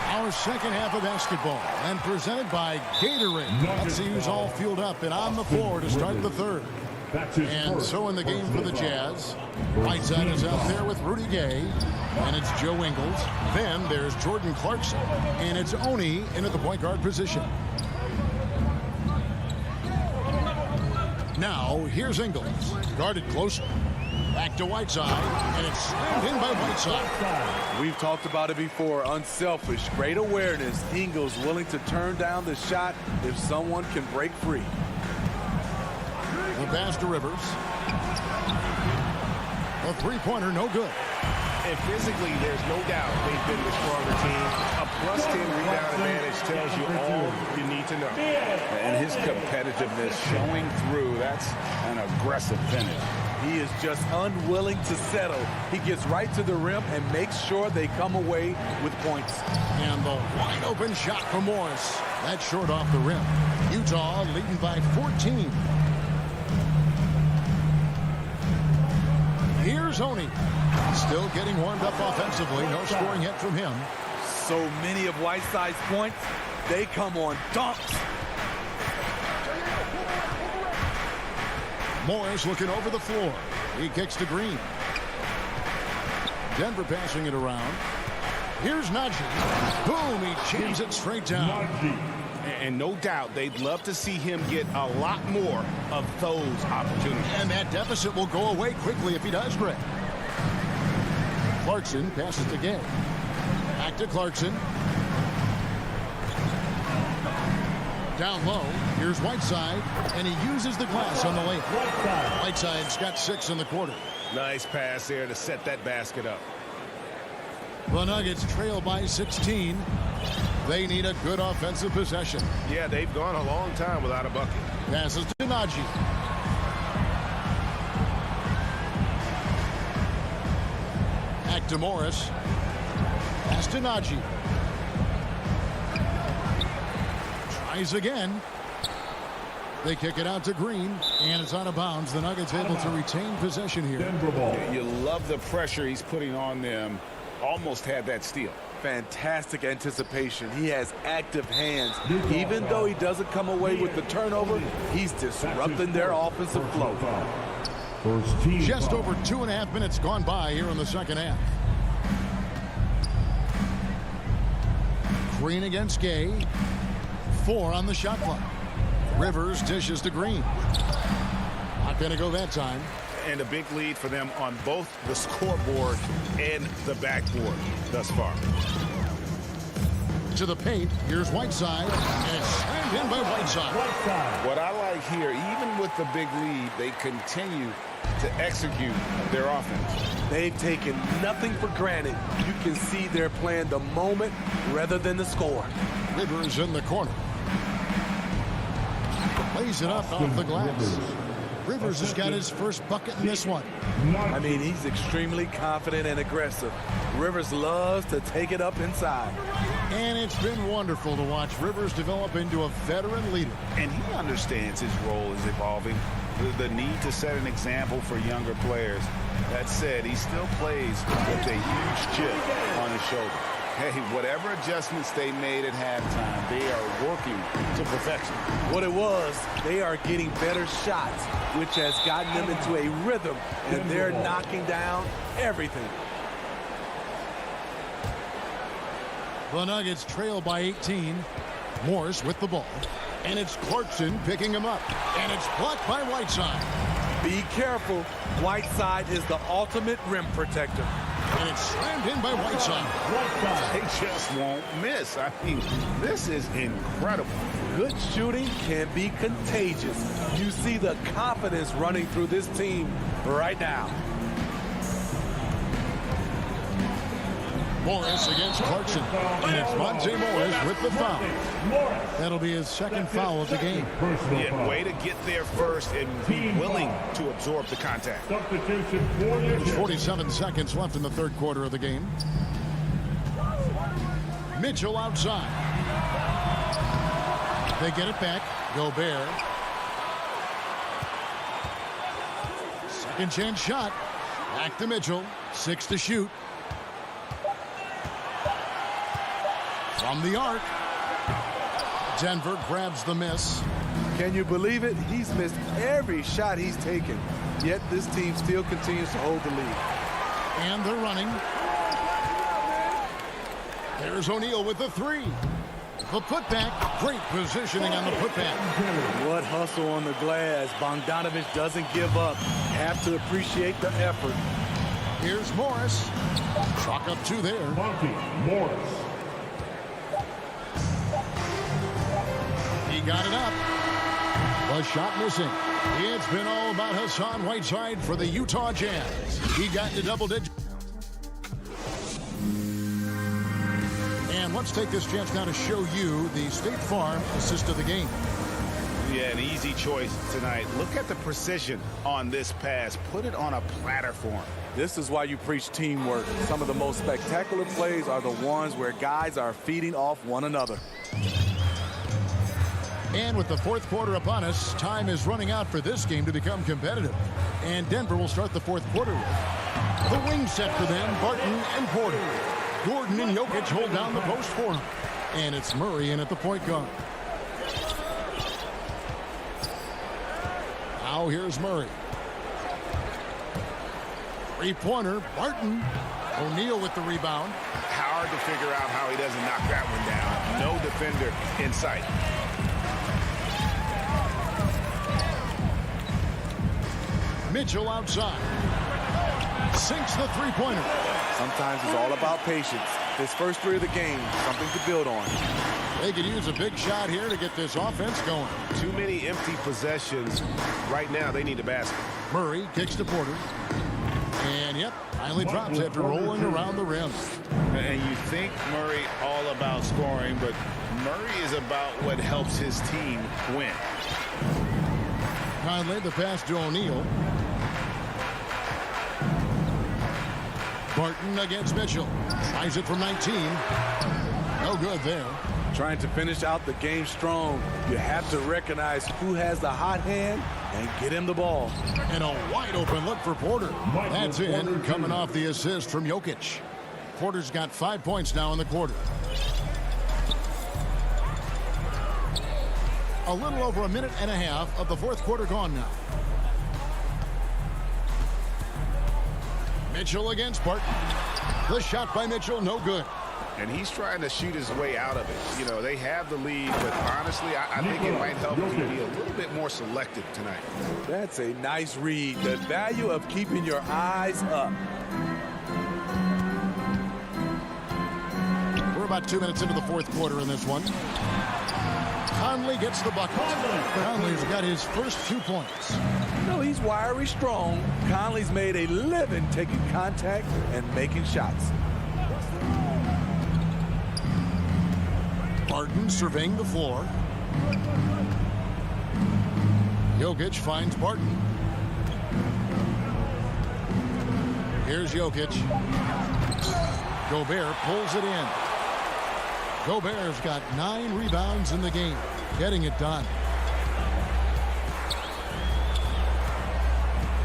Our second half of basketball, and presented by Gatorade. Let's see who's all fueled up and on the floor to start the third. And so in the game for the Jazz, Whiteside is out there with Rudy Gay, and it's Joe Ingles. Then there's Jordan Clarkson, and it's Oni in at the point guard position. Now here's Ingles, guarded closer. Back to Whiteside, and it's slammed in by Whiteside. We've talked about it before. Unselfish, great awareness. Ingles willing to turn down the shot if someone can break free. The pass to Rivers. A three-pointer, no good. And physically, there's no doubt they've been the stronger team. A +10 rebound advantage tells you all you need to know. And his competitiveness showing through. That's an aggressive finish. He is just unwilling to settle. He gets right to the rim and makes sure they come away with points. And the wide open shot from Morris. That's short off the rim. Utah leading by 14. Here's Oni. Still getting warmed up offensively. No scoring yet from him. So many of Whiteside's points, they come on dunks. Morris looking over the floor. He kicks to Green. Denver passing it around. Here's Najee. Boom, he jams it straight down. And no doubt they'd love to see him get a lot more of those opportunities. And that deficit will go away quickly if he does, Greg. Clarkson passes to Gay. Back to Clarkson. Down low, here's Whiteside, and he uses the glass on the layup. Whiteside's got 6 in the quarter. Nice pass there to set that basket up. The Nuggets trail by 16. They need a good offensive possession. Yeah, they've gone a long time without a bucket. Passes to Najee. Back to Morris. Pass to Najee. Tries again. They kick it out to Green, and it's out of bounds. The Nuggets able to retain possession here. You love the pressure he's putting on them. Almost had that steal. Fantastic anticipation. He has active hands. Even though he doesn't come away with the turnover, he's disrupting their offensive flow. Just over 2.5 minutes gone by here in the second half. Green against Gay. 4 on the shot clock. Rivers dishes to Green. Not going to go that time. And a big lead for them on both the scoreboard and the backboard thus far. To the paint. Here's Whiteside. And it's slammed in by Whiteside. What I like here, even with the big lead, they continue to execute their offense. They've taken nothing for granted. You can see they're playing the moment rather than the score. Rivers in the corner. Lays it up off the glass. Rivers has got his first bucket in this one. I mean, he's extremely confident and aggressive. Rivers loves to take it up inside. And it's been wonderful to watch Rivers develop into a veteran leader. And he understands his role is evolving. The need to set an example for younger players. That said, he still plays with a huge chip on his shoulder. Hey, whatever adjustments they made at halftime, they are working to perfection. What it was, they are getting better shots, which has gotten them into a rhythm, and they're knocking down everything. The Nuggets trail by 18. Morris with the ball. And it's Clarkson picking him up. And it's blocked by Whiteside. Be careful. Whiteside is the ultimate rim protector. And it's slammed in by Whiteside. They just won't miss. I mean, this is incredible. Good shooting can be contagious. You see the confidence running through this team right now. Morris against Clarkson. And it's Monte Morris with the foul. That'll be his second foul of the game. Yeah, way to get there first and be willing to absorb the contact. There's 47 seconds left in the third quarter of the game. Mitchell outside. They get it back. Gobert. Second chance shot. Back to Mitchell. 6 to shoot. From the arc. Denver grabs the miss. Can you believe it? He's missed every shot he's taken. Yet this team still continues to hold the lead. And they're running. There's O'Neal with the 3. The putback. Great positioning on the putback. What hustle on the glass. Bogdanovich doesn't give up. Have to appreciate the effort. Here's Morris. Chalk up 2 there. Morris. He got it up. The shot missing. It's been all about Hassan Whiteside for the Utah Jazz. He got into double digits. And let's take this chance now to show you the State Farm assist of the game. Yeah, an easy choice tonight. Look at the precision on this pass. Put it on a platter for him. This is why you preach teamwork. Some of the most spectacular plays are the ones where guys are feeding off one another. And with the fourth quarter upon us, time is running out for this game to become competitive. And Denver will start the fourth quarter with the wing set for them, Barton and Porter. Gordon and Jokic hold down the post for him. And it's Murray in at the point guard. Now here's Murray. Three-pointer, Barton. O'Neal with the rebound. How hard to figure out how he doesn't knock that one down. No defender in sight. Mitchell outside. Sinks the three-pointer. Sometimes it's all about patience. This first three of the game, something to build on. They could use a big shot here to get this offense going. Too many empty possessions. Right now, they need a basket. Murray kicks to Porter. And, yep, finally drops after rolling around the rim. And you think Murray all about scoring, but Murray is about what helps his team win. Conley, the pass to O'Neal. Barton against Mitchell. Tries it from 19. No good there. Trying to finish out the game strong, you have to recognize who has the hot hand and get him the ball. And a wide open look for Porter. That's in, coming off the assist from Jokic. Porter's got 5 points now in the quarter. A little over a minute and a half of the fourth quarter gone now. Mitchell against Barton. The shot by Mitchell, no good. And he's trying to shoot his way out of it. You know, they have the lead, but honestly, I think it might help if he be a little bit more selective tonight. That's a nice read. The value of keeping your eyes up. We're about 2 minutes into the fourth quarter in this one. Conley gets the bucket. Conley's got his first 2 points. You know, he's wiry strong. Conley's made a living taking contact and making shots. Barton surveying the floor. Jokic finds Barton. Here's Jokic. Gobert pulls it in. Gobert's got 9 rebounds in the game, getting it done.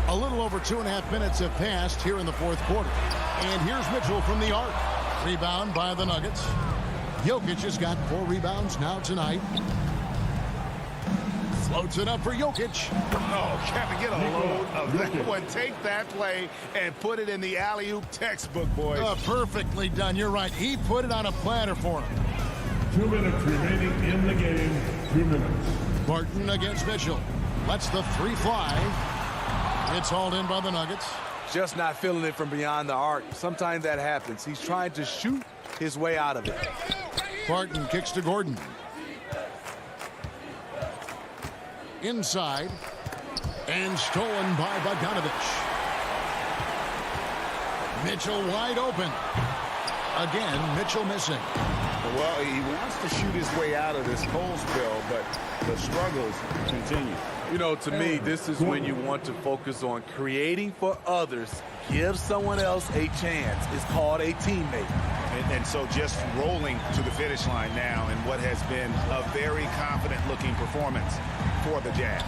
A little over 2.5 minutes have passed here in the fourth quarter. And here's Mitchell from the arc. Rebound by the Nuggets. Jokic has got 4 rebounds now tonight. Floats it up for Jokic. Oh, Kevin, get a load of that one. Take that play and put it in the alley-oop textbook, boys. Perfectly done. You're right. He put it on a platter for him. 2 minutes remaining in the game. 2 minutes. Barton against Mitchell. Lets the 3 fly. It's hauled in by the Nuggets. Just not feeling it from beyond the arc. Sometimes that happens. He's trying to shoot his way out of it. Barton kicks to Gordon. Inside. And stolen by Bogdanovich. Mitchell wide open. Again, Mitchell missing. Well, he wants to shoot his way out of this cold spell, but the struggles continue. You know, to me, this is when you want to focus on creating for others. Give someone else a chance. It's called a teammate. And so just rolling to the finish line now in what has been a very confident-looking performance for the Jazz.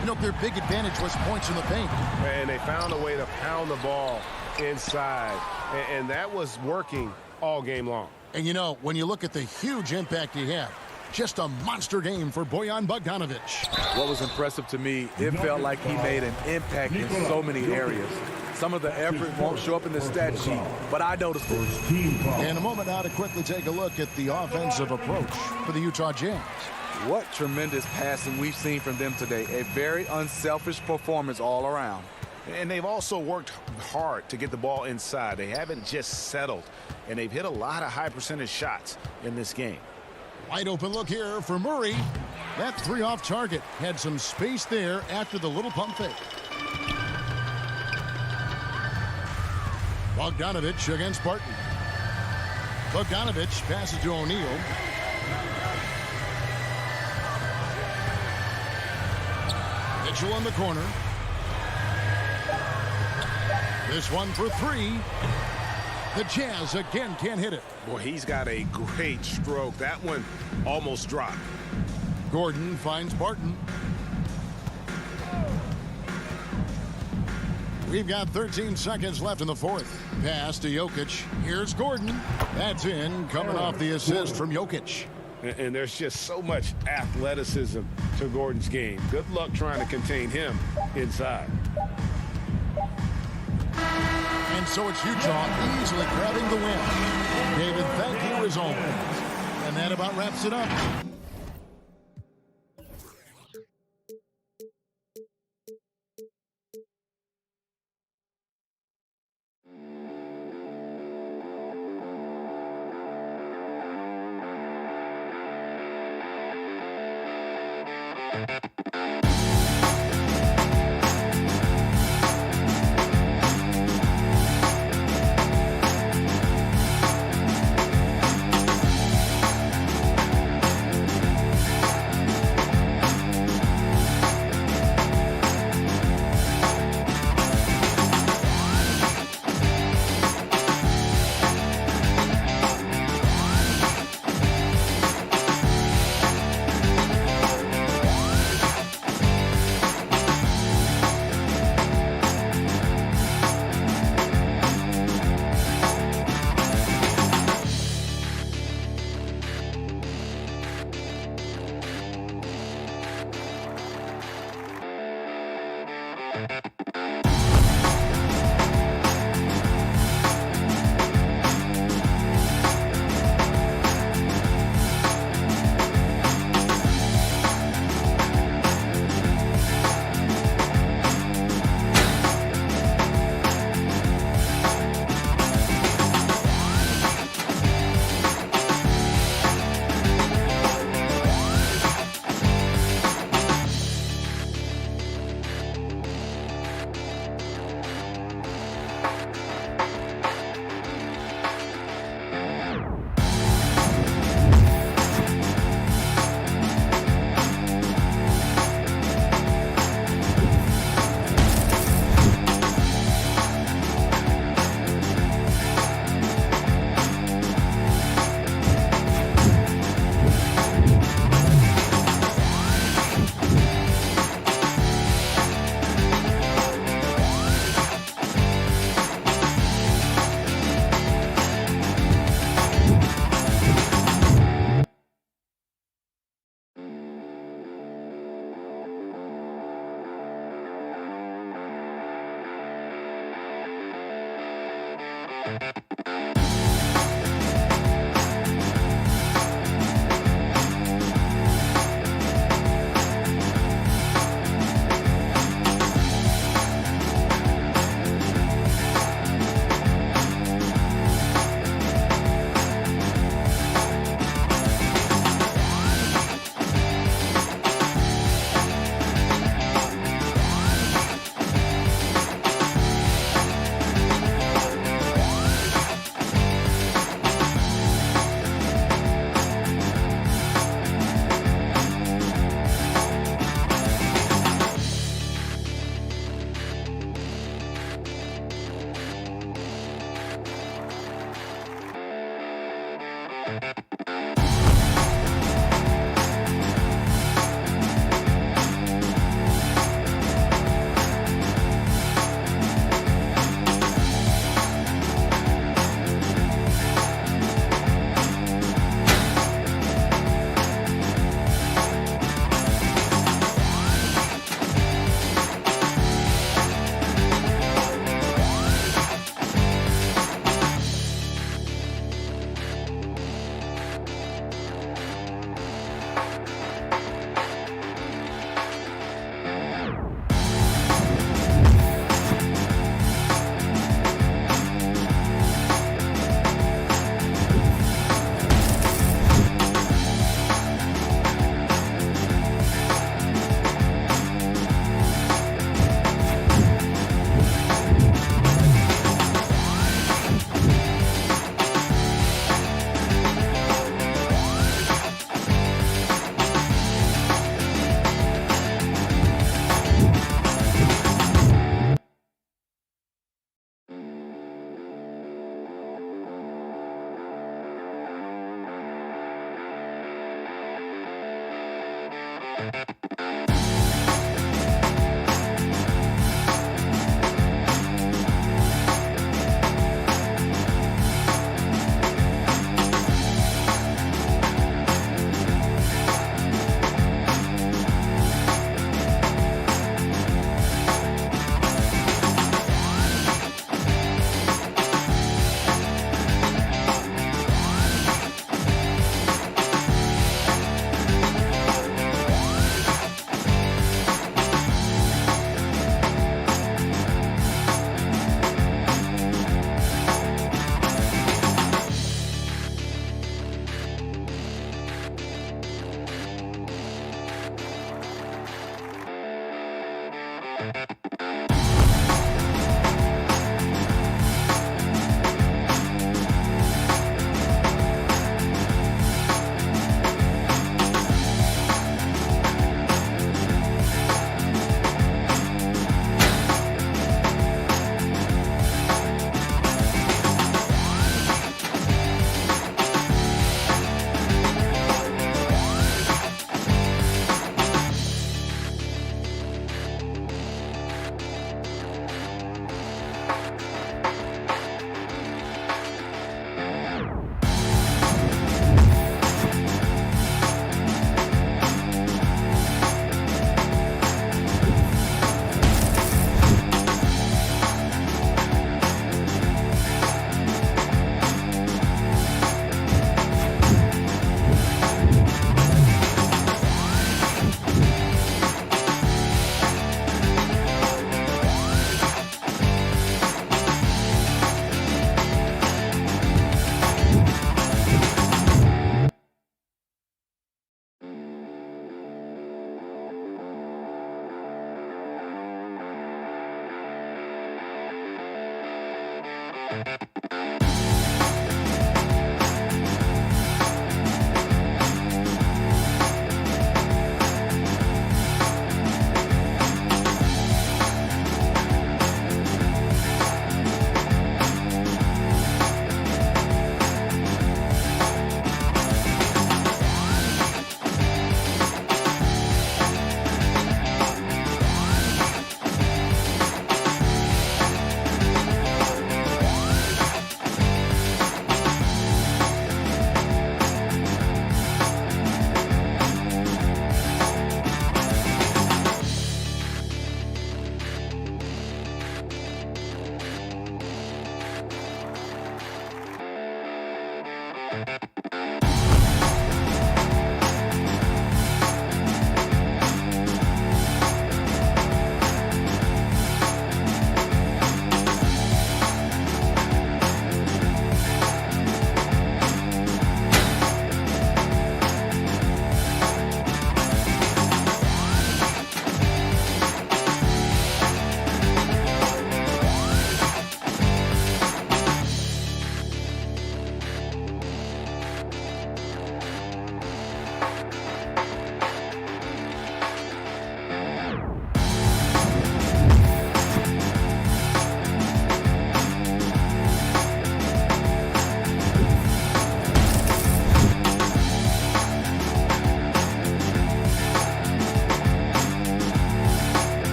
You know, their big advantage was points in the paint. And they found a way to pound the ball inside. And that was working all game long. And, you know, when you look at the huge impact he had, just a monster game for Bojan Bogdanovich. What was impressive to me, it felt like he made an impact in so many areas. Some of the effort won't show up in the stat sheet, but I noticed it. In a moment now to quickly take a look at the offensive approach for the Utah Jazz. What tremendous passing we've seen from them today. A very unselfish performance all around. And they've also worked hard to get the ball inside. They haven't just settled, and they've hit a lot of high percentage shots in this game. Wide open look here for Murray. That 3 off target. Had some space there after the little pump fake. Bogdanovich against Barton. Bogdanovich passes to O'Neal. Mitchell in the corner. This one for 3. The Jazz again can't hit it. Boy, he's got a great stroke. That one almost dropped. Gordon finds Barton. We've got 13 seconds left in the fourth. Pass to Jokic. Here's Gordon. That's in, coming off the assist from Jokic. And there's just so much athleticism to Gordon's game. Good luck trying to contain him inside. And And so it's Utah easily grabbing the win. David, thank you as always. And that about wraps it up.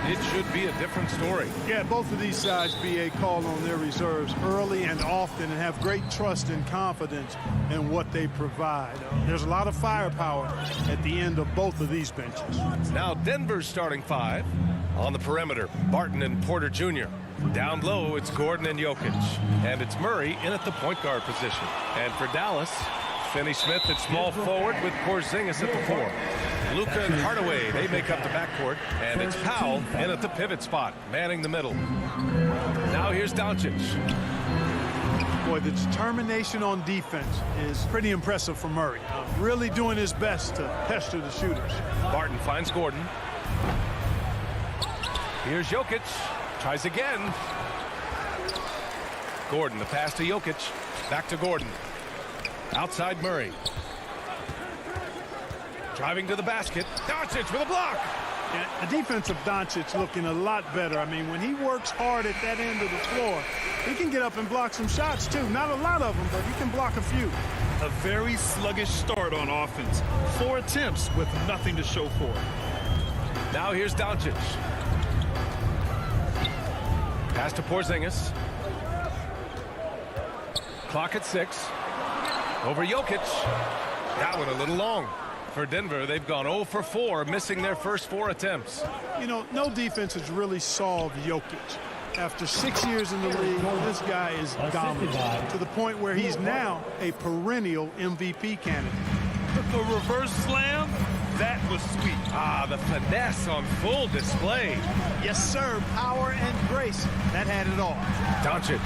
it should be a different story. Yeah, both of these sides, BA, call on their reserves early and often and have great trust and confidence in what they provide. There's a lot of firepower at the end of both of these benches. Now Denver's starting five. On the perimeter, Barton and Porter Jr. Down low, it's Gordon and Jokic. And it's Murray in at the point guard position. And for Dallas, Finney Smith at small forward with Porzingis at the 4. Luka and Hardaway, they make up the backcourt. And it's Powell in at the pivot spot, manning the middle. Now here's Doncic. Boy, the determination on defense is pretty impressive for Murray. Really doing his best to pester the shooters. Barton finds Gordon. Here's Jokic. Tries again. Gordon, the pass to Jokic. Back to Gordon. Outside Murray. Driving to the basket. Doncic with a block. Yeah, the defense of Doncic looking a lot better. I mean, when he works hard at that end of the floor, he can get up and block some shots, too. Not a lot of them, but he can block a few. A very sluggish start on offense. 4 attempts with nothing to show for it. Now here's Doncic. Pass to Porzingis. Clock at 6. Over Jokic. That one a little long. For Denver, they've gone 0 for 4, missing their first 4 attempts. You know, no defense has really solved Jokic. After 6 years in the league, this guy is dominant to the point where he's now a perennial MVP candidate. The reverse slam, that was sweet. Ah, the finesse on full display. Yes, sir. Power and grace. That had it all. Doncic.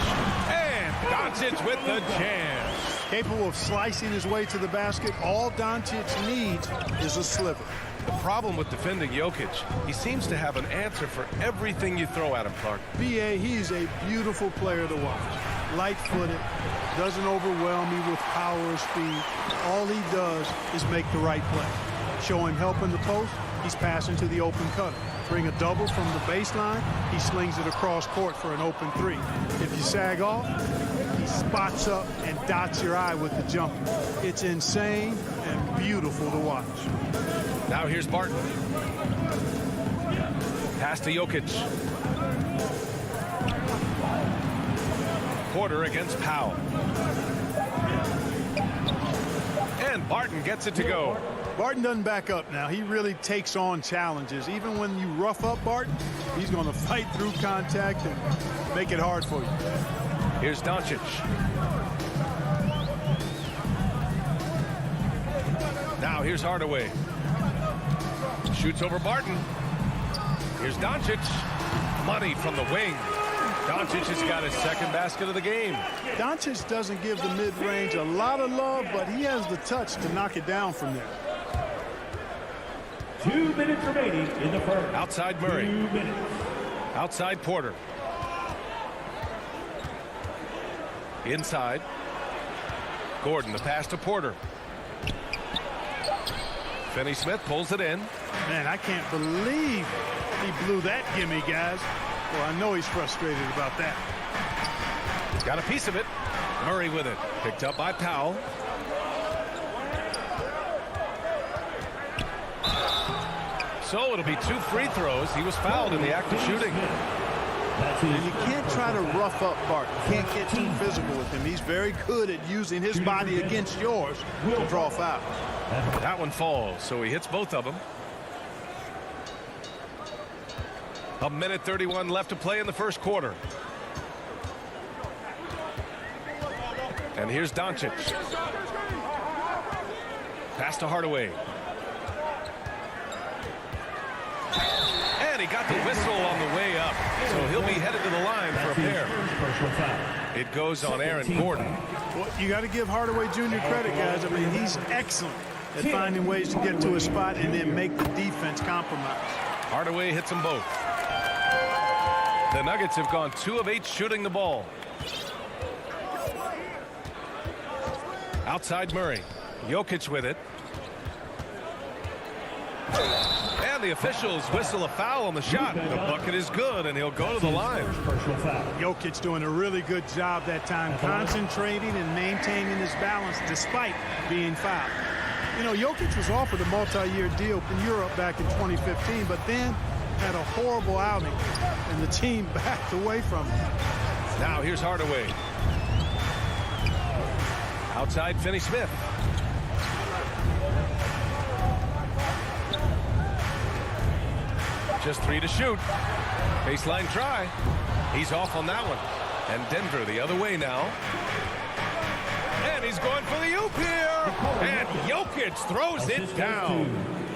And Doncic with the jam. Capable of slicing his way to the basket, all Doncic needs is a sliver. The problem with defending Jokic, he seems to have an answer for everything you throw at him, Clark. B.A., he's a beautiful player to watch. Light-footed, doesn't overwhelm you with power or speed. All he does is make the right play. Show him help in the post, he's passing to the open cutter. Bring a double from the baseline, he slings it across court for an open 3. If you sag off, he spots up and dots your eye with the jumper. It's insane and beautiful to watch. Now here's Barton. Pass to Jokic. Porter against Powell. And Barton gets it to go. Barton doesn't back up now. He really takes on challenges. Even when you rough up Barton, he's going to fight through contact and make it hard for you. Here's Doncic. Now here's Hardaway. Shoots over Barton. Here's Doncic. Money from the wing. Doncic has got his second basket of the game. Doncic doesn't give the mid-range a lot of love, but he has the touch to knock it down from there. 2 minutes remaining in the first. Outside Murray. 2 minutes. Outside Porter. Inside. Gordon, the pass to Porter. Finney Smith pulls it in. Man, I can't believe he blew that gimme, guys. Well, I know he's frustrated about that. Got a piece of it. Murray with it. Picked up by Powell. So it'll be 2 free throws. He was fouled in the act of shooting. And you can't try to rough up Barton. Can't get too physical with him. He's very good at using his body against yours to draw fouls. That one falls, so he hits both of them. 1:31 left to play in the first quarter. And here's Doncic. Pass to Hardaway. And he got the whistle on the way up. So he'll be headed to the line for a pair. It goes on Aaron Gordon. Well, you got to give Hardaway Jr. credit, guys. I mean, he's excellent at finding ways to get to his spot and then make the defense compromise. Hardaway hits them both. The Nuggets have gone 2 of 8 shooting the ball. Outside Murray. Jokic with it. And the officials whistle a foul on the shot. The bucket is good, and he'll go to the line. Jokic doing a really good job that time, concentrating and maintaining his balance despite being fouled. You know, Jokic was offered a multi-year deal in Europe back in 2015, but then had a horrible outing, and the team backed away from him. Now here's Hardaway. Outside Finney Smith. Just 3 to shoot. Baseline try. He's off on that one. And Denver the other way now. And he's going for the oop here. And Jokic throws it down.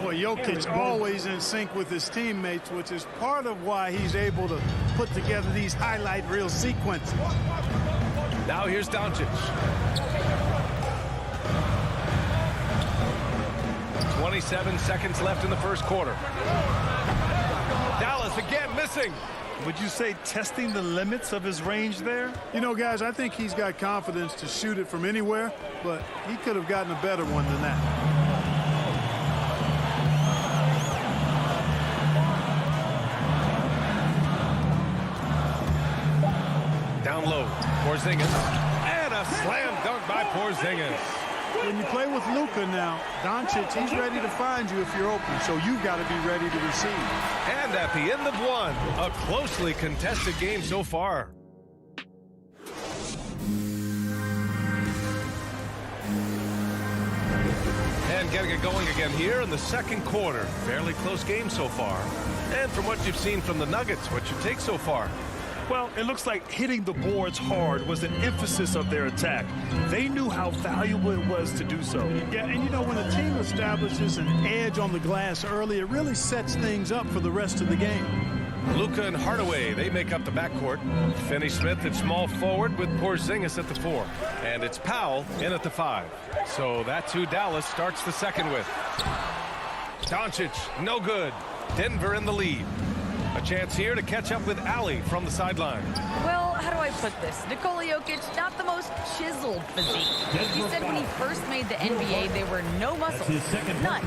Boy, Jokic always in sync with his teammates, which is part of why he's able to put together these highlight reel sequences. Now here's Doncic. 27 seconds left in the first quarter. Dallas again missing. Would you say testing the limits of his range there? You know, guys, I think he's got confidence to shoot it from anywhere, but he could have gotten a better one than that. Down low, Porzingis. And a slam dunk by Porzingis. When you play with Luka now, Doncic, he's ready to find you if you're open, so you've got to be ready to receive. And at the end of one, a closely contested game so far. And getting it going again here in the second quarter. Fairly close game so far. And from what you've seen from the Nuggets, what's your take so far? Well, it looks like hitting the boards hard was an emphasis of their attack. They knew how valuable it was to do so. Yeah, and you know, when a team establishes an edge on the glass early, it really sets things up for the rest of the game. Luka and Hardaway, they make up the backcourt. Finney-Smith at small forward with Porzingis at the 4. And it's Powell in at the 5. So that's who Dallas starts the second with. Doncic, no good. Denver in the lead. A chance here to catch up with Allie from the sideline. Well, how do I put this? Nikola Jokic, not the most chiseled physique. He said when he first made the NBA, there were no muscles. None.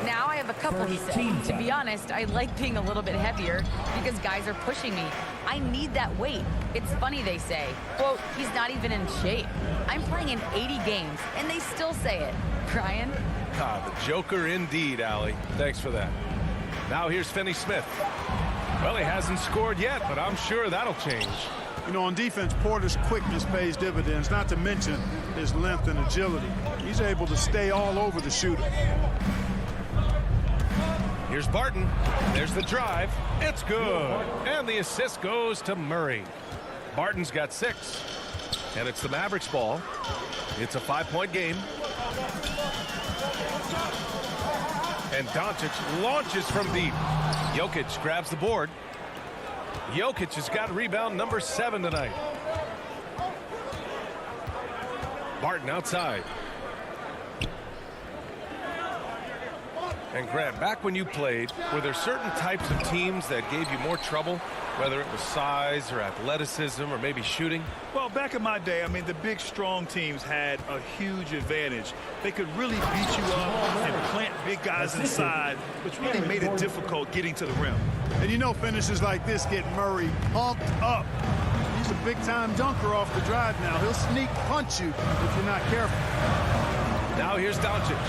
Now I have a couple, he said. To be honest, I like being a little bit heavier because guys are pushing me. I need that weight. It's funny they say, quote, he's not even in shape. I'm playing in 80 games, and they still say it. Brian? Ah, the Joker indeed, Allie. Thanks for that. Now here's Finney-Smith. Well, he hasn't scored yet, but I'm sure that'll change. You know, on defense, Porter's quickness pays dividends, not to mention his length and agility. He's able to stay all over the shooter. Here's Barton. There's the drive. It's good. And the assist goes to Murray. Barton's got 6. And it's the Mavericks ball. It's a 5-point game. And Doncic launches from deep. Jokic grabs the board. Jokic has got rebound number 7 tonight. Barton outside. And Grant, back when you played, were there certain types of teams that gave you more trouble, whether it was size or athleticism or maybe shooting? Well, back in my day, I mean, the big, strong teams had a huge advantage. They could really beat you up and plant big guys inside, which really made it difficult getting to the rim. And you know, finishes like this get Murray pumped up. He's a big-time dunker off the drive now. He'll sneak punch you if you're not careful. Now here's Doncic.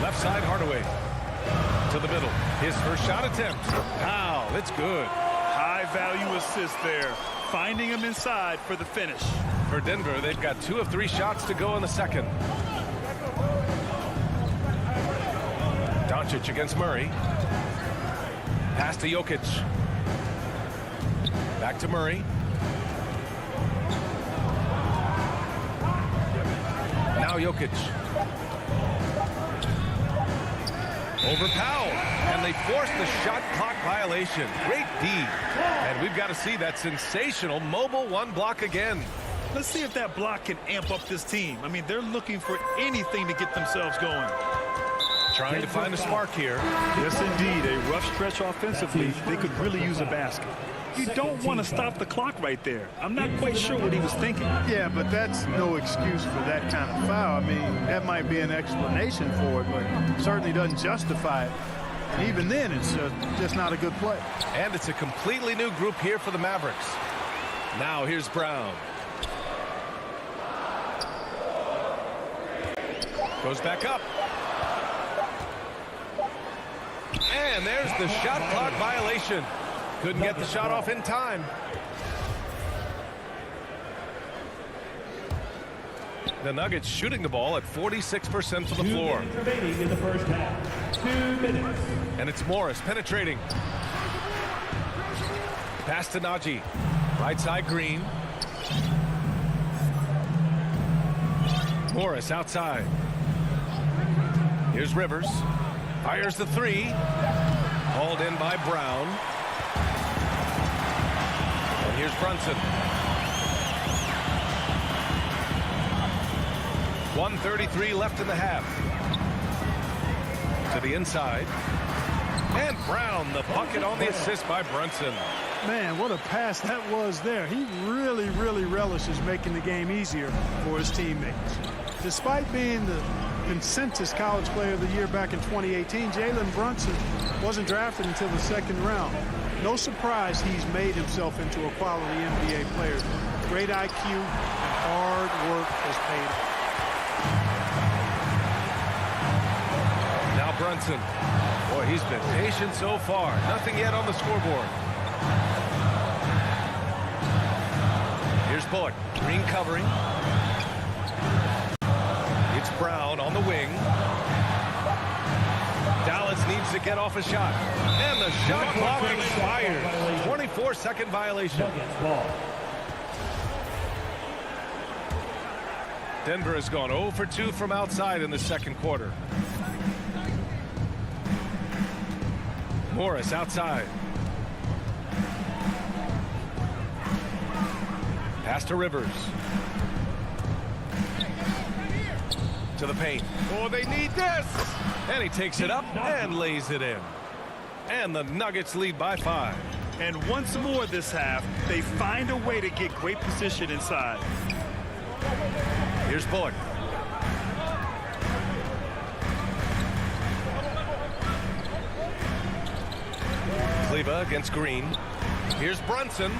Left side, Hardaway. To the middle. His first shot attempt. Wow, it's good. High-value assist there. Finding him inside for the finish. For Denver, they've got 2 of 3 shots to go in the second. Doncic against Murray. Pass to Jokic. Back to Murray. Now Jokic. Over Powell. And they force the shot clock violation. Great D. And we've got to see that sensational mobile 1 block again. Let's see if that block can amp up this team. I mean, they're looking for anything to get themselves going. Trying to find a spark here. Yes, indeed. A rough stretch offensively. They could really use a basket. You don't want to stop the clock right there. I'm not quite sure what he was thinking. Yeah, but that's no excuse for that kind of foul. I mean, that might be an explanation for it, but certainly doesn't justify it. And even then, it's just not a good play. And it's a completely new group here for the Mavericks. Now here's Brown. Goes back up. And there's the shot clock violation. Couldn't get the shot off in time. The Nuggets shooting the ball at 46% from the floor. Remaining in the first half. 2 minutes. And it's Morris penetrating. Pass to Najee. Right side, Green. Morris outside. Here's Rivers. Fires the three. Hauled in by Brown. And here's Brunson. 1:33 left in the half. To the inside. And Brown, the bucket on the assist by Brunson. Man, what a pass that was there. He really, really relishes making the game easier for his teammates. Despite being the consensus college player of the year back in 2018, Jalen Brunson wasn't drafted until the second round. No surprise he's made himself into a quality NBA player. Great IQ and hard work has paid off. Now Brunson. Boy, he's been patient so far. Nothing yet on the scoreboard. Here's Bullock. Green covering. It's Brown on the wing. Dallas needs to get off a shot. And the shot clock expires. 24-second violation. Denver has gone 0 for 2 from outside in the second quarter. Morris outside. Pass to Rivers. To the paint. Oh, they need this! And he takes it up and lays it in. And the Nuggets lead by 5. And once more this half, they find a way to get great position inside. Here's Bullock. Kleber against Green. Here's Brunson.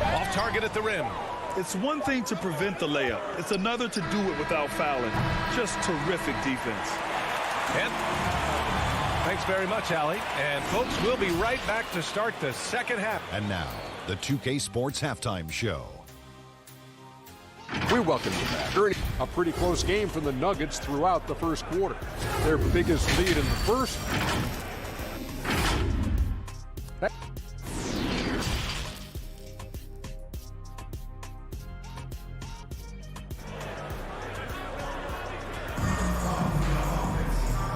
Off target at the rim. It's one thing to prevent the layup. It's another to do it without fouling. Just terrific defense. And thanks very much, Allie. And folks, we'll be right back to start the second half. And now, the 2K Sports Halftime Show. We welcome you back. A pretty close game for the Nuggets throughout the first quarter. Their biggest lead in the first.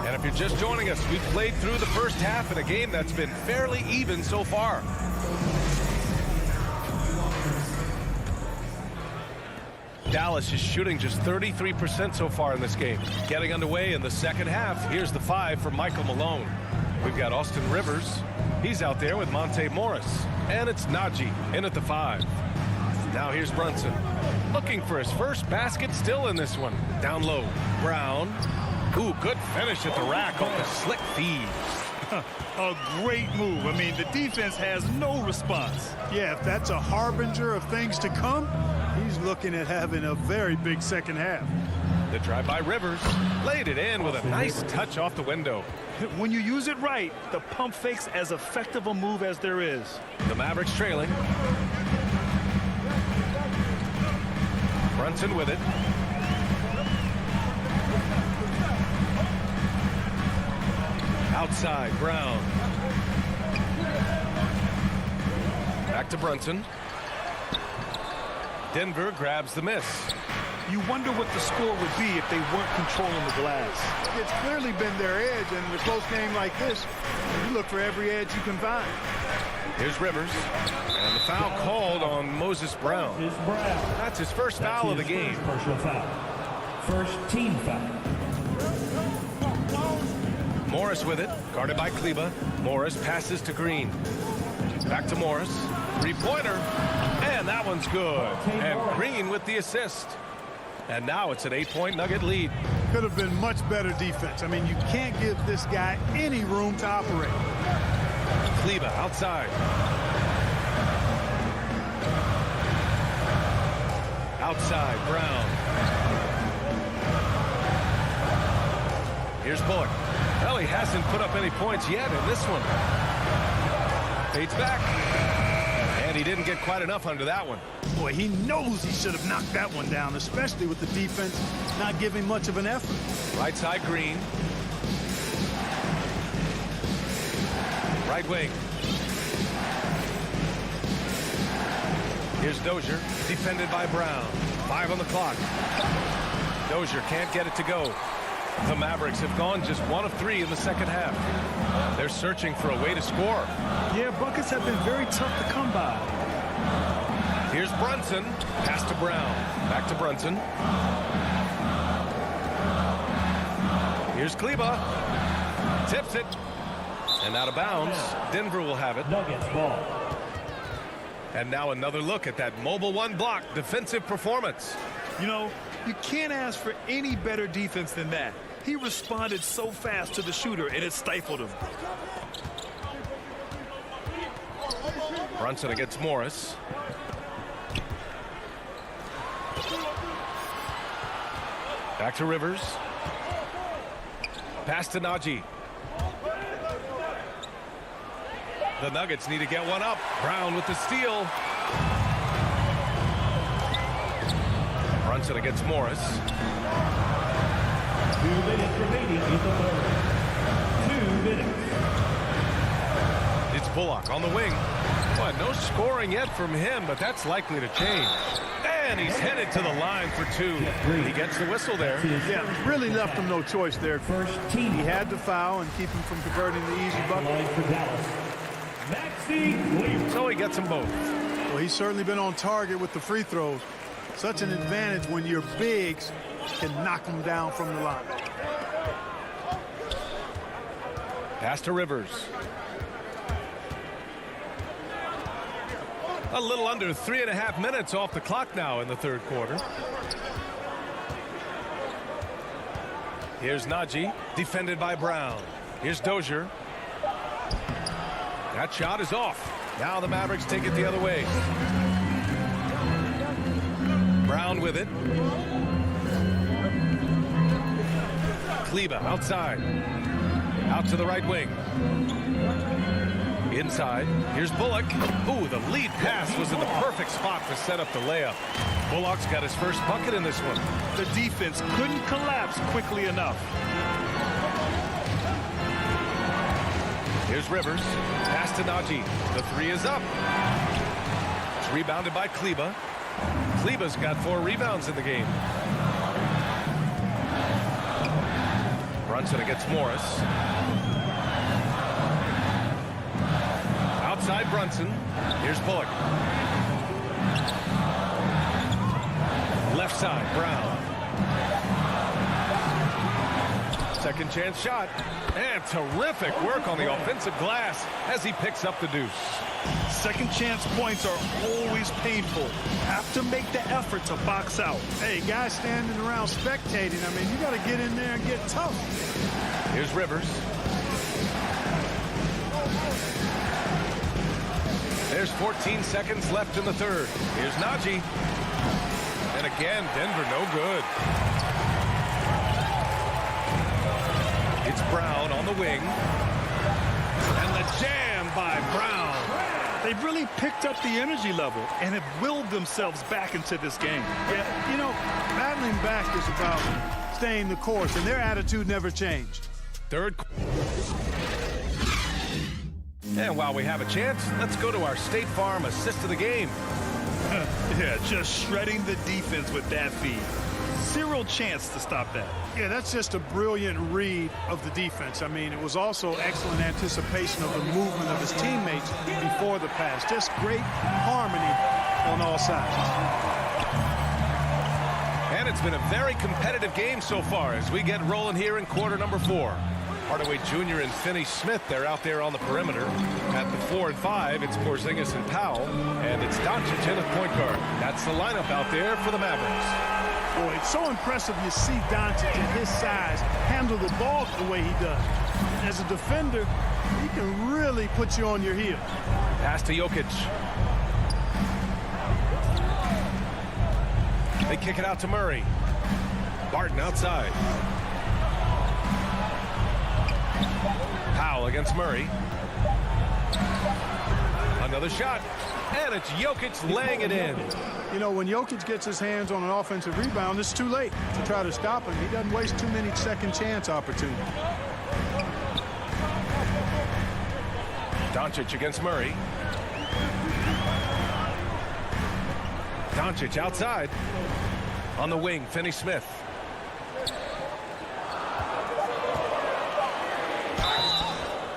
And if you're just joining us, we've played through the first half in a game that's been fairly even so far. Dallas is shooting just 33% so far in this game. Getting underway in the second half. Here's the 5 for Michael Malone. We've got Austin Rivers. He's out there with Monte Morris. And it's Najee in at the 5. Now here's Brunson. Looking for his first basket still in this one. Down low. Brown. Ooh, good finish at the rack on the slick feed. A great move. I mean, the defense has no response. Yeah, if that's a harbinger of things to come, he's looking at having a very big second half. The drive by Rivers. Laid it in with a nice touch off the window. When you use it right, the pump fake's as effective a move as there is. The Mavericks trailing. Brunson with it. Outside, Brown. Back to Brunson. Denver grabs the miss. You wonder what the score would be if they weren't controlling the glass. It's clearly been their edge, and in a close game like this, you look for every edge you can find. Here's Rivers. And the foul called on Moses Brown. That's his first foul of the game. Personal foul. First team foul. Morris with it, guarded by Kleber. Morris passes to Green. Back to Morris. Three-pointer, and that one's good. And Green with the assist. And now it's an 8-point Nugget lead. Could have been much better defense. I mean, you can't give this guy any room to operate. Kleber outside. Outside, Brown. Here's Bullock. Well, he hasn't put up any points yet in this one. Fades back. And he didn't get quite enough under that one. Boy, he knows he should have knocked that one down, especially with the defense not giving much of an effort. Right side, Green. Right wing. Here's Dozier, defended by Brown. 5 on the clock. Dozier can't get it to go. The Mavericks have gone just 1 of 3 in the second half. They're searching for a way to score. Yeah, buckets have been very tough to come by. Here's Brunson. Pass to Brown. Back to Brunson. Here's Kleba. Tips it. And out of bounds. Denver will have it. Nuggets ball. And now another look at that mobile one block defensive performance. You know, you can't ask for any better defense than that. He responded so fast to the shooter, and it stifled him. Brunson against Morris. Back to Rivers. Pass to Najee. The Nuggets need to get one up. Brown with the steal. Brunson against Morris. 2 minutes remaining in the third. 2 minutes. It's Bullock on the wing. Boy, no scoring yet from him, but that's likely to change. And he's headed to the line for 2. He gets the whistle there. Yeah, really left him no choice there. First team. He had to foul and keep him from converting the easy bucket. Line for Dallas. So he gets them both. Well, he's certainly been on target with the free throws. Such an advantage when your bigs can knock them down from the line. Pass to Rivers. A little under 3.5 minutes off the clock now in the third quarter. Here's Najee, defended by Brown. Here's Dozier. That shot is off. Now the Mavericks take it the other way. Brown with it. Kleba outside. Out to the right wing. Inside. Here's Bullock. Ooh, the lead pass was in the perfect spot to set up the layup. Bullock's got his first bucket in this one. The defense couldn't collapse quickly enough. Here's Rivers. Pass to Najee. The 3 is up. It's rebounded by Kleba. Kleba's got 4 rebounds in the game. Brunson against Morris. Outside Brunson. Here's Bullock. Left side, Brown. Second chance shot. And terrific work on the offensive glass as he picks up the deuce. Second chance points are always painful. Have to make the effort to box out. Hey, guys standing around spectating, I mean, you got to get in there and get tough. Here's Rivers. There's 14 seconds left in the third. Here's Najee. And again, Denver no good. It's Brown on the wing. And the jam by Brown. They've really picked up the energy level and have willed themselves back into this game. Yeah, you know, battling back is about staying the course, and their attitude never changed. Third. And while we have a chance, let's go to our State Farm assist of the game. Yeah, just shredding the defense with that feed. Zero chance to stop that. Yeah, that's just a brilliant read of the defense. I mean, it was also excellent anticipation of the movement of his teammates before the pass. Just great harmony on all sides. And it's been a very competitive game so far as we get rolling here in quarter number 4. Hardaway Jr. and Finney Smith, they're out there on the perimeter. At the 4 and 5, it's Porzingis and Powell. And it's Doncic in at point guard. That's the lineup out there for the Mavericks. Boy, it's so impressive you see Doncic at his size handle the ball the way he does. As a defender, he can really put you on your heel. Pass to Jokic. They kick it out to Murray. Barton outside. Powell against Murray. Another shot. And it's Jokic laying it in. You know, when Jokic gets his hands on an offensive rebound, it's too late to try to stop him. He doesn't waste too many second chance opportunities. Doncic against Murray. Doncic outside. On the wing, Finney-Smith.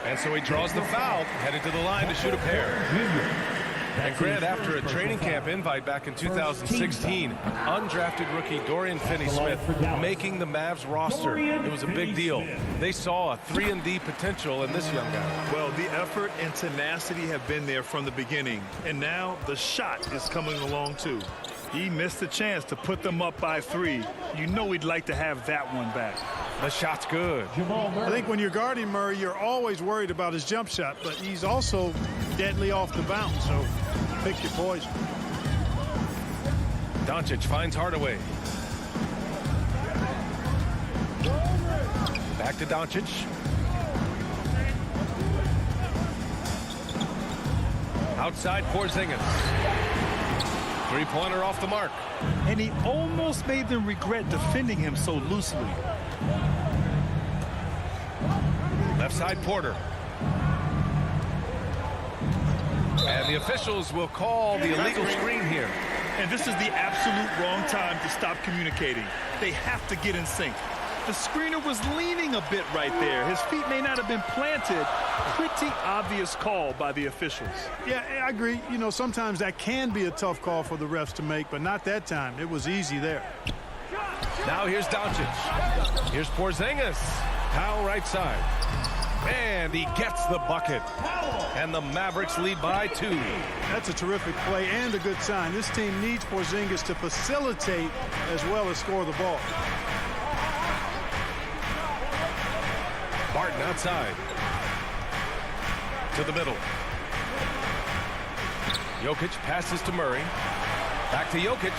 And so he draws the foul, headed to the line to shoot a pair. And Grant, after a training camp invite back in 2016, undrafted rookie Dorian Finney-Smith making the Mavs roster. It was a big deal. They saw a 3-and-D potential in this young guy. Well, the effort and tenacity have been there from the beginning, and now the shot is coming along too. He missed the chance to put them up by 3. You know he'd like to have that one back. The shot's good. I think when you're guarding Murray, you're always worried about his jump shot, but he's also deadly off the bounce, so pick your poison. Doncic finds Hardaway. Back to Doncic. Outside Porzingis. Three-pointer off the mark. And he almost made them regret defending him so loosely. Left side Porter. And the officials will call the illegal screen here. And this is the absolute wrong time to stop communicating. They have to get in sync. The screener was leaning a bit right there. His feet may not have been planted. Pretty obvious call by the officials. Yeah, I agree. You know, sometimes that can be a tough call for the refs to make, but not that time. It was easy there. Now here's Doncic. Here's Porzingis. Powell right side. And he gets the bucket. And the Mavericks lead by 2. That's a terrific play and a good sign. This team needs Porzingis to facilitate as well as score the ball. Barton outside. To the middle. Jokic passes to Murray. Back to Jokic.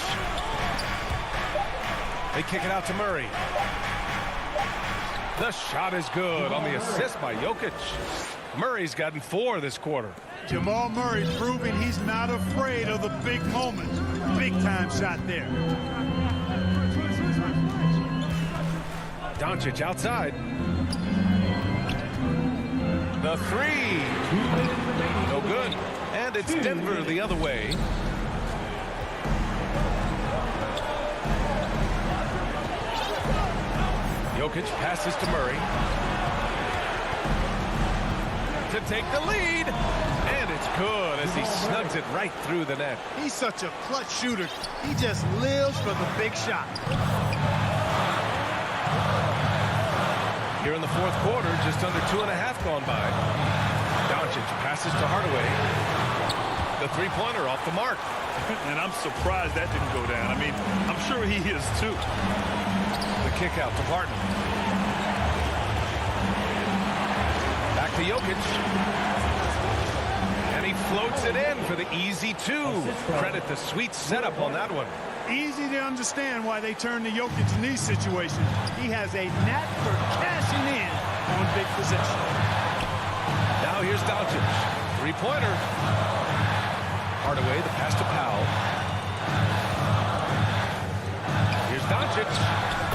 They kick it out to Murray. The shot is good on the assist by Jokic. Murray's gotten 4 this quarter. Jamal Murray proving he's not afraid of the big moments. Big time shot there. Doncic outside. The 3. No good. And it's Denver the other way. Jokic passes to Murray. To take the lead. And it's good as he snugs it right through the net. He's such a clutch shooter. He just lives for the big shot. Here in the fourth quarter, just under 2.5 gone by. Doncic passes to Hardaway. The three-pointer off the mark. And I'm surprised that didn't go down. I mean, I'm sure he is too. The kick out to Barton. Back to Jokic. And he floats it in for the easy 2. Credit the sweet setup on that one. Easy to understand why they turn to Jokic in these situations. He has a knack for cashing in on big possession. Now here's Doncic. Three-pointer. Hardaway, the pass to Powell. Here's Doncic.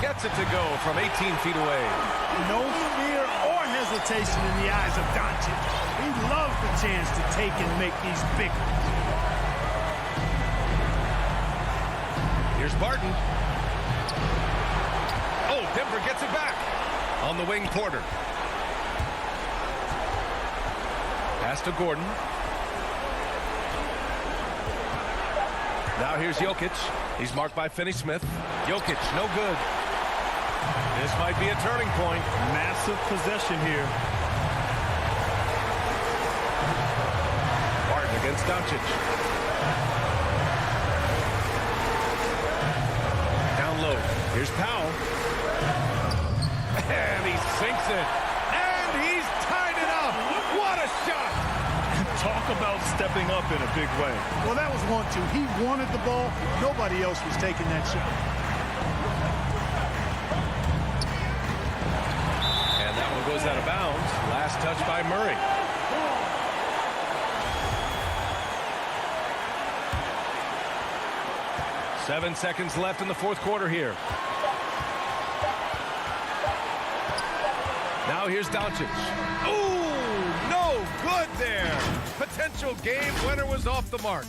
Gets it to go from 18 feet away. No fear or hesitation in the eyes of Doncic. He loves the chance to take and make these big ones. Here's Barton. Oh, Denver gets it back. On the wing, Porter. Pass to Gordon. Now here's Jokic. He's marked by Finney-Smith. Jokic, no good. This might be a turning point. Massive possession here. Barton against Doncic. Low. Here's Powell. And he sinks it. And he's tied it up. What a shot. Talk about stepping up in a big way. Well, that was 1-2. He wanted the ball. Nobody else was taking that shot. And that one goes out of bounds. Last touch by Murray. Seven seconds left in the fourth quarter here. Now here's Doncic. Ooh, no good there. Potential game winner was off the mark.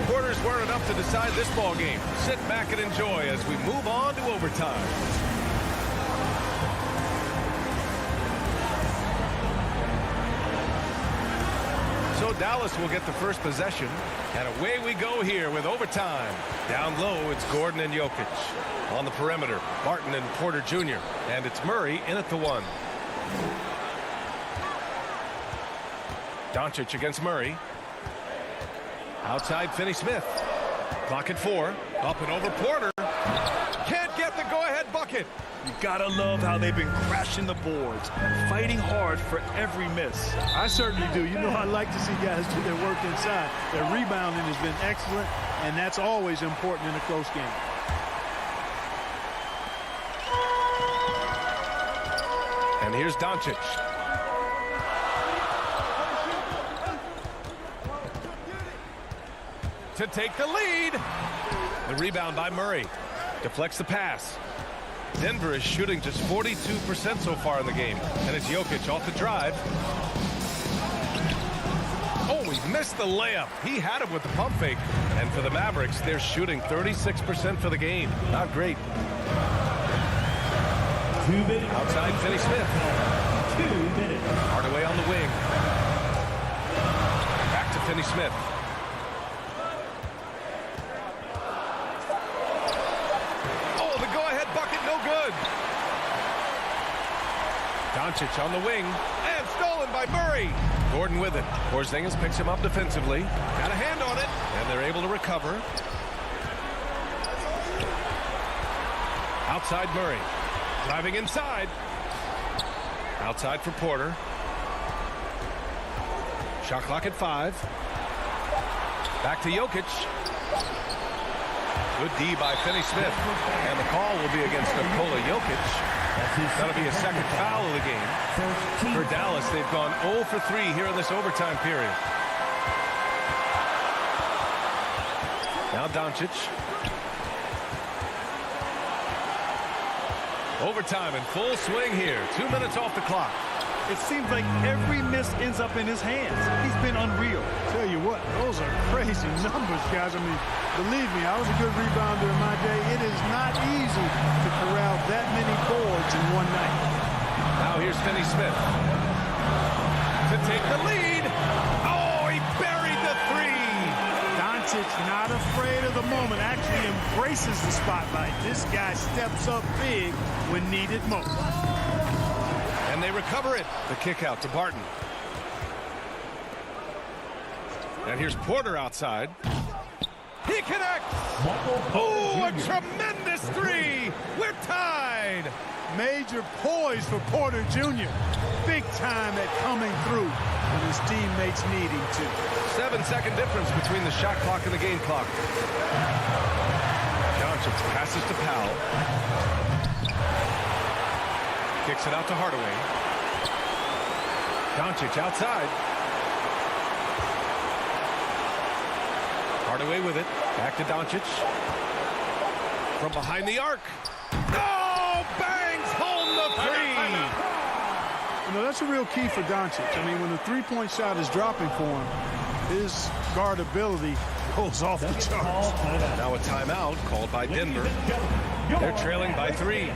Quarters weren't enough to decide this ball game. Sit back and enjoy as we move on to overtime. So Dallas will get the first possession, and away we go here with overtime. Down low, it's Gordon and Jokic. On the perimeter, Barton and Porter Jr., and it's Murray in at the 1. Doncic against Murray. Outside Finney-Smith. Clock at 4. Up and over Porter. Can't get the go-ahead bucket. You gotta love how they've been crashing the boards, fighting hard for every miss. I certainly do. You know, I like to see guys do their work inside. Their rebounding has been excellent, and that's always important in a close game. And here's Doncic. To take the lead. The rebound by Murray. Deflects the pass. Denver is shooting just 42% so far in the game. And it's Jokic off the drive. Oh, he missed the layup. He had it with the pump fake. And for the Mavericks, they're shooting 36% for the game. Not great. 2 minutes. Outside Finney-Smith. 2 minutes. Hardaway on the wing. Back to Finney-Smith. Doncic on the wing, and stolen by Murray. Gordon with it. Porzingis picks him up defensively. Got a hand on it, and they're able to recover. Outside Murray. Driving inside. Outside for Porter. Shot clock at 5. Back to Jokic. Good D by Finney-Smith. And the call will be against Nikola Jokic. That'll be a second foul of the game. For Dallas, they've gone 0 for 3 here in this overtime period. Now Doncic. Overtime in full swing here. 2 minutes off the clock. It seems like every miss ends up in his hands. He's been unreal. Tell you what, those are crazy numbers, guys. I mean, believe me, I was a good rebounder in my day. It is not easy to corral that many boards in one night. Now here's Finney-Smith to take the lead. Oh, he buried the 3. Doncic not afraid of the moment, actually embraces the spotlight. This guy steps up big when needed most. And they recover it. The kick out to Barton. And here's Porter outside. He connects. Oh, a tremendous 3. We're tied. Major poise for Porter Jr. Big time at coming through when his teammates need him to. 7-second difference between the shot clock and the game clock. Doncic passes to Powell. Kicks it out to Hardaway. Doncic outside. Hardaway with it. Back to Doncic. From behind the arc. Oh, bangs home the 3. You know, that's a real key for Doncic. I mean, when the three-point shot is dropping for him, his guardability goes off the charts. Now a timeout called by Denver. They're trailing by 3.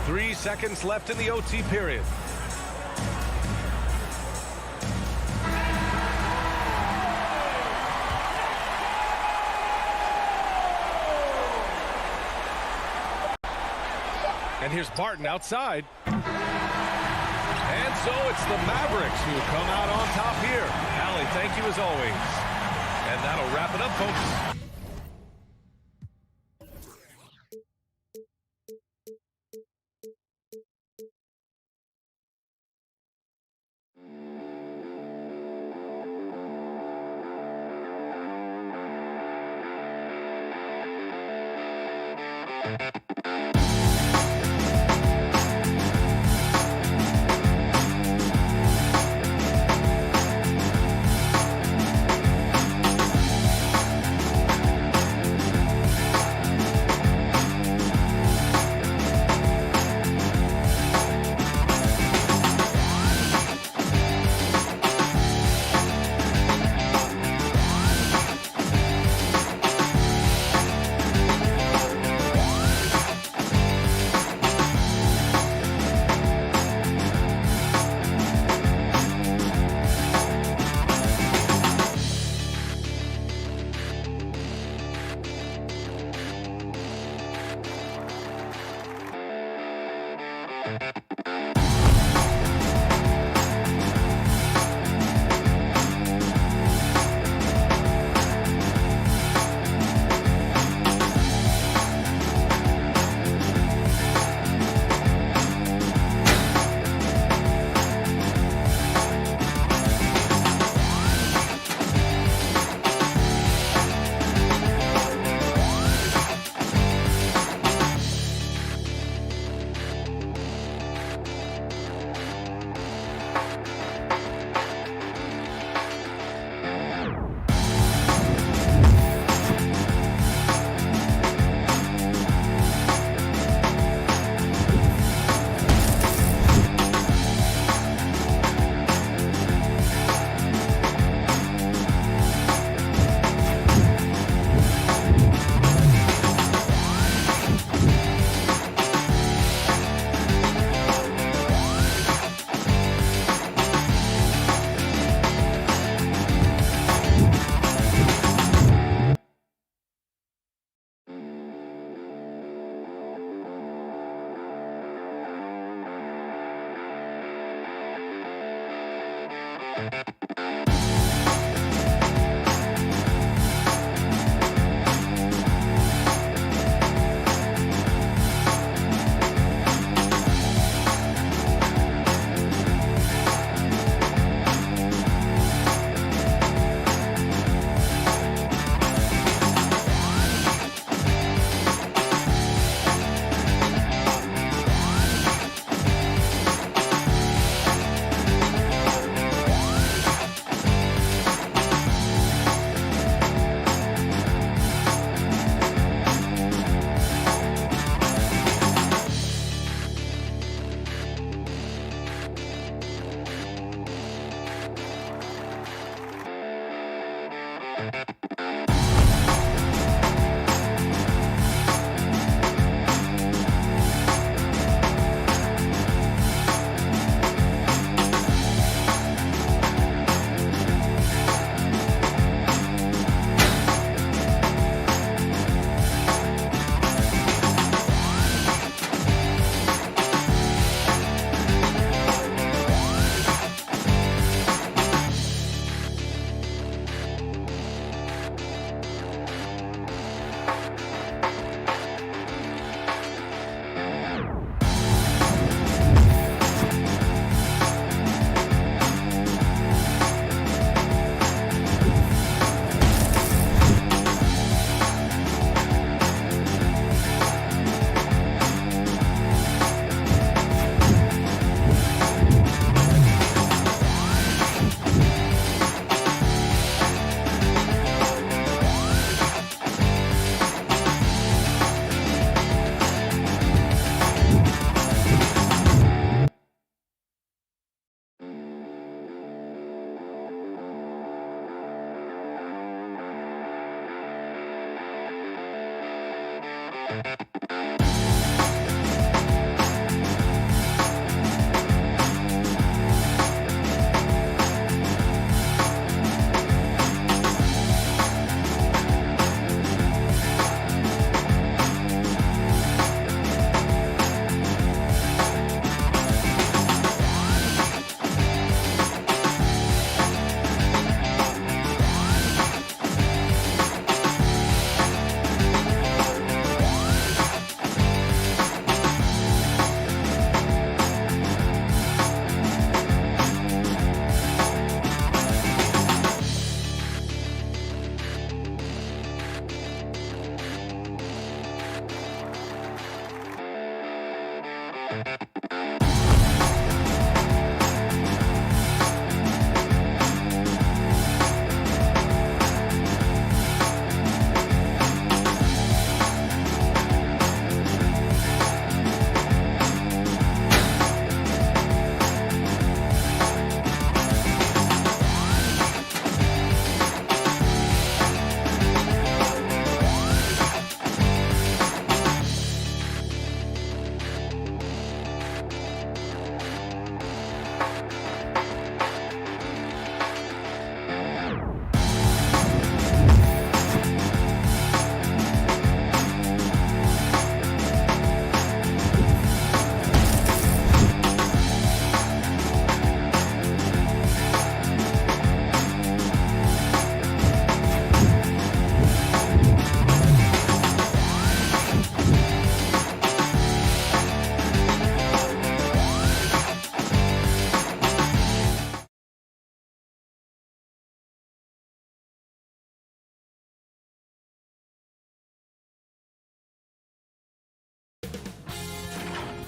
3 seconds left in the OT period. And here's Barton outside. And so it's the Mavericks who come out on top here. Allie, thank you as always. And that'll wrap it up, folks.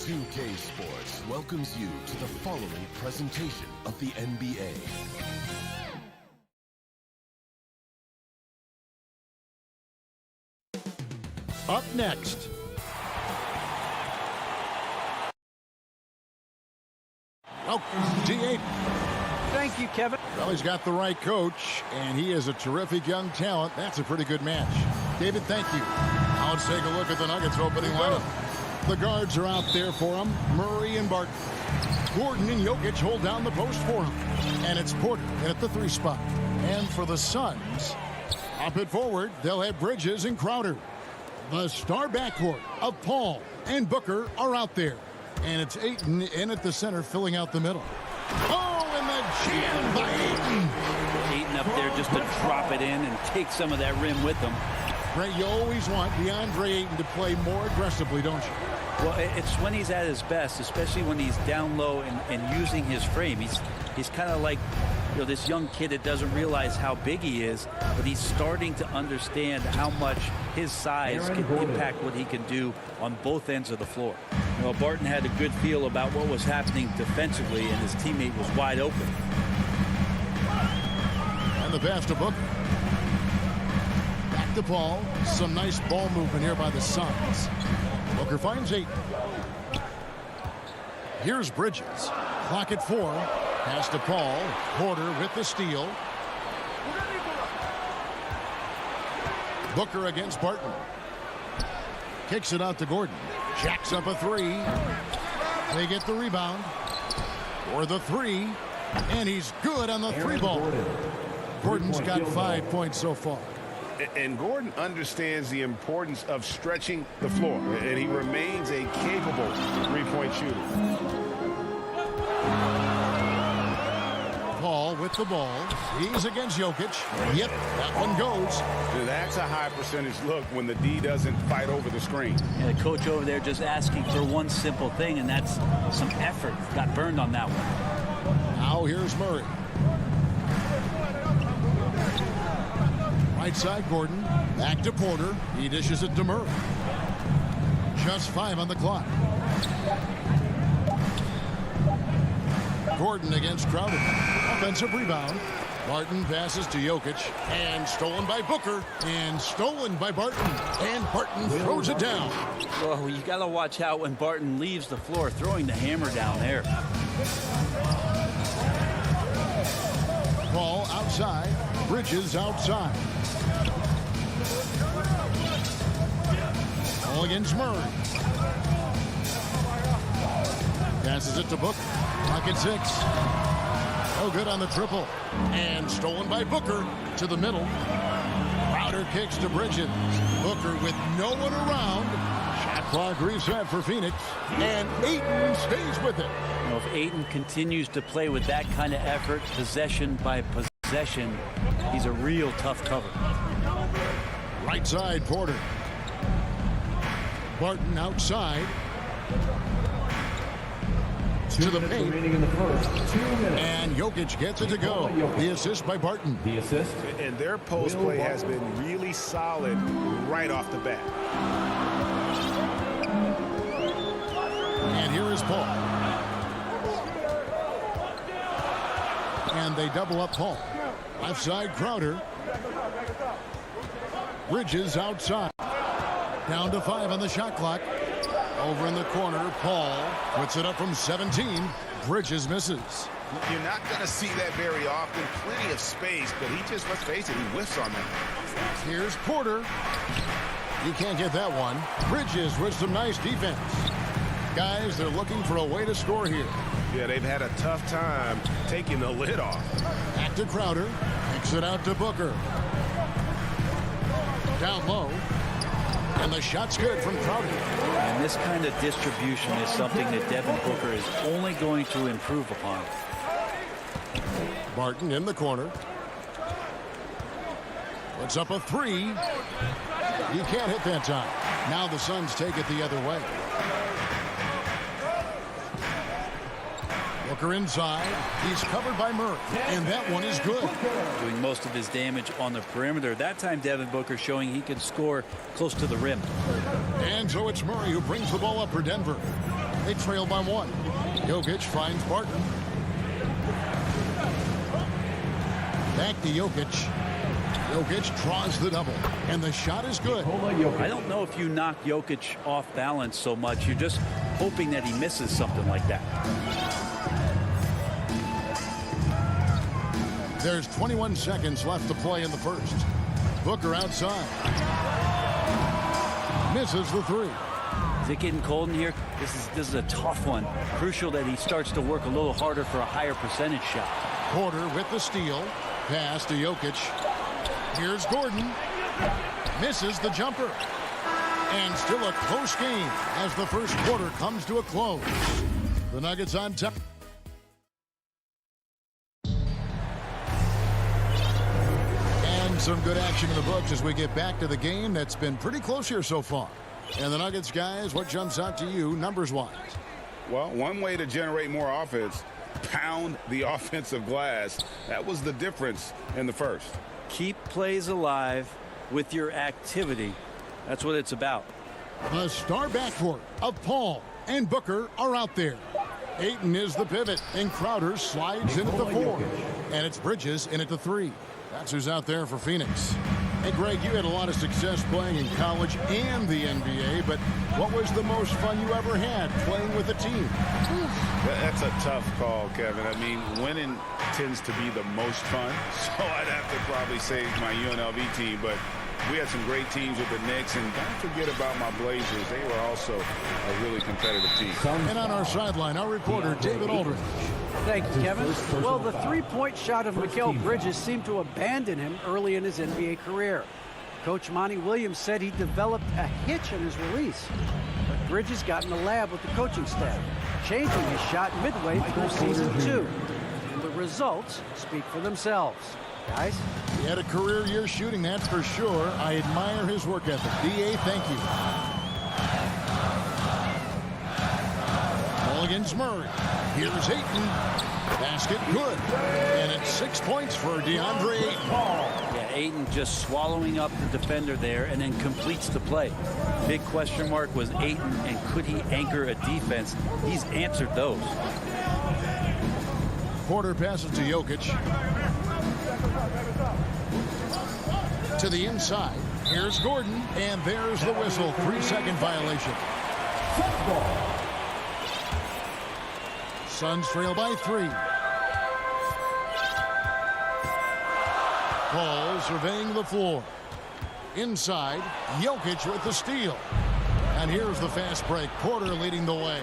2K Sports welcomes you to the following presentation of the NBA. Up next. Oh, D8. Thank you, Kevin. Well, he's got the right coach, and he is a terrific young talent. That's a pretty good match. David, thank you. Now let's take a look at the Nuggets opening lineup. The guards are out there for him. Murray and Barton. Gordon and Jokic hold down the post for him. And it's Porter at the 3 spot. And for the Suns, up at forward, they'll have Bridges and Crowder. The star backcourt of Paul and Booker are out there. And it's Ayton in at the center, filling out the middle. Oh, and the Jammed by Ayton. Ayton up there just to drop it in and take some of that rim with them. Ray, you always want DeAndre Ayton to play more aggressively, don't you? Well, it's when he's at his best, especially when he's down low and using his frame. He's kind of like, you know, this young kid that doesn't realize how big he is, but he's starting to understand how much his size can impact what he can do on both ends of the floor. Well, Barton had a good feel about what was happening defensively, and his teammate was wide open. And the pass to Booker. Back to Paul. Some nice ball movement here by the Suns. Booker finds Ayton. Here's Bridges. Clock at 4. Pass to Paul. Porter with the steal. Booker against Barton. Kicks it out to Gordon. Jacks up a 3. They get the rebound. For the 3. And he's good on the 3 ball. Gordon's got 5 points so far. And Gordon understands the importance of stretching the floor, and he remains a capable three-point shooter. Paul with the ball. He's against Jokic. Yep, that one goes. That's a high percentage look when the D doesn't fight over the screen. And the coach over there just asking for one simple thing, and that's some effort. Got burned on that one. Now here's Murray. Right side, Gordon. Back to Porter. He dishes it to Murray. Just 5 on the clock. Gordon against Crowder. Offensive rebound. Barton passes to Jokic. And stolen by Booker. And stolen by Barton. And Barton throws it down. Well, you got to watch out when Barton leaves the floor, throwing the hammer down there. Ball outside. Bridges outside. Ball against Murray. Passes it to Booker. Pocket 6. No good on the triple. And stolen by Booker to the middle. Crowder kicks to Bridges. Booker with no one around. Shot clock reset for Phoenix. And Ayton stays with it. You know, if Ayton continues to play with that kind of effort, possession by possession, he's a real tough cover. Right side, Porter. Barton outside. To the paint. In the first 2 minutes. And Jokic gets it to go. The assist by Barton. The assist. And their post play has been really solid right off the bat. And here is Paul. And they double up Paul. Left side, Crowder. Bridges outside. Down to 5 on the shot clock. Over in the corner, Paul puts it up from 17. Bridges misses. You're not going to see that very often. Plenty of space, but he just, let's face it, he whiffs on that. Here's Porter. He can't get that one. Bridges with some nice defense. Guys, they're looking for a way to score here. Yeah, they've had a tough time taking the lid off. Back to Crowder. Kicks it out to Booker. Down low. And the shot's good from Crowder. And this kind of distribution is something that Devin Booker is only going to improve upon. Barton in the corner. Puts up a 3. He can't hit that time. Now the Suns take it the other way. Booker inside. He's covered by Murray. And that one is good. Doing most of his damage on the perimeter. That time Devin Booker showing he can score close to the rim. And so it's Murray who brings the ball up for Denver. They trail by 1. Jokic finds Barton. Back to Jokic. Jokic draws the double. And the shot is good. I don't know if you knock Jokic off balance so much. You're just hoping that he misses something like that. There's 21 seconds left to play in the first. Booker outside. Misses the 3. Is it getting cold in here? This is a tough one. Crucial that he starts to work a little harder for a higher percentage shot. Porter with the steal. Pass to Jokic. Here's Gordon. Misses the jumper. And still a close game as the first quarter comes to a close. The Nuggets on top. Some good action in the books as we get back to the game that's been pretty close here so far. And the Nuggets, guys, what jumps out to you numbers-wise? Well, one way to generate more offense, pound the offensive glass. That was the difference in the first. Keep plays alive with your activity. That's what it's about. The star backcourt of Paul and Booker are out there. Ayton is the pivot, and Crowder slides in at the 4. And it's Bridges in at the 3. That's who's out there for Phoenix. And Greg, you had a lot of success playing in college and the NBA, but what was the most fun you ever had playing with a team? That's a tough call, Kevin. I mean, winning tends to be the most fun, so I'd have to probably say my UNLV team, but we had some great teams with the Knicks, and don't forget about my Blazers. They were also a really competitive team. And on our sideline, our reporter, David Aldridge. Thank you, Kevin. Well, the three-point shot of Mikal Bridges seemed to abandon him early in his NBA career. Coach Monty Williams said he developed a hitch in his release. But Bridges got in the lab with the coaching staff, changing his shot midway through season 2. And the results speak for themselves. Guys? He had a career year shooting, that's for sure. I admire his work ethic. D.A., thank you. Ball against Murray. Here's Ayton. Basket good. And it's 6 points for DeAndre Ayton. Yeah, Ayton just swallowing up the defender there and then completes the play. Big question mark was Ayton, and could he anchor a defense? He's answered those. Porter passes to Jokic. To the inside. Here's Gordon, and there's the whistle. 3-second violation. Suns trail by 3. Paul surveying the floor. Inside, Jokic with the steal. And here's the fast break. Porter leading the way.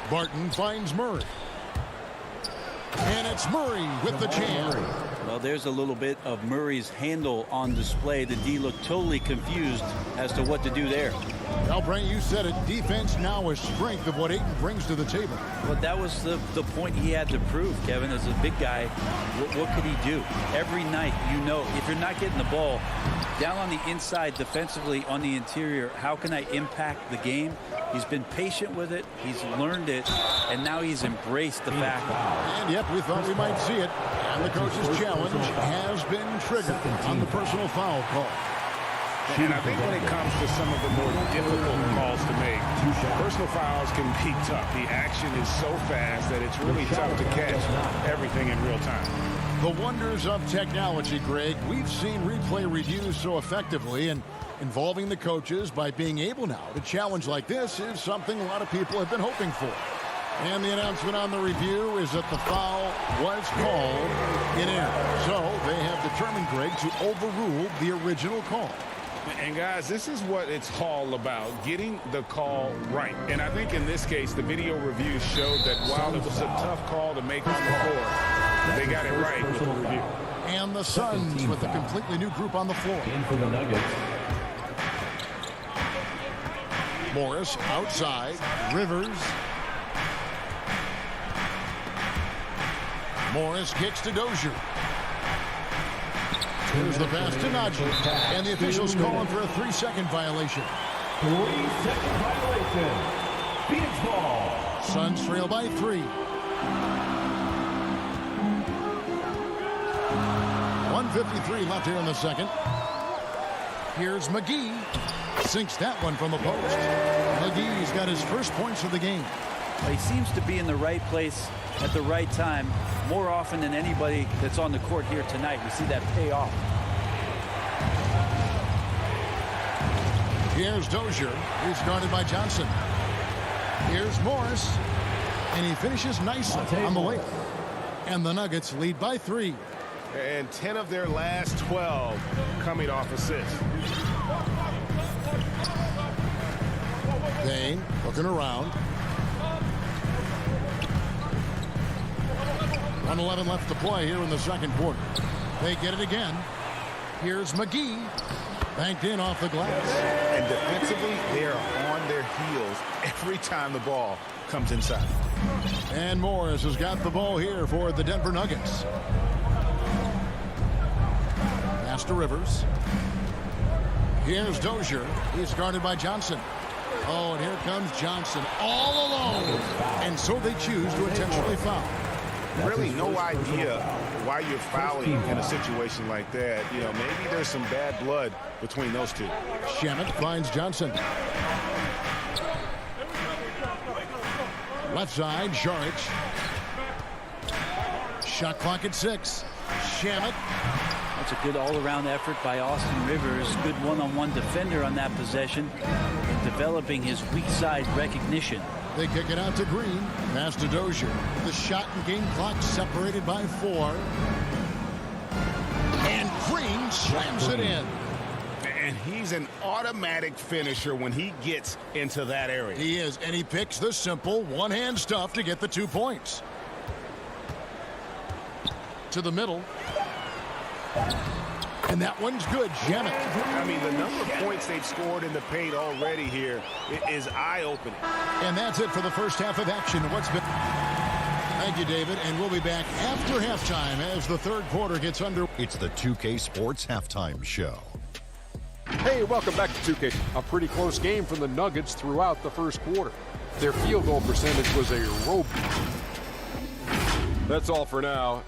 Barton finds Murray. And it's Murray with the jam. Well, there's a little bit of Murray's handle on display. The D looked totally confused as to what to do there. Well, Brent, you said it. Defense now a strength of what Ayton brings to the table. Well, that was the point he had to prove, Kevin. As a big guy, what could he do? Every night, you know, if you're not getting the ball down on the inside defensively on the interior, how can I impact the game? He's been patient with it. He's learned it. And now he's embraced the fact. And yep, we thought we might see it. And the coach's challenge has been triggered on the personal foul call. And I think when it comes to some of the more difficult calls to make, personal fouls can be tough. The action is so fast that it's really tough to catch everything in real time. The wonders of technology, Greg. We've seen replay reviews so effectively, and involving the coaches by being able now to challenge like this is something a lot of people have been hoping for. And the announcement on the review is that the foul was called in error. So they have determined, Greg, to overrule the original call. And guys, this is what it's all about, getting the call right. And I think in this case, the video review showed that while it was a tough call to make on the floor, they got it right with the review. And the Suns with a completely new group on the floor. In for the Nuggets. Morris outside. Rivers. Morris kicks to Dozier. Here's the pass to Najee. And the officials calling for a 3-second violation. 3-second violation. Phoenix ball. Suns trail by 3. 1:53 left here in the second. Here's McGee. Sinks that one from the post. McGee's got his first points of the game. He seems to be in the right place at the right time more often than anybody that's on the court here tonight. We see that pay off. Here's Dozier. He's guarded by Johnson. Here's Morris. And he finishes nicely on the layup. And the Nuggets lead by 3. And 10 of their last 12 coming off assists. Payne looking around. 1:11 left to play here in the second quarter. They get it again. Here's McGee. Banked in off the glass. And defensively, they are on their heels every time the ball comes inside. And Morris has got the ball here for the Denver Nuggets. pass to Rivers. Here's Dozier. He's guarded by Johnson. Oh, and here comes Johnson all alone. And so they choose to intentionally foul. Really no idea why you're fouling in a situation like that. You know, maybe there's some bad blood between those two. Shamet finds Johnson. Left side, Šarić. Shot clock at 6. Shamet. That's a good all-around effort by Austin Rivers. Good one-on-one defender on that possession and developing his weak side recognition. They kick it out to Green. Pass to Dozier. The shot and game clock separated by 4. And Green slams it in. And he's an automatic finisher when he gets into that area. He is, and he picks the simple one-hand stuff to get the 2 points. To the middle. And that one's good. Shamet. I mean, the number of points they've scored in the paint already here is eye-opening. And that's it for the first half of action. What's been... Thank you, David. And we'll be back after halftime as the third quarter gets under. It's the 2K Sports Halftime Show. Hey, welcome back to 2K. A pretty close game from the Nuggets throughout the first quarter. Their field goal percentage was a rope. That's all for now.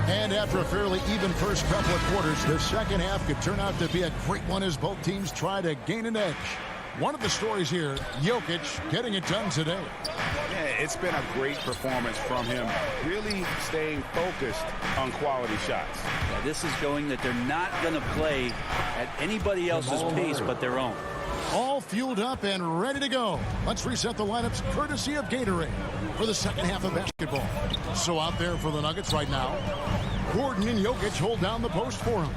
And after a fairly even first couple of quarters, the second half could turn out to be a great one as both teams try to gain an edge. One of the stories here, Jokic getting it done today. Yeah, it's been a great performance from him, really staying focused on quality shots. Yeah, this is showing that they're not going to play at anybody else's pace but their own. All fueled up and ready to go. Let's reset the lineups courtesy of Gatorade for the second half of basketball. So out there for the Nuggets right now, Gordon and Jokic hold down the post for him.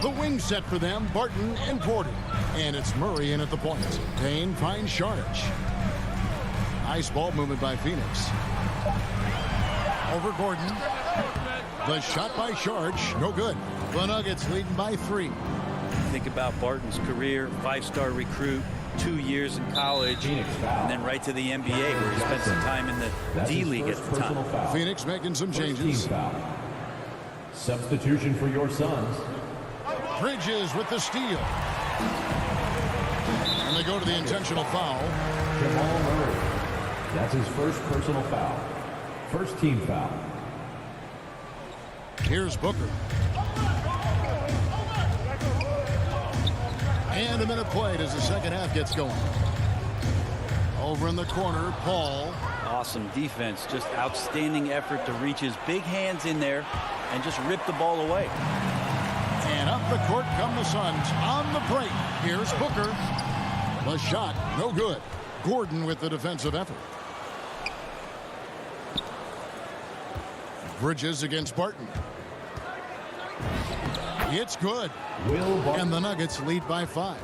The wing set for them, Barton and Porter. And it's Murray in at the point. Payne finds Šarić. Nice ball movement by Phoenix. Over Gordon. The shot by Šarić, no good. The Nuggets leading by 3. Think about Barton's career, 5-star recruit, 2 years in college, and then right to the NBA where he spent some time in the D-League at the time. Phoenix making some changes. Substitution for your Suns. Bridges with the steal. And they go to the intentional foul. Jamal Murray. That's his first personal foul. First team foul. Here's Booker. And a minute played as the second half gets going. Over in the corner, Paul. Awesome defense, just outstanding effort to reach his big hands in there and just rip the ball away. And up the court come the Suns on the break. Here's Booker. The shot, no good. Gordon with the defensive effort. Bridges against Barton. It's good. And the Nuggets lead by 5.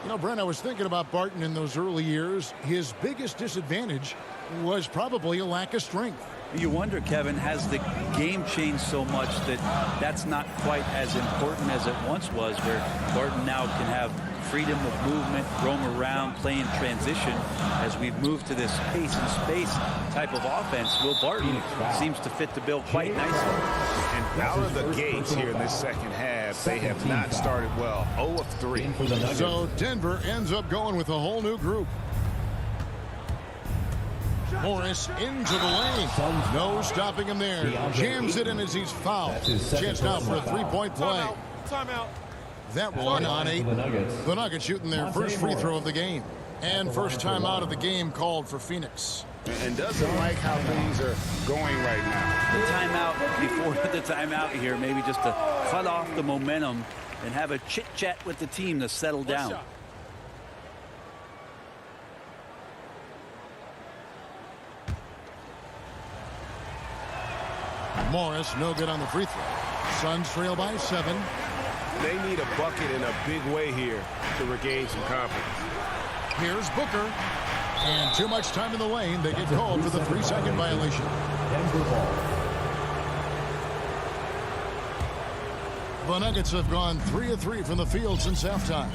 You know, Brent, I was thinking about Barton in those early years. His biggest disadvantage was probably a lack of strength. You wonder, Kevin, has the game changed so much that that's not quite as important as it once was, where Barton now can have freedom of movement, roam around, play in transition. As we've moved to this pace and space type of offense, Will Barton seems to fit the bill quite nicely. And out of the gates here in this second half, they have not started well. 0 of 3. So Denver ends up going with a whole new group. Morris into the lane. No stopping him there. Jams it in as he's fouled. Chance now for a three-point play. Timeout. That one on 8. The Nuggets shooting their first free throw of the game. And first time out of the game called for Phoenix. And doesn't like how things are going right now. The timeout before the timeout here, maybe just to cut off the momentum and have a chit-chat with the team to settle down. Morris no good on the free throw. Suns trail by 7. They need a bucket in a big way here to regain some confidence. Here's Booker. And too much time in the lane. They get called for the 3-second violation. The Nuggets have gone 3 of 3 from the field since halftime.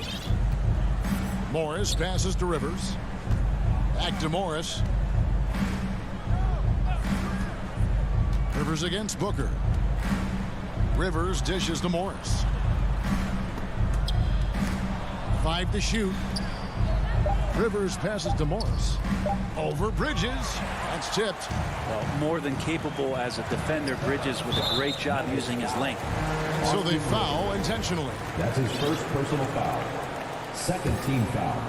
Morris passes to Rivers. Back to Morris. Rivers against Booker. Rivers dishes to Morris. 5 to shoot. Rivers passes to Morris. Over Bridges. That's tipped. Well, more than capable as a defender. Bridges with a great job using his length. So they foul intentionally. That's his first personal foul. Second team foul.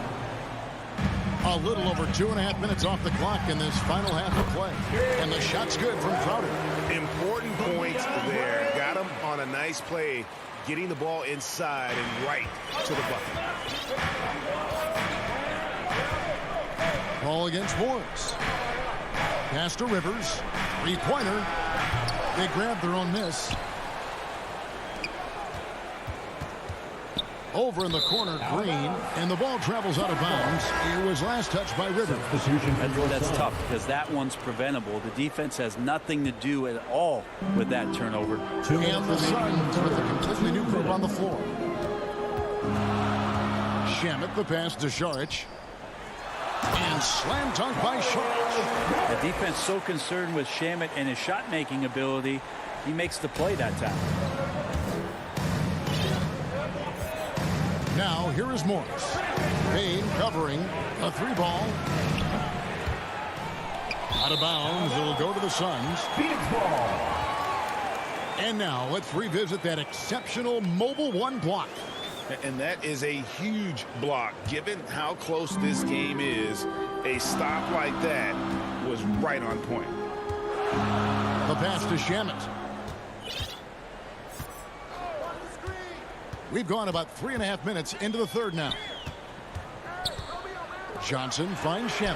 A little over 2.5 minutes off the clock in this final half of play. And the shot's good from Crowder. Important points there. Got him on a nice play, getting the ball inside and right to the bucket. Ball against Morris. Pass to Rivers. 3-pointer. They grab their own miss. Over in the corner, Green, and the ball travels out of bounds. It was last touched by Rivers. That's tough because that one's preventable. The defense has nothing to do at all with that turnover. And the Suns with a completely new group on the floor. Shamet the pass to Šarić. And slam dunk by Šarić. The defense so concerned with Shamet and his shot-making ability, he makes the play that time. Now, here is Morris. Payne covering a 3-ball. Out of bounds. It'll go to the Suns. Phoenix ball. And now, let's revisit that exceptional Mobile 1 block. And that is a huge block. Given how close this game is, a stop like that was right on point. The pass to Shamet. We've gone about 3.5 minutes into the third now. Johnson finds Shamet.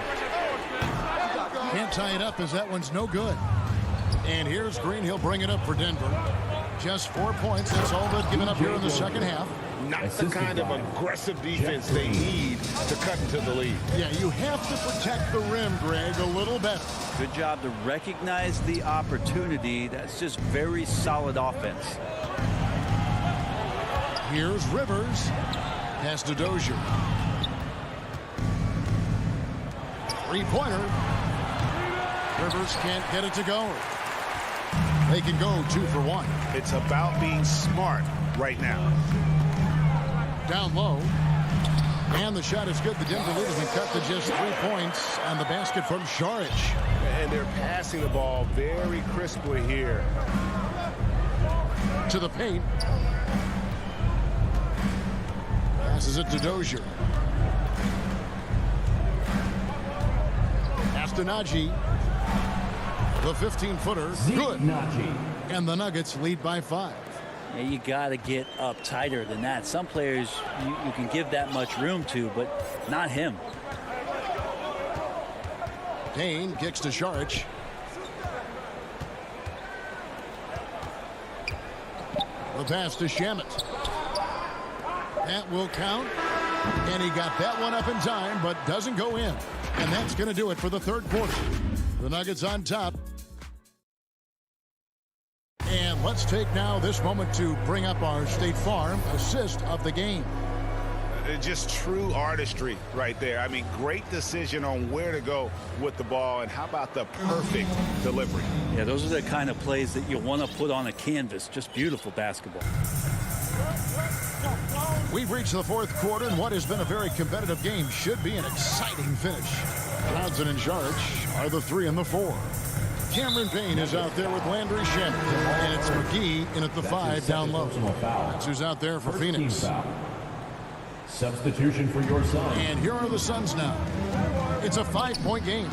Can't tie it up as that one's no good. And here's Green. He'll bring it up for Denver. Just 4 points. That's all they've given up here in the second half. Not the kind of aggressive defense they need to cut into the lead. Yeah, you have to protect the rim, Greg, a little better. Good job to recognize the opportunity. That's just very solid offense. Here's Rivers. Pass to Dozier. 3-pointer. Rivers can't get it to go. They can go 2 for 1. It's about being smart right now. Down low. And the shot is good. The Denver lead has been cut to just 3 points. And the basket from Šarić. And they're passing the ball very crisply here. To the paint. Passes it to Dozier. Pass to Nagy. The 15-footer. Good. And the Nuggets lead by 5. Yeah, you got to get up tighter than that. Some players you can give that much room to, but not him. Payne kicks to Šarić. The pass to Shamet. That will count. And he got that one up in time, but doesn't go in. And that's going to do it for the third quarter. The Nuggets on top. And let's take now this moment to bring up our State Farm assist of the game. Just true artistry right there. I mean, great decision on where to go with the ball, and how about the perfect delivery? Yeah, those are the kind of plays that you want to put on a canvas. Just beautiful basketball. We've reached the fourth quarter, and what has been a very competitive game should be an exciting finish. Townsend and Šarić are the 3 and the 4. Cameron Payne is out there with Landry Shamet. And it's McGee in at the 5 down low. That's who's out there for Phoenix. Substitution for your Suns. And here are the Suns now. It's a 5-point game.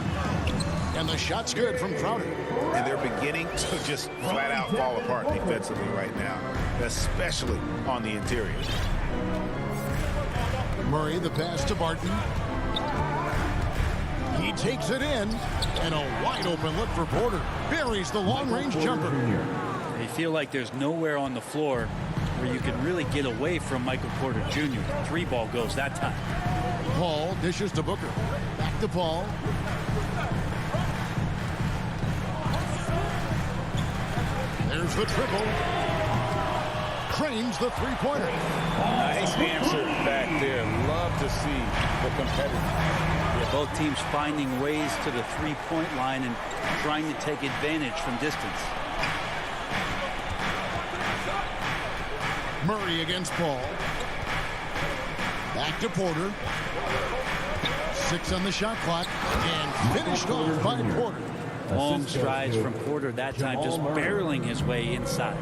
And the shot's good from Crowder. And they're beginning to just flat out fall apart defensively right now, especially on the interior. Murray, the pass to Barton. He takes it in, and a wide open look for Porter. Buries the long-range jumper. They feel like there's nowhere on the floor where you can really get away from Michael Porter Jr. 3-ball goes that time. Paul dishes to Booker. Back to Paul. There's the triple. drains the three-pointer. Nice answer back there. Love to see the competitor. Yeah, both teams finding ways to the three-point line and trying to take advantage from distance. Murray against Paul. Back to Porter. 6 on the shot clock. And finished off by Porter. Long strides from Porter that time, just barreling his way inside.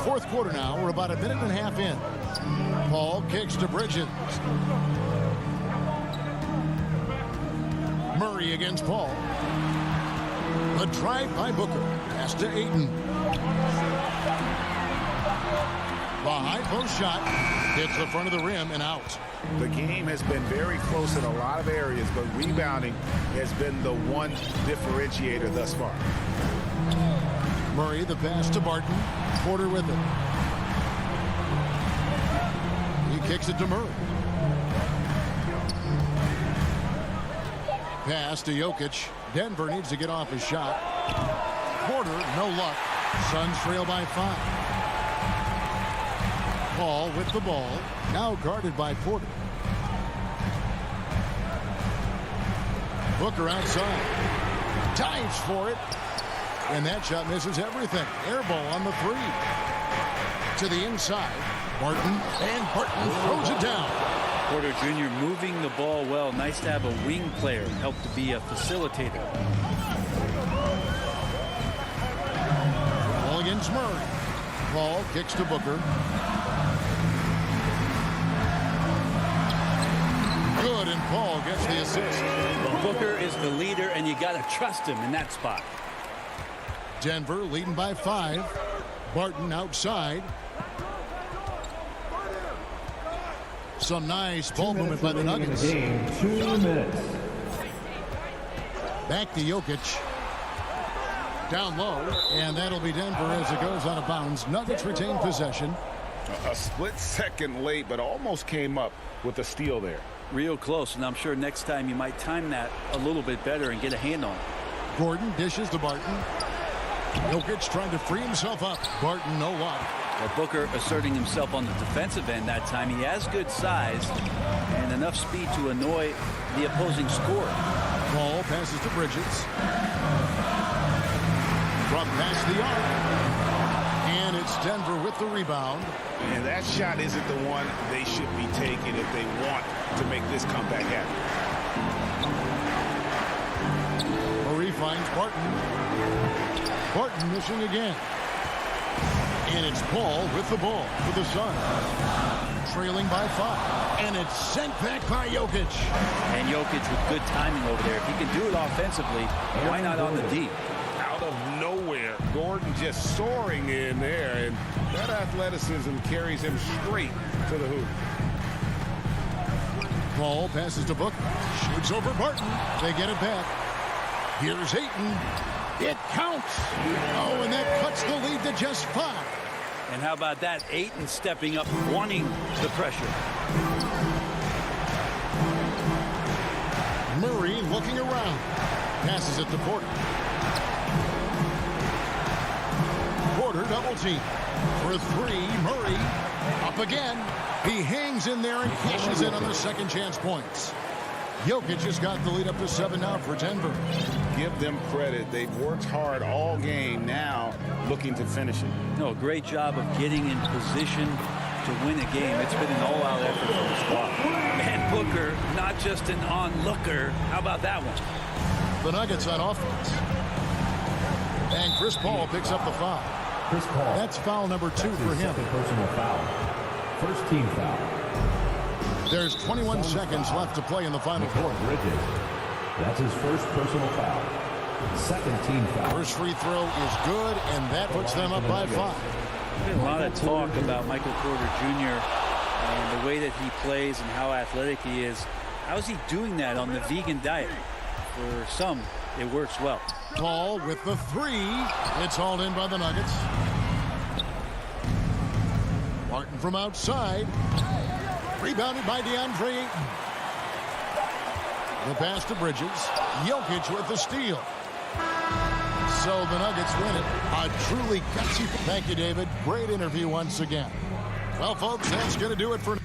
Fourth quarter now. We're about a minute and a half in. Paul kicks to Bridges. Murray against Paul. The drive by Booker. Pass to Ayton. The high post shot hits the front of the rim and out. The game has been very close in a lot of areas, but rebounding has been the one differentiator thus far. Murray, the pass to Barton. Porter with it. He kicks it to Murray. Pass to Jokic. Denver needs to get off his shot. Porter, no luck. Suns trail by 5. Paul with the ball. Now guarded by Porter. Booker outside. Dives for it. And that shot misses everything. Air ball on the 3. To the inside. Barton. And Barton throws it down. Porter Jr. moving the ball well. Nice to have a wing player help to be a facilitator. Ball against Murray. Paul kicks to Booker. Good, and Paul gets the assist. Well, Booker is the leader, and you got to trust him in that spot. Denver leading by 5. Barton outside. Some nice ball movement by the Nuggets. 2 minutes. Back to Jokic. Down low, and that'll be Denver as it goes out of bounds. Nuggets retain possession. A split second late, but almost came up with a steal there. Real close, and I'm sure next time you might time that a little bit better and get a hand on it. Gordon dishes to Barton. Jokic trying to free himself up. Barton, no luck. Well, Booker asserting himself on the defensive end that time. He has good size and enough speed to annoy the opposing scorer. Ball passes to Bridges. From past the arc. And it's Denver with the rebound. And that shot isn't the one they should be taking if they want to make this comeback happen. Murray finds Barton. Barton missing again. And it's Paul with the ball for the Suns. Trailing by 5. And it's sent back by Jokic. And Jokic with good timing over there. If he can do it offensively, why not on the D? Out of nowhere, Gordon just soaring in there, and that athleticism carries him straight to the hoop. Paul passes to Booker. Shoots over Barton. They get it back. Here's Ayton. It counts. Oh, and that cuts the lead to just 5. And how about that? Ayton stepping up, wanting the pressure. Murray looking around. Passes it to Porter. Porter double team. For 3, Murray up again. He hangs in there and cashes in on the second chance points. Jokic has got the lead up to 7 now for Denver. Give them credit. They've worked hard all game, now looking to finish it. No, great job of getting in position to win a game. It's been an all-out effort from the squad. And Booker, not just an onlooker. How about that one? The Nuggets on offense. And Chris Paul picks up the foul. Chris Paul. That's foul number 2 for him. Second personal foul. First team foul. There's 21 seconds left to play in the final quarter. Bridges. That's his first personal foul. Second team foul. First free throw is good, and that puts them up by 5. There's been a lot of talk about Michael Porter Jr. and the way that he plays and how athletic he is. How is he doing that on the vegan diet? For some, it works well. Paul with the 3. It's hauled in by the Nuggets. Martin from outside. Rebounded by DeAndre Ayton. The pass to Bridges. Jokic with the steal. so the Nuggets win it. A truly gutsy. Thank you, David. Great interview once again. Well, folks, that's going to do it for